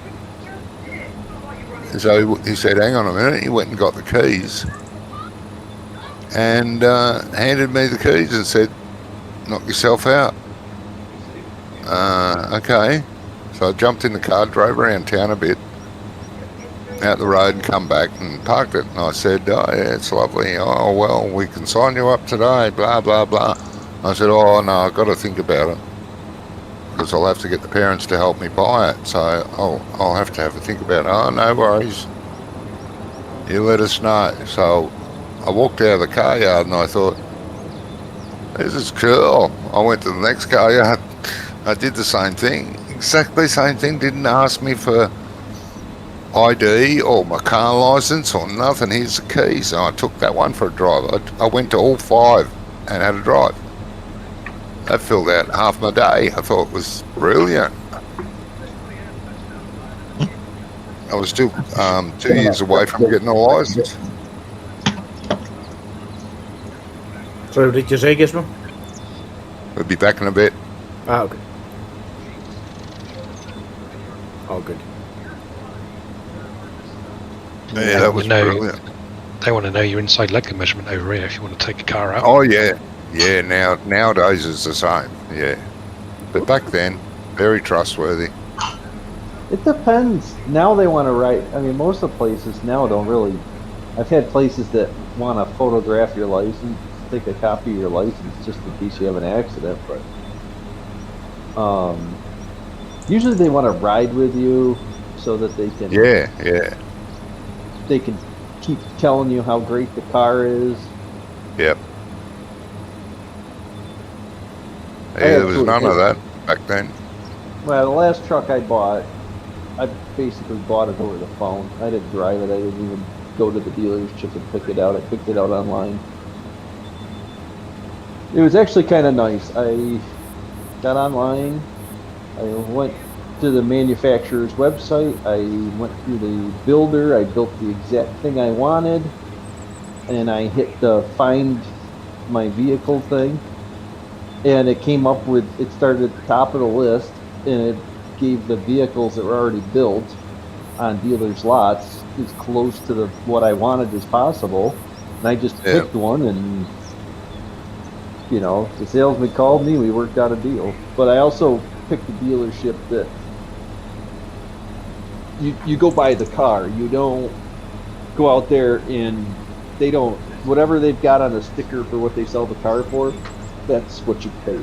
And so he said, "Hang on a minute." He went and got the keys and handed me the keys and said, "Knock yourself out." Okay. So I jumped in the car, drove around town a bit, out the road and come back and parked it. And I said, "Oh, yeah, it's lovely. Oh, well, we can sign you up today, blah, blah, blah." I said, "Oh, no, I've got to think about it because I'll have to get the parents to help me buy it. So I'll have to have a think about it." "Oh, no worries. You let us know." So I walked out of the car yard and I thought, "This is cool." I went to the next car yard. I did the same thing, exactly same thing. Didn't ask me for ID or my car license or nothing. Here's the keys. And I took that one for a drive. I went to all 5 and had a drive. That filled out half my day. I thought it was brilliant. I was still 2 years away from getting a license. So did you say, Gizmo? We'll be back in a bit. Ah, okay. Oh, good. Yeah, that was brilliant. They want to know your inside leg measurement over here if you want to take a car out. Oh yeah, yeah. Nowadays it's the same. Yeah, but back then, very trustworthy. It depends. Now they want to write. I mean, most of the places now don't really. I've had places that want to photograph your license, take a copy of your license just in case you have an accident. But usually they want to ride with you so that they can. Yeah. They can keep telling you how great the car is. Yep. Yeah, there was none of that back then. Well, the last truck I bought, I basically bought it over the phone. I didn't drive it. I didn't even go to the dealership and pick it out. I picked it out online. It was actually kind of nice. I got online. I went to the manufacturer's website. I went through the builder. I built the exact thing I wanted. And I hit the find my vehicle thing. And it came up with, it started at the top of the list. And it gave the vehicles that were already built on dealers' lots as close to what I wanted as possible. And I just picked one, and the salesman called me. We worked out a deal. But I also picked a dealership that you go buy the car. You don't go out there and they don't, whatever they've got on a sticker for what they sell the car for, that's what you pay.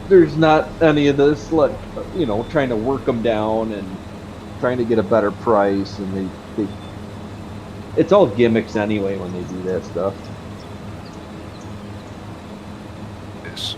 There's not any of this, trying to work them down and trying to get a better price, and they it's all gimmicks anyway when they do that stuff. Yes.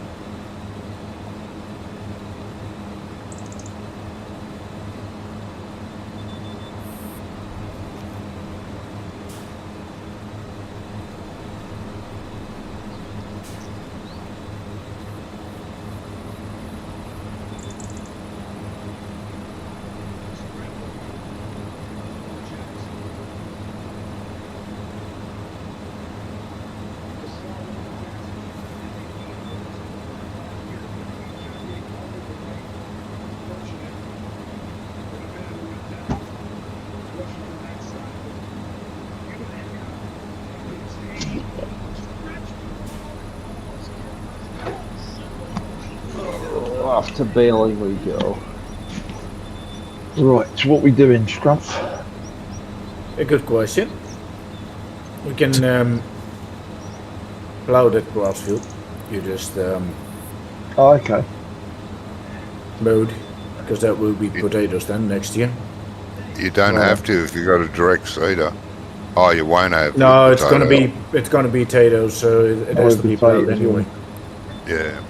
Off to bailing we go. Right, so what we doing, Scrumph? A good question. We can plow that grass field. You just Oh, okay. mowed, because that will be potatoes then next year. You don't have to if you got a direct seeder. Oh, you won't have. No, it's gonna be potatoes, so it has to be plowed potatoes, anyway. Yeah.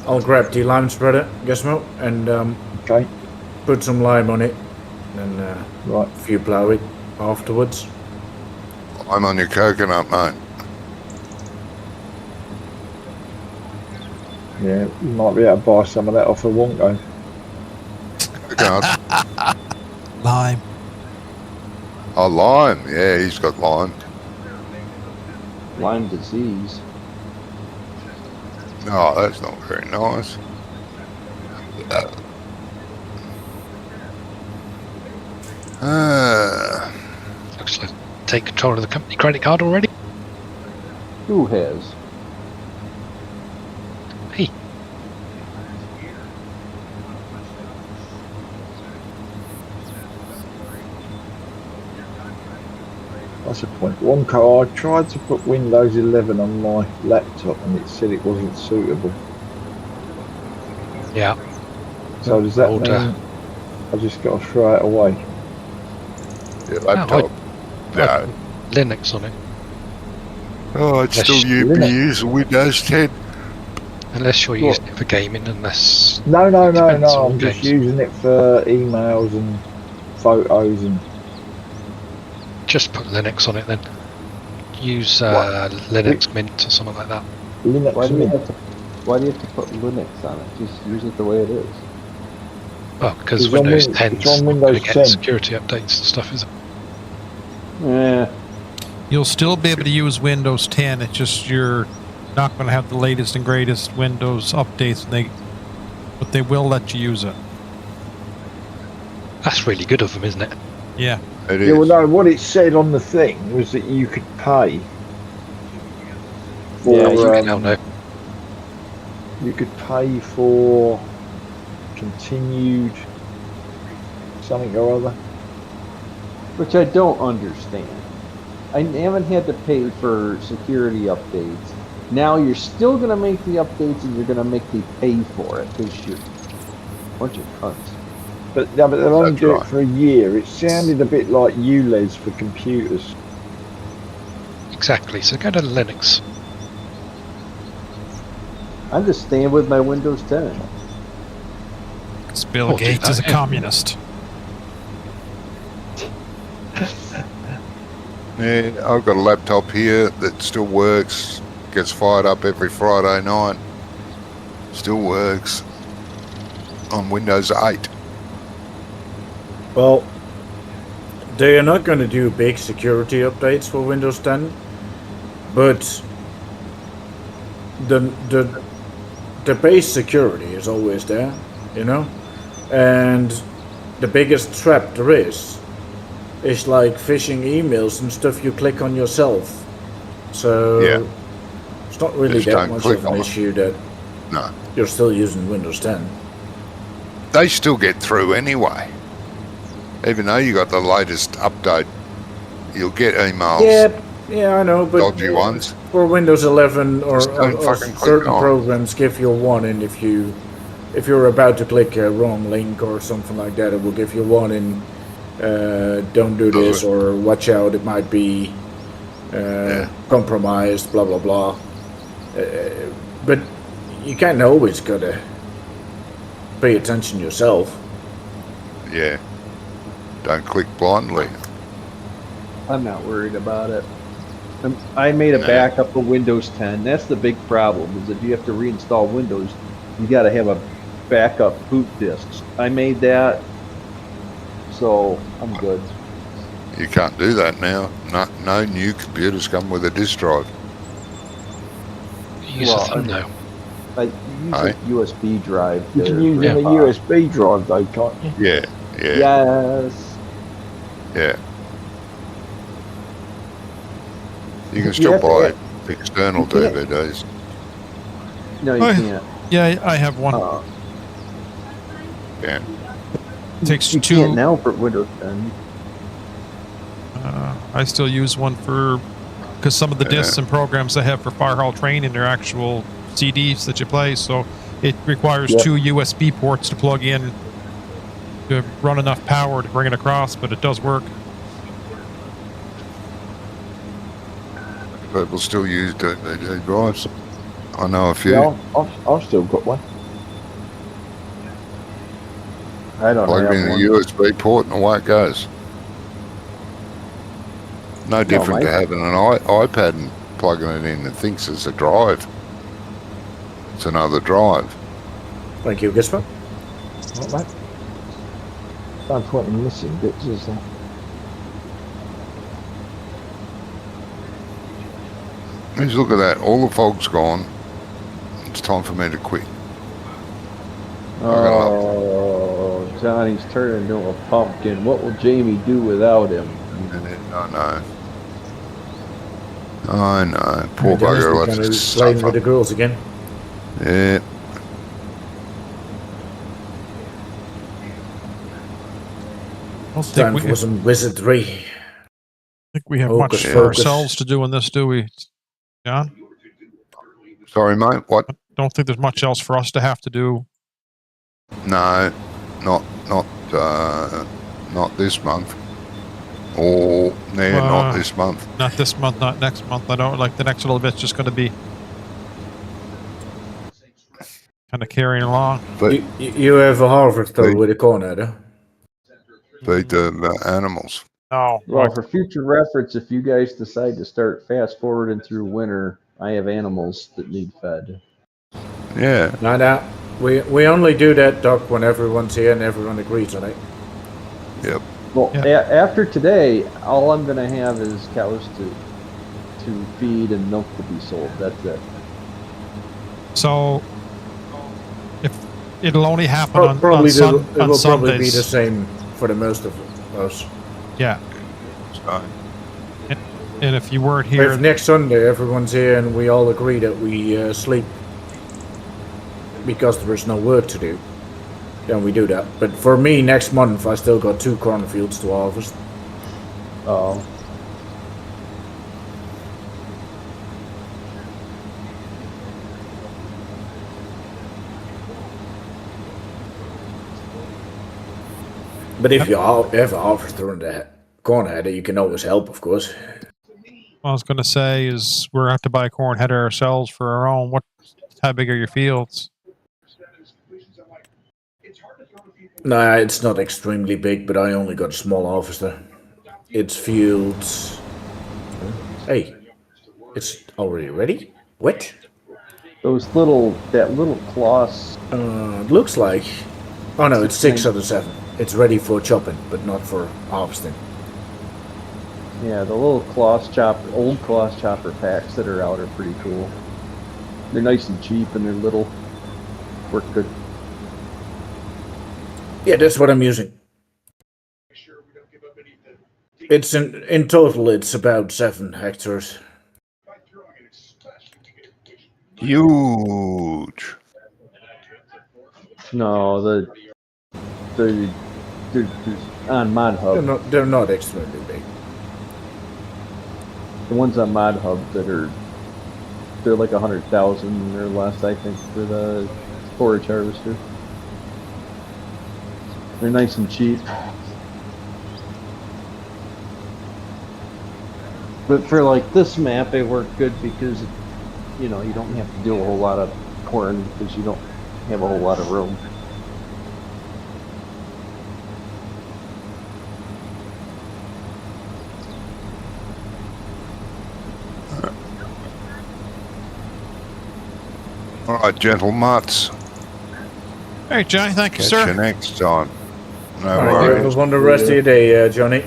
I'll grab the lime spreader, Gizmo, and Okay. put some lime on it, and Right. if you plow it afterwards. I'm on your coconut, mate. Yeah, you might be able to buy some of that off of Wonko. Coconut. Lime. Oh, lime. Yeah, he's got lime. Lyme disease. No, that's not very nice. Looks like take control of the company credit card already. Who has? Hey. That's a point. Wonko, I tried to put Windows 11 on my laptop and it said it wasn't suitable. Yeah. So does that Old, mean I just got to throw it away? Your laptop. No. Linux on it. Oh, it's still Linux. UPS Windows 10. Unless you're using for gaming unless. No. Depends on I'm just games. using it for emails and photos and. Just put Linux on it then. Use Linux Mint or something like that. Linux Why do you Mint. have to? Why do you have to put Linux on it? Just use it the way it is. Well, because It's on Windows Win- 10 it's is on not going Windows to get 10. security updates and stuff, is it? Yeah. You'll still be able to use Windows 10. It's just you're not going to have the latest and greatest Windows updates, but they will let you use it. That's really good of them, isn't it? Yeah. It Yeah, well, is. no, what it said on the thing was that you could pay for. Yeah, You can now know. You could pay for continued something or other. Which I don't understand. I haven't had to pay for security updates. Now you're still going to make the updates and you're going to make me pay for it because you're a bunch of cunts. But they'll only That's do right. it for a year. It sounded a bit like ULEZ for computers. Exactly. So go to Linux. I'm just staying with my Windows 10. Because Bill Oh, do Gates is a that, yeah. communist. Yeah, I've got a laptop here that still works. Gets fired up every Friday night. Still works on Windows 8. Well, they are not going to do big security updates for Windows 10, but the base security is always there, you know, and the biggest trap there is like phishing emails and stuff you click on yourself. So Yeah. it's not really Just that don't much click of an on it. issue that No. you're still using Windows 10. They still get through anyway. Even though you got the latest update, you'll get emails, Yeah, I know, but dodgy ones. for Windows 11 or Just don't fucking click certain on it. programs give you a warning if you're about to click a wrong link or something like that. It will give you a warning. Don't do Does this, it? or watch out, it might be compromised, blah blah blah. But you can't always gotta pay attention yourself. Yeah. Don't click blindly. I'm not worried about it. I made a No. backup of Windows 10. That's the big problem, is if you have to reinstall Windows, you got to have a backup boot disk. I made that, so I'm good. You can't do that now. No new computers come with a disk drive. Use Well, a thumb though. I use Aye. a USB drive. You can there use for in a file. USB drive though, can't you? Yeah. Yes. Yeah. You can You still have to buy add- external you can't- DVDs. No, you Oh, can't. Yeah, I have one. Yeah. It takes You two. can't now for Windows 10. I still use one because some of the discs and programs I have for Firehall training, they're actual CDs that you play, so it requires Yep. 2 USB ports to plug in to run enough power to bring it across, but it does work. People still use DVD drives. I know a few. Yeah, I've still got one. I don't Plug have in the one. USB port and away it goes. No different to my- having an iPad and plugging it in. It thinks it's a drive. It's another drive. Thank you, Gisper. Not that. No point in missing bits, is there? Let's look at that. All the fog's gone. It's time for me to quit. Oh, Johnny's turned into a pumpkin. What will Jamie do without him? I know. Poor Dennis, bugger. we're Let's gonna be just playing with suffer. the girls again. Yeah. I don't Time think for some wizardry. we have Focus, much for focus. ourselves to do in this, do we, John? Sorry, mate. What? Don't think there's much else for us to have to do. No, not this month. Or not this month. Not this month, not next month. I don't like the next little bit's just going to be kind of carrying along. But You have a harvester Feed- with a corn header. feed the animals. Oh, Well, for future reference, if you guys decide to start fast forwarding through winter, I have animals that need fed. Yeah. No. We only do that, Doc, when everyone's here and everyone agrees on it. Yep. Well, Yeah. after today, all I'm going to have is cows to feed and milk to be sold. That's it. so if it'll only happen on Probably Sun, it on will probably be the Sundays. same for the most of us. Yeah, So, and if you weren't here, If next Sunday everyone's here and we all agree that we sleep because there is no work to do, then we do that. But for me, next month I still got 2 cornfields to harvest. Oh. But if you have a harvester and a corn header, you can always help, of course. what I was going to say is we're going to have to buy a corn header ourselves for our own. How big are your fields? Nah, it's not extremely big, but I only got a small harvester. It's fields. Hey, it's already ready? What? That little cloth. Looks like. Oh no, it's 6 out of 7. It's ready for chopping, but not for harvesting. Yeah, the little old cloth chopper packs that are out are pretty cool. They're nice and cheap and they're little. Work good. Yeah, that's what I'm using. It's in total, it's about 7 hectares. huge. No, the on Mod Hub. They're not extremely big. The ones on Mod Hub they're like 100,000 or less, I think, for the forage harvester. They're nice and cheap. But for like this map, they work good because you don't have to do a whole lot of corn because you don't have a whole lot of room. All right, gentle mutts. All right, Johnny. Thank you, Catch sir. you next time. No All right, worries. have a wonderful rest of your day, Johnny.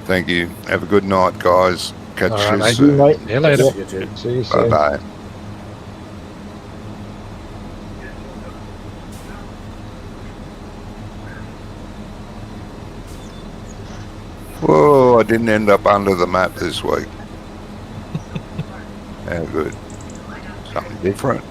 Thank you. Have a good night, guys. Catch All you right, mate. soon. Mate. See you later. Yep. You too. See you Bye soon. bye. Whoa, I didn't end up under the map this week. How good. Something different.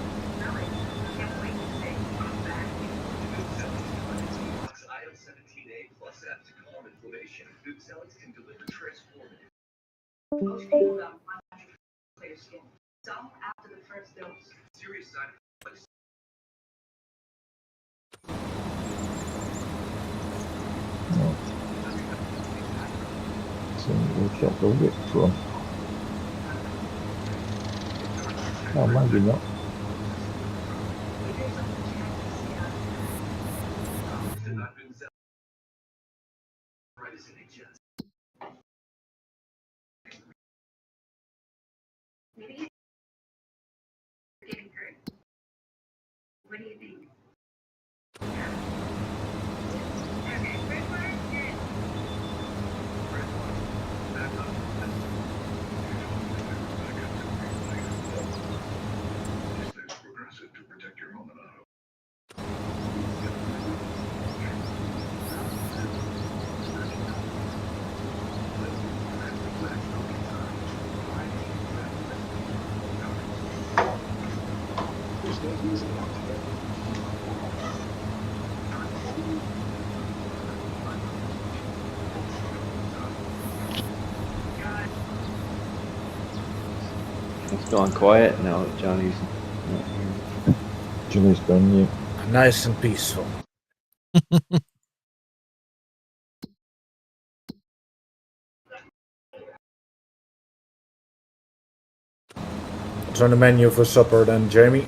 So we've got the whip from. Oh, maybe not. It's gone quiet now that Johnny's. Jimmy's gone, yeah. Nice and peaceful. What's on the menu for supper then, Jamie?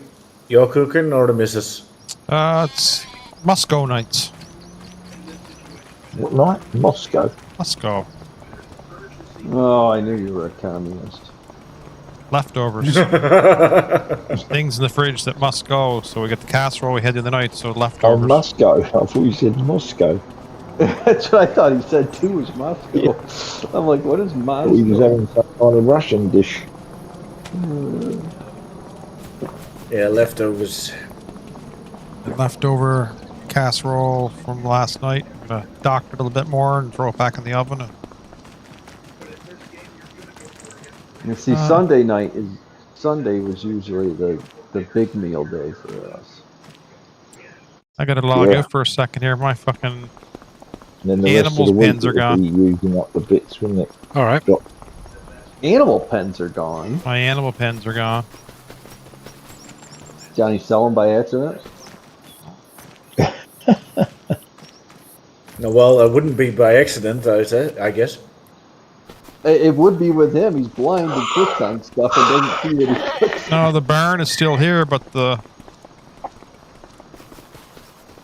You're cooking or the missus? It's Musco nights. What night? Moscow. Musco. Oh, I knew you were a communist. Leftovers. Things in the fridge that must go. So we got the casserole we had the other night, so Oh, leftovers. Moscow. I thought you said Moscow. That's what I thought he said too, was Moscow. Yeah. I'm like, what is I thought he was Moscow? having some kind of Russian dish. Yeah, leftovers. The leftover casserole from last night. I'm gonna dock it a little bit more and throw it back in the oven. You see, Sunday was usually the big meal day for us. I gotta log Yeah. out for a second here. My fucking And then the rest of animals the week pens are it would gone. be using up the bits, wouldn't it? All right. Animal pens are gone. My animal pens are gone. Johnny sell them by accident? No, well, it wouldn't be by accident, I guess. It would be with him. He's blind and clicks on stuff and doesn't see what he clicks on. No, the barn is still here, but the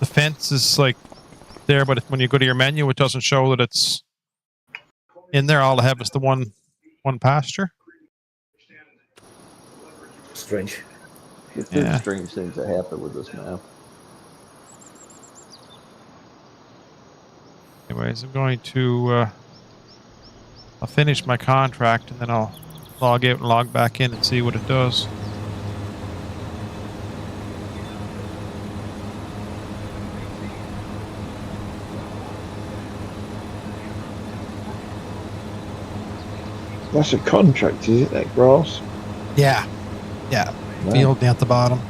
fence is like there. But when you go to your menu, it doesn't show that it's in there. All I have is the one pasture. Strange. There's strange things that happen with this map. Anyways, I'm going to I'll finish my contract and then I'll log out and log back in and see what it does. That's a contract, is it, that grass? Yeah. Wow. Field down at the bottom.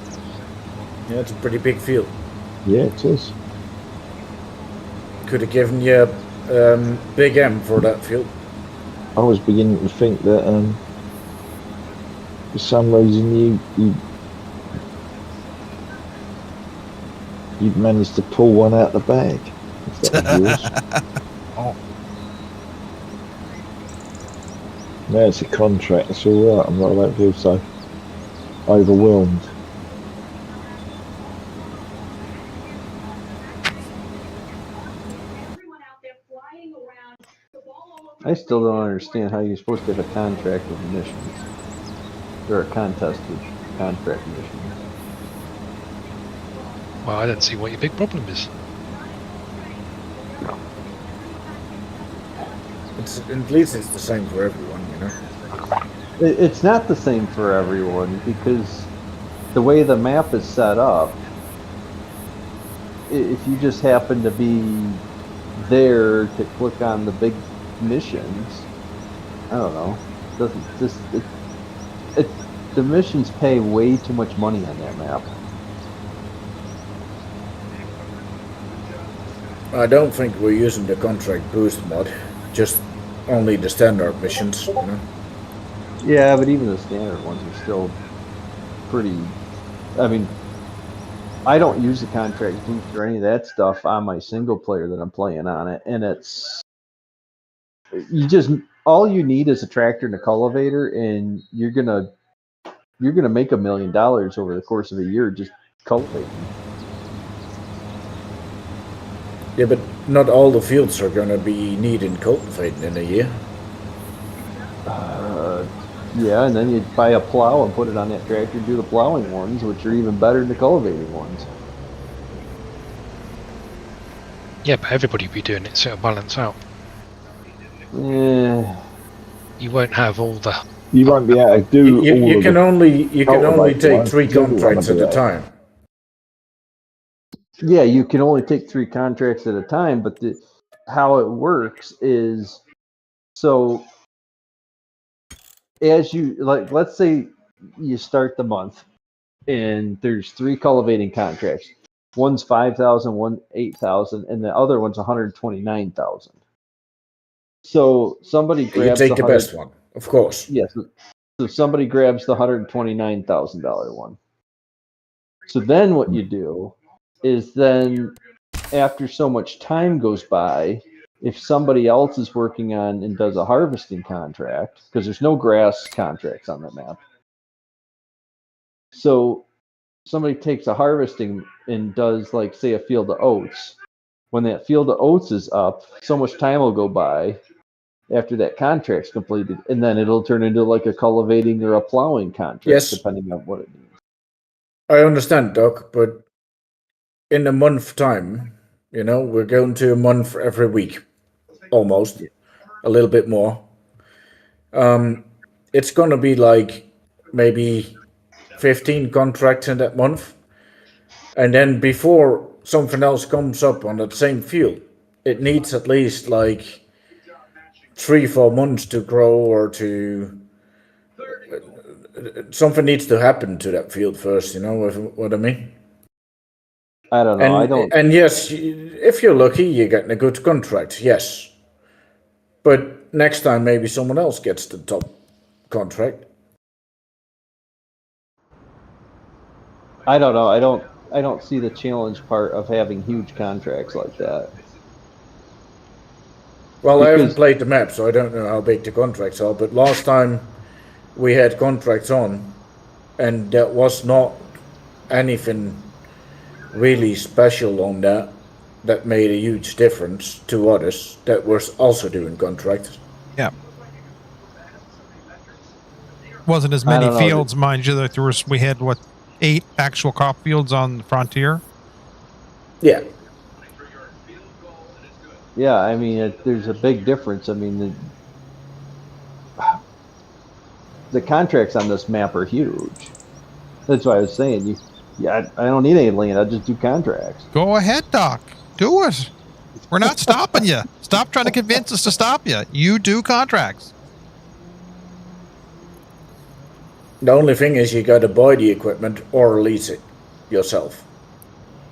Yeah, it's a pretty big field. Yeah, it is. Could have given you Big M for that field. I was beginning to think that for some reason you'd managed to pull one out the bag. If that was yours. Oh. No, it's a contract. It's all right. I don't feel so overwhelmed. I still don't understand how you're supposed to have a contract with missions. Or a contest with contract missions. Well, I don't see what your big problem is. At least it's the same for everyone, you know. It's not the same for everyone because the way the map is set up, if you just happen to be there to click on the big missions, I don't know. The missions pay way too much money on that map. I don't think we're using the contract boost mod, just only the standard missions, you know. Yeah, but even the standard ones are still pretty. I mean, I don't use the contract boost or any of that stuff on my single player that I'm playing on it, and it's all you need is a tractor and a cultivator, and you're gonna make $1 million over the course of a year just cultivating. Yeah, but not all the fields are gonna be needing cultivating in a year. Yeah, and then you buy a plow and put it on that tractor and do the plowing ones, which are even better than the cultivating ones. Yeah, but everybody will be doing it, so it'll balance out. Yeah. You won't have all the. You won't be able to do all You of can the only take ones. 3 Everyone will contracts at be a able. time. Yeah, you can only take 3 contracts at a time, but how it works is so as you let's say you start the month and there's 3 cultivating contracts. One's 5,000, one 8,000, and the other one's 129,000. So somebody grabs You take the best one, of course. Yes. So somebody grabs the $129,000 one. So then what you do is then after so much time goes by, if somebody else is working on and does a harvesting contract, because there's no grass contracts on that map. So somebody takes a harvesting and does, like, say, a field of oats. When that field of oats is up, so much time will go by after that contract's completed, and then it'll turn into like a cultivating or a plowing contract, Yes. depending on what it needs. I understand, Doc, but in a month time, we're going to a month every week, almost, a little bit more. It's going to be like maybe 15 contracts in that month. And then before something else comes up on that same field, it needs at least like 3-4 months to grow, or to something needs to happen to that field first. You know what I mean? I don't know. I don't. And yes, if you're lucky, you're getting a good contract. Yes, but next time maybe someone else gets the top contract. I don't know. I don't see the challenge part of having huge contracts like that. Well, I haven't played the map, so I don't know how big the contracts are. But last time we had contracts on, and there was not anything really special on that made a huge difference to others that were also doing contracts. Yeah. Wasn't as many fields, mind you. That we had 8 actual crop fields on the frontier. Yeah. Yeah, I mean, there's a big difference. I mean, the contracts on this map are huge. That's why I was saying, I don't need any land. I'll just do contracts. Go ahead, Doc. Do it. We're not stopping you. Stop trying to convince us to stop you. You do contracts. The only thing is you got to buy the equipment or lease it yourself.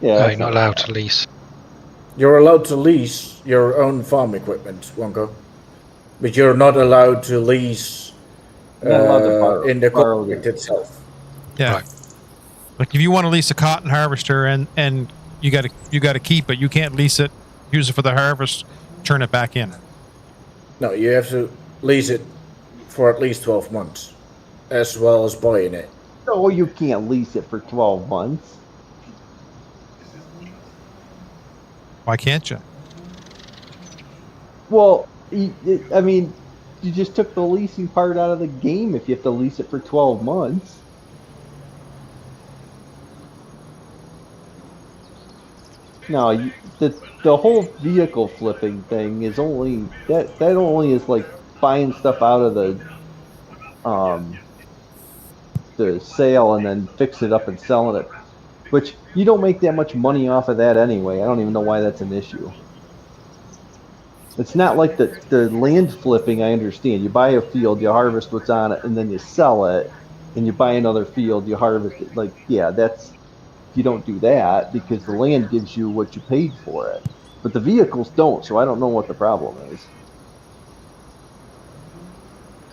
Yeah, no, you're not allowed to lease. You're allowed to lease your own farm equipment, Wonko, but you're not allowed to lease in the contract itself. Yeah. Right. Like if you want to lease a cotton harvester and you got to keep it, you can't lease it, use it for the harvest, turn it back in. No, you have to lease it for at least 12 months, as well as buying it. No, you can't lease it for 12 months. Why can't you? Well, I mean, you just took the leasing part out of the game if you have to lease it for 12 months. No, the whole vehicle flipping thing is only that only is like buying stuff out of the sale and then fix it up and selling it, which you don't make that much money off of that anyway. I don't even know why that's an issue. It's not like the land flipping. I understand. You buy a field, you harvest what's on it, and then you sell it, and you buy another field, you harvest it. Like, yeah, you don't do that because the land gives you what you paid for it, but the vehicles don't. So I don't know what the problem is.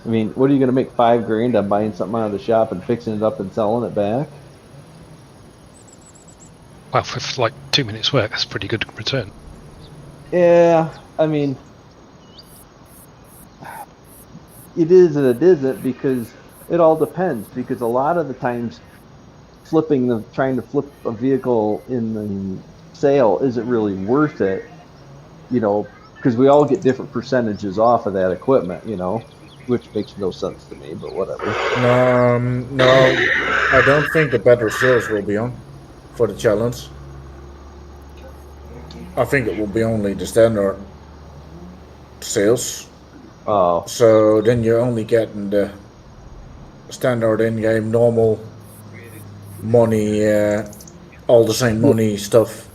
I mean, what are you going to make $5,000 on buying something out of the shop and fixing it up and selling it back? Well, for like 2 minutes work, that's a pretty good return. Yeah, I mean, it is and it isn't, because it all depends. Because a lot of the times, trying to flip a vehicle in the sale isn't really worth it, because we all get different percentages off of that equipment, which makes no sense to me, but whatever. No, I don't think the better sales will be on for the challenge. I think it will be only the standard sales. Oh. So then you're only getting the standard in-game normal money, all the same money stuff.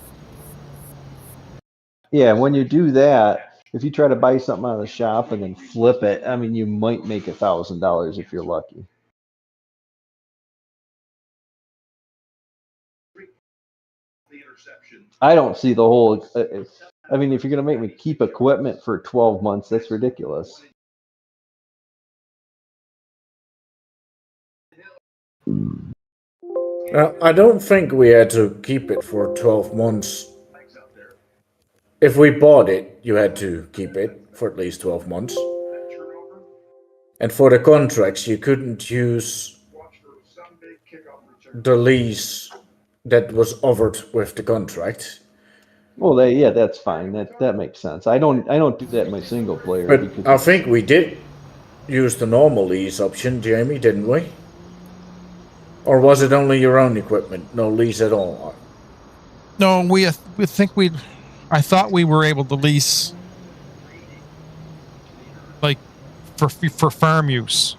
Yeah, when you do that, if you try to buy something out of the shop and then flip it, I mean, you might make $1,000 if you're lucky. I don't see the whole. I mean, if you're going to make me keep equipment for 12 months, that's ridiculous. I don't think we had to keep it for 12 months. If we bought it, you had to keep it for at least 12 months. And for the contracts, you couldn't use the lease that was offered with the contract. Well, that's fine. That makes sense. I don't do that in my single player But because I think we did use the normal lease option, Jamie, didn't we? Or was it only your own equipment, no lease at all? No, we think I thought we were able to lease, like, for farm use.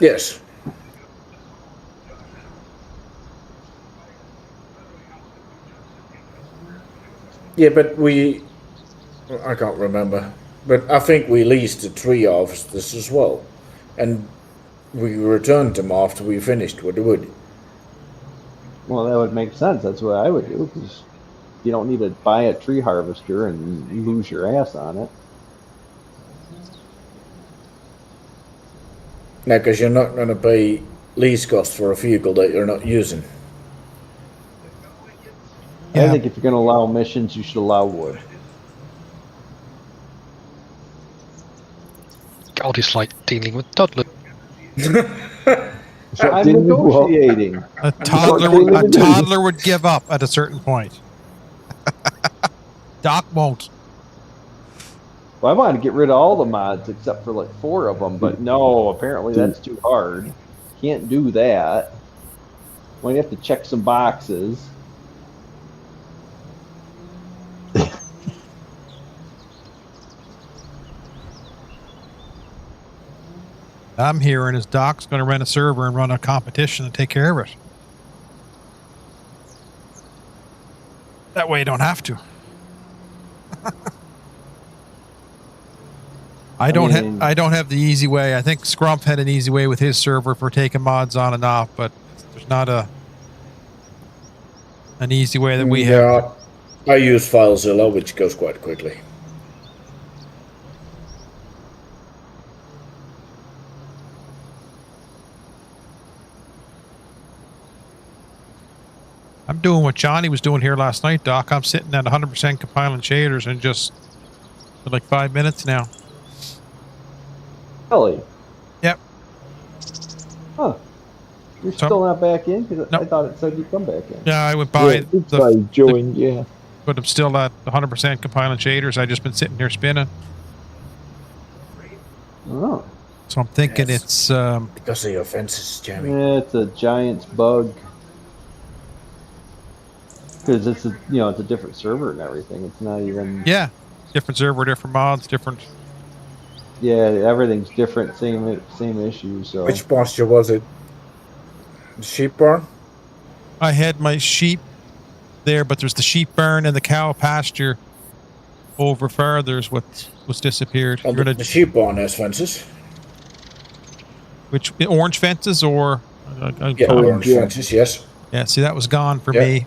Yes. Yeah, but I can't remember. But I think we leased the 3 harvesters as well. And we returned them after we finished with the wood. well, that would make sense. That's what I would do because you don't need to buy a tree harvester and lose your ass on it. No, because you're not going to pay lease cost for a vehicle that you're not using. Yeah. I think if you're going to allow missions, you should allow wood. God, it's like dealing with toddlers. I'm negotiating. A toddler would give up at a certain point. Doc won't. Well, I wanted to get rid of all the mods except for like 4 of them, but no, apparently that's too hard. Can't do that. Might have to check some boxes. I'm hearing is Doc's going to rent a server and run a competition and take care of it. That way you don't have to. I don't have the easy way. I think Scrump had an easy way with his server for taking mods on and off, but there's not an easy way that we have. I use FileZilla, which goes quite quickly. I'm doing what Johnny was doing here last night, Doc. I'm sitting at 100% compiling shaders and just for like 5 minutes now. Really? Yep. Huh. You're still not back in? Because I thought it said you'd come back in. Yeah, I went by joined, yeah. But I'm still at 100% compiling shaders. I've just been sitting here spinning. Oh. So I'm thinking it's... because of your fences, Jamie. Yeah, it's a giant's bug. Because it's a different server and everything. It's not even... Yeah. Different server, different mods, different... Yeah, everything's different. Same issue, so... Which pasture was it? The sheep barn? I had my sheep there, but there's the sheep barn and the cow pasture over further is what's disappeared. Oh, the sheep barn has fences. Which, orange fences or... yeah, orange fences, yes. Yeah, see, that was gone for me.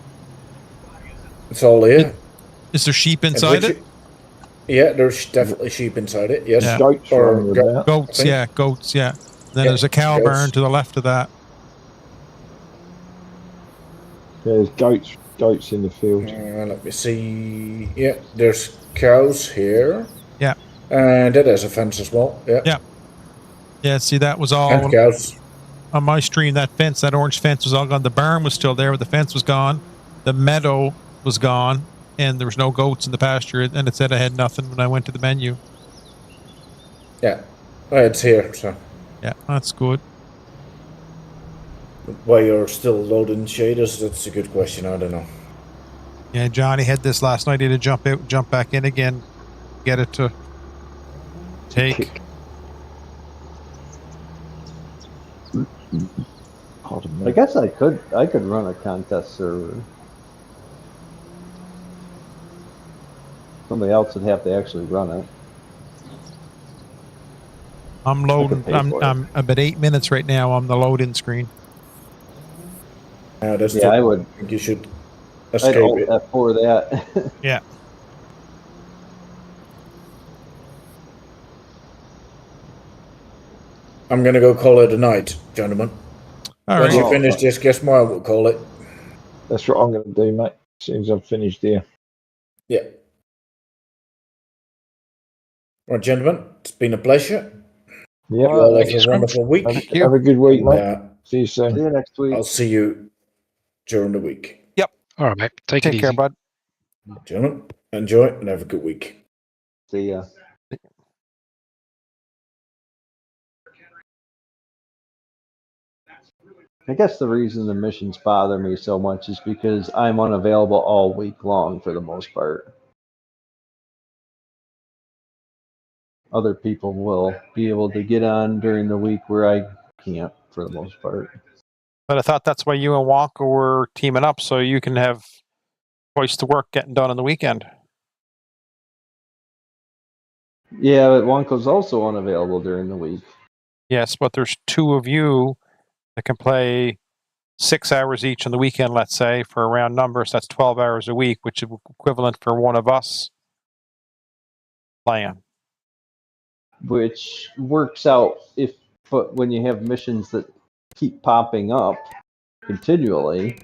It's all here. Is there sheep inside it? Yeah, there's definitely sheep inside it, yes. Yeah. Goats, Goats, yeah. Then there's a cow barn to the left of that. There's goats in the field. Let me see. Yeah, there's cows here. Yeah. And that has a fence as well. Yeah. Yeah. Yeah, see, that was all... And cows. On my stream, that orange fence was all gone. The barn was still there, but the fence was gone. The meadow was gone, and there was no goats in the pasture, and it said I had nothing when I went to the menu. Yeah. Well, it's here, so... Yeah, that's good. Why you're still loading shaders, that's a good question, I don't know. Yeah, Johnny had this last night. He had to jump out, jump back in again, get it to take. I guess I could run a contest server. Somebody else would have to actually run it. I'm loading. I'm about 8 minutes right now on the load-in screen. I would. think you should escape it. For that. Yeah. I'm gonna go call it a night, gentlemen. Right. Once you finish this, guess what I will call it. That's what I'm going to do, mate. As soon as I've finished here. Yeah. Right, gentlemen, it's been a pleasure. Yeah. You all have a wonderful week. Have a good week, mate. See you soon. See you next week. I'll see you during the week. All right, mate. Take it Take care, easy. bud. Gentlemen, enjoy and have a good week. See ya. I guess the reason the missions bother me so much is because I'm unavailable all week long for the most part. Other people will be able to get on during the week where I can't for the most part. But I thought that's why you and Wonka were teaming up, so you can have twice the work getting done on the weekend. Yeah, but Wonko's also unavailable during the week. Yes, but there's two of you that can play 6 hours each on the weekend, let's say, for a round number. So that's 12 hours a week, which is equivalent for one of us playing. Which works out but when you have missions that keep popping up continually,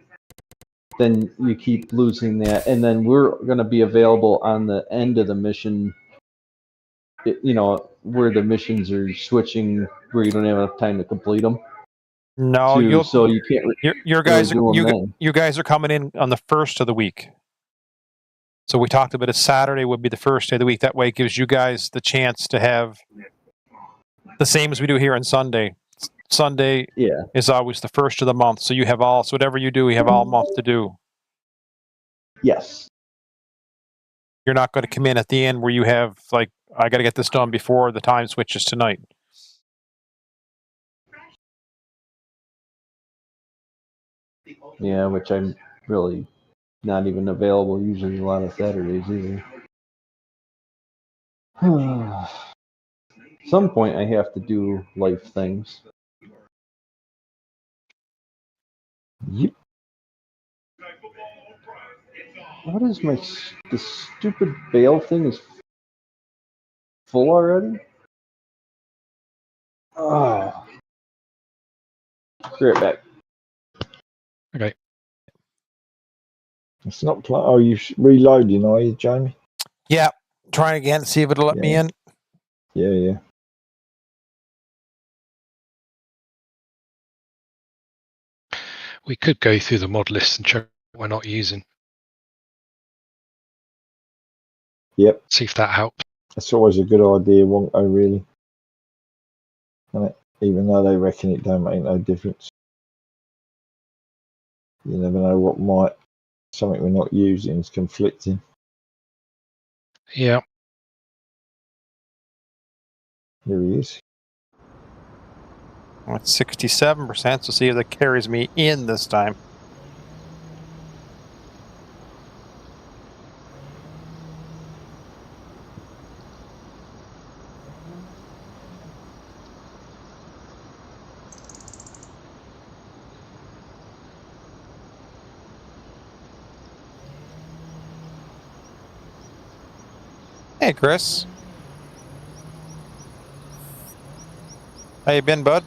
then you keep losing that, and then we're going to be available on the end of the mission, where the missions are switching, where you don't have enough time to complete them. No, so you can't. Your guys do them are then. you guys are coming in on the first of the week. So we talked about it. Saturday would be the first day of the week. That way, it gives you guys the chance to have the same as we do here on Sunday. Sunday is always the first of the month, so you have so whatever you do, you have all month to do. Yes. You're not going to come in at the end where you have I got to get this done before the time switches tonight. Yeah, which I'm really not even available usually a lot of Saturdays either. Some point I have to do life things. Yep. What is the stupid bail thing is full already? Oh. Be right back. Okay. It's not oh, you reloading, are you, Jamie? Yeah. Trying again, see if it'll let me in. Yeah. We could go through the mod list and check what we're not using. Yep. See if that helps. That's always a good idea, Wonko, really. Isn't it? Even though they reckon it don't make no difference. You never know what something we're not using is conflicting. Yeah. Here he is. Well, it's 67%, so see if that carries me in this time. Hey, Chris. How you been, bud?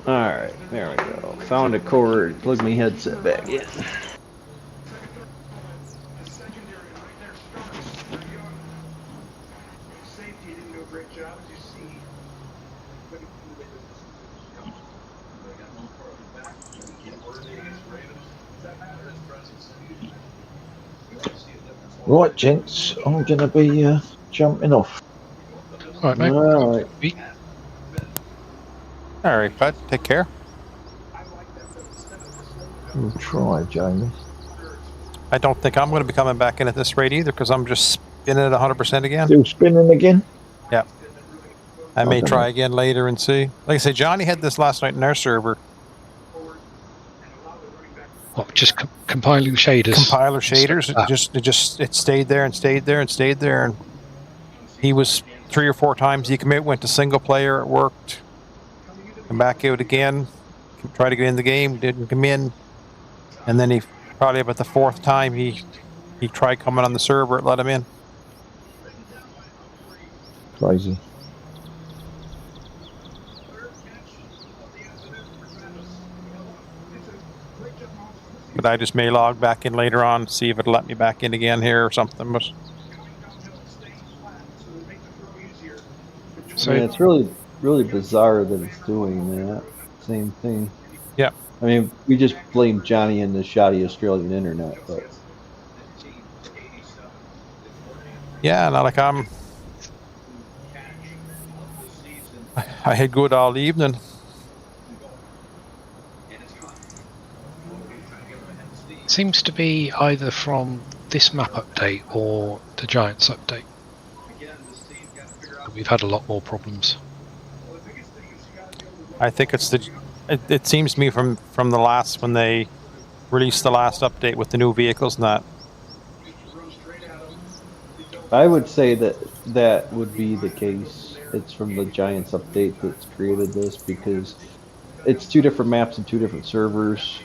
Alright, there we go. Found a cord. Plug my headset back in. Right, gents, I'm going to be jumping off. All right, mate. All right. All right, bud. Take care. We'll try, Jamie. I don't think I'm going to be coming back in at this rate either because I'm just spinning at 100% again. Still spinning again? Yeah. I may try again later and see. Like I say, Johnny had this last night in our server. What, just compiling shaders? Compiler shaders. It stayed there and stayed there and stayed there, and he was 3 or 4 times he came out, went to single player, it worked. Come back out again, try to get in the game, didn't come in. And then he probably about the 4th time he tried coming on the server, it let him in. Crazy. But I just may log back in later on, see if it'll let me back in again here or something. But So yeah, it's really bizarre that it's doing that same thing. yeah, I mean, we just blame Johnny and the shoddy Australian internet, but yeah, not like I had good all evening. Seems to be either from this map update or the Giants update. We've had a lot more problems. I think it's it seems to me from the last, when they released the last update with the new vehicles and that. I would say that would be the case. It's from the Giants update that's created this, because it's 2 different maps and 2 different servers.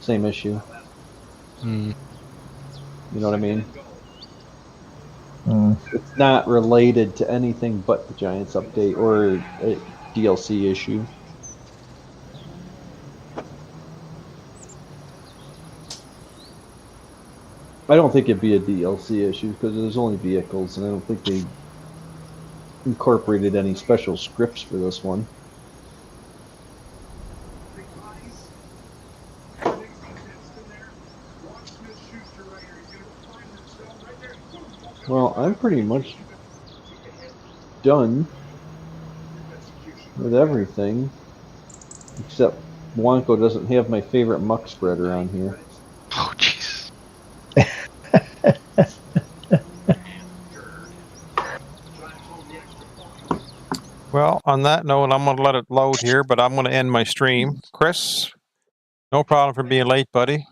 Same issue. Mm. You know what I mean? Mm. It's not related to anything but the Giants update or a DLC issue. I don't think it'd be a DLC issue because there's only vehicles, and I don't think they incorporated any special scripts for this one. Well, I'm pretty much done with everything, except Blanco doesn't have my favorite muck spreader on here. Oh, jeez. Well, on that note, I'm going to let it load here, but I'm going to end my stream. Chris, no problem for being late, buddy.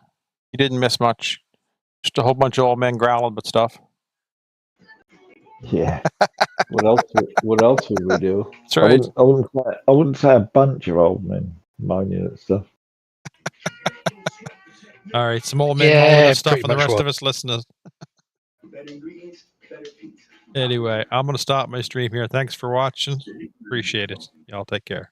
You didn't miss much. Just a whole bunch of old men growling but stuff. Yeah. What else would we do? That's right. I wouldn't say a bunch of old men moaning at stuff. All right, some old men Yeah, moaning at stuff pretty and the much rest what. of us listening. Anyway, I'm going to stop my stream here. Thanks for watching. Appreciate it. Y'all take care.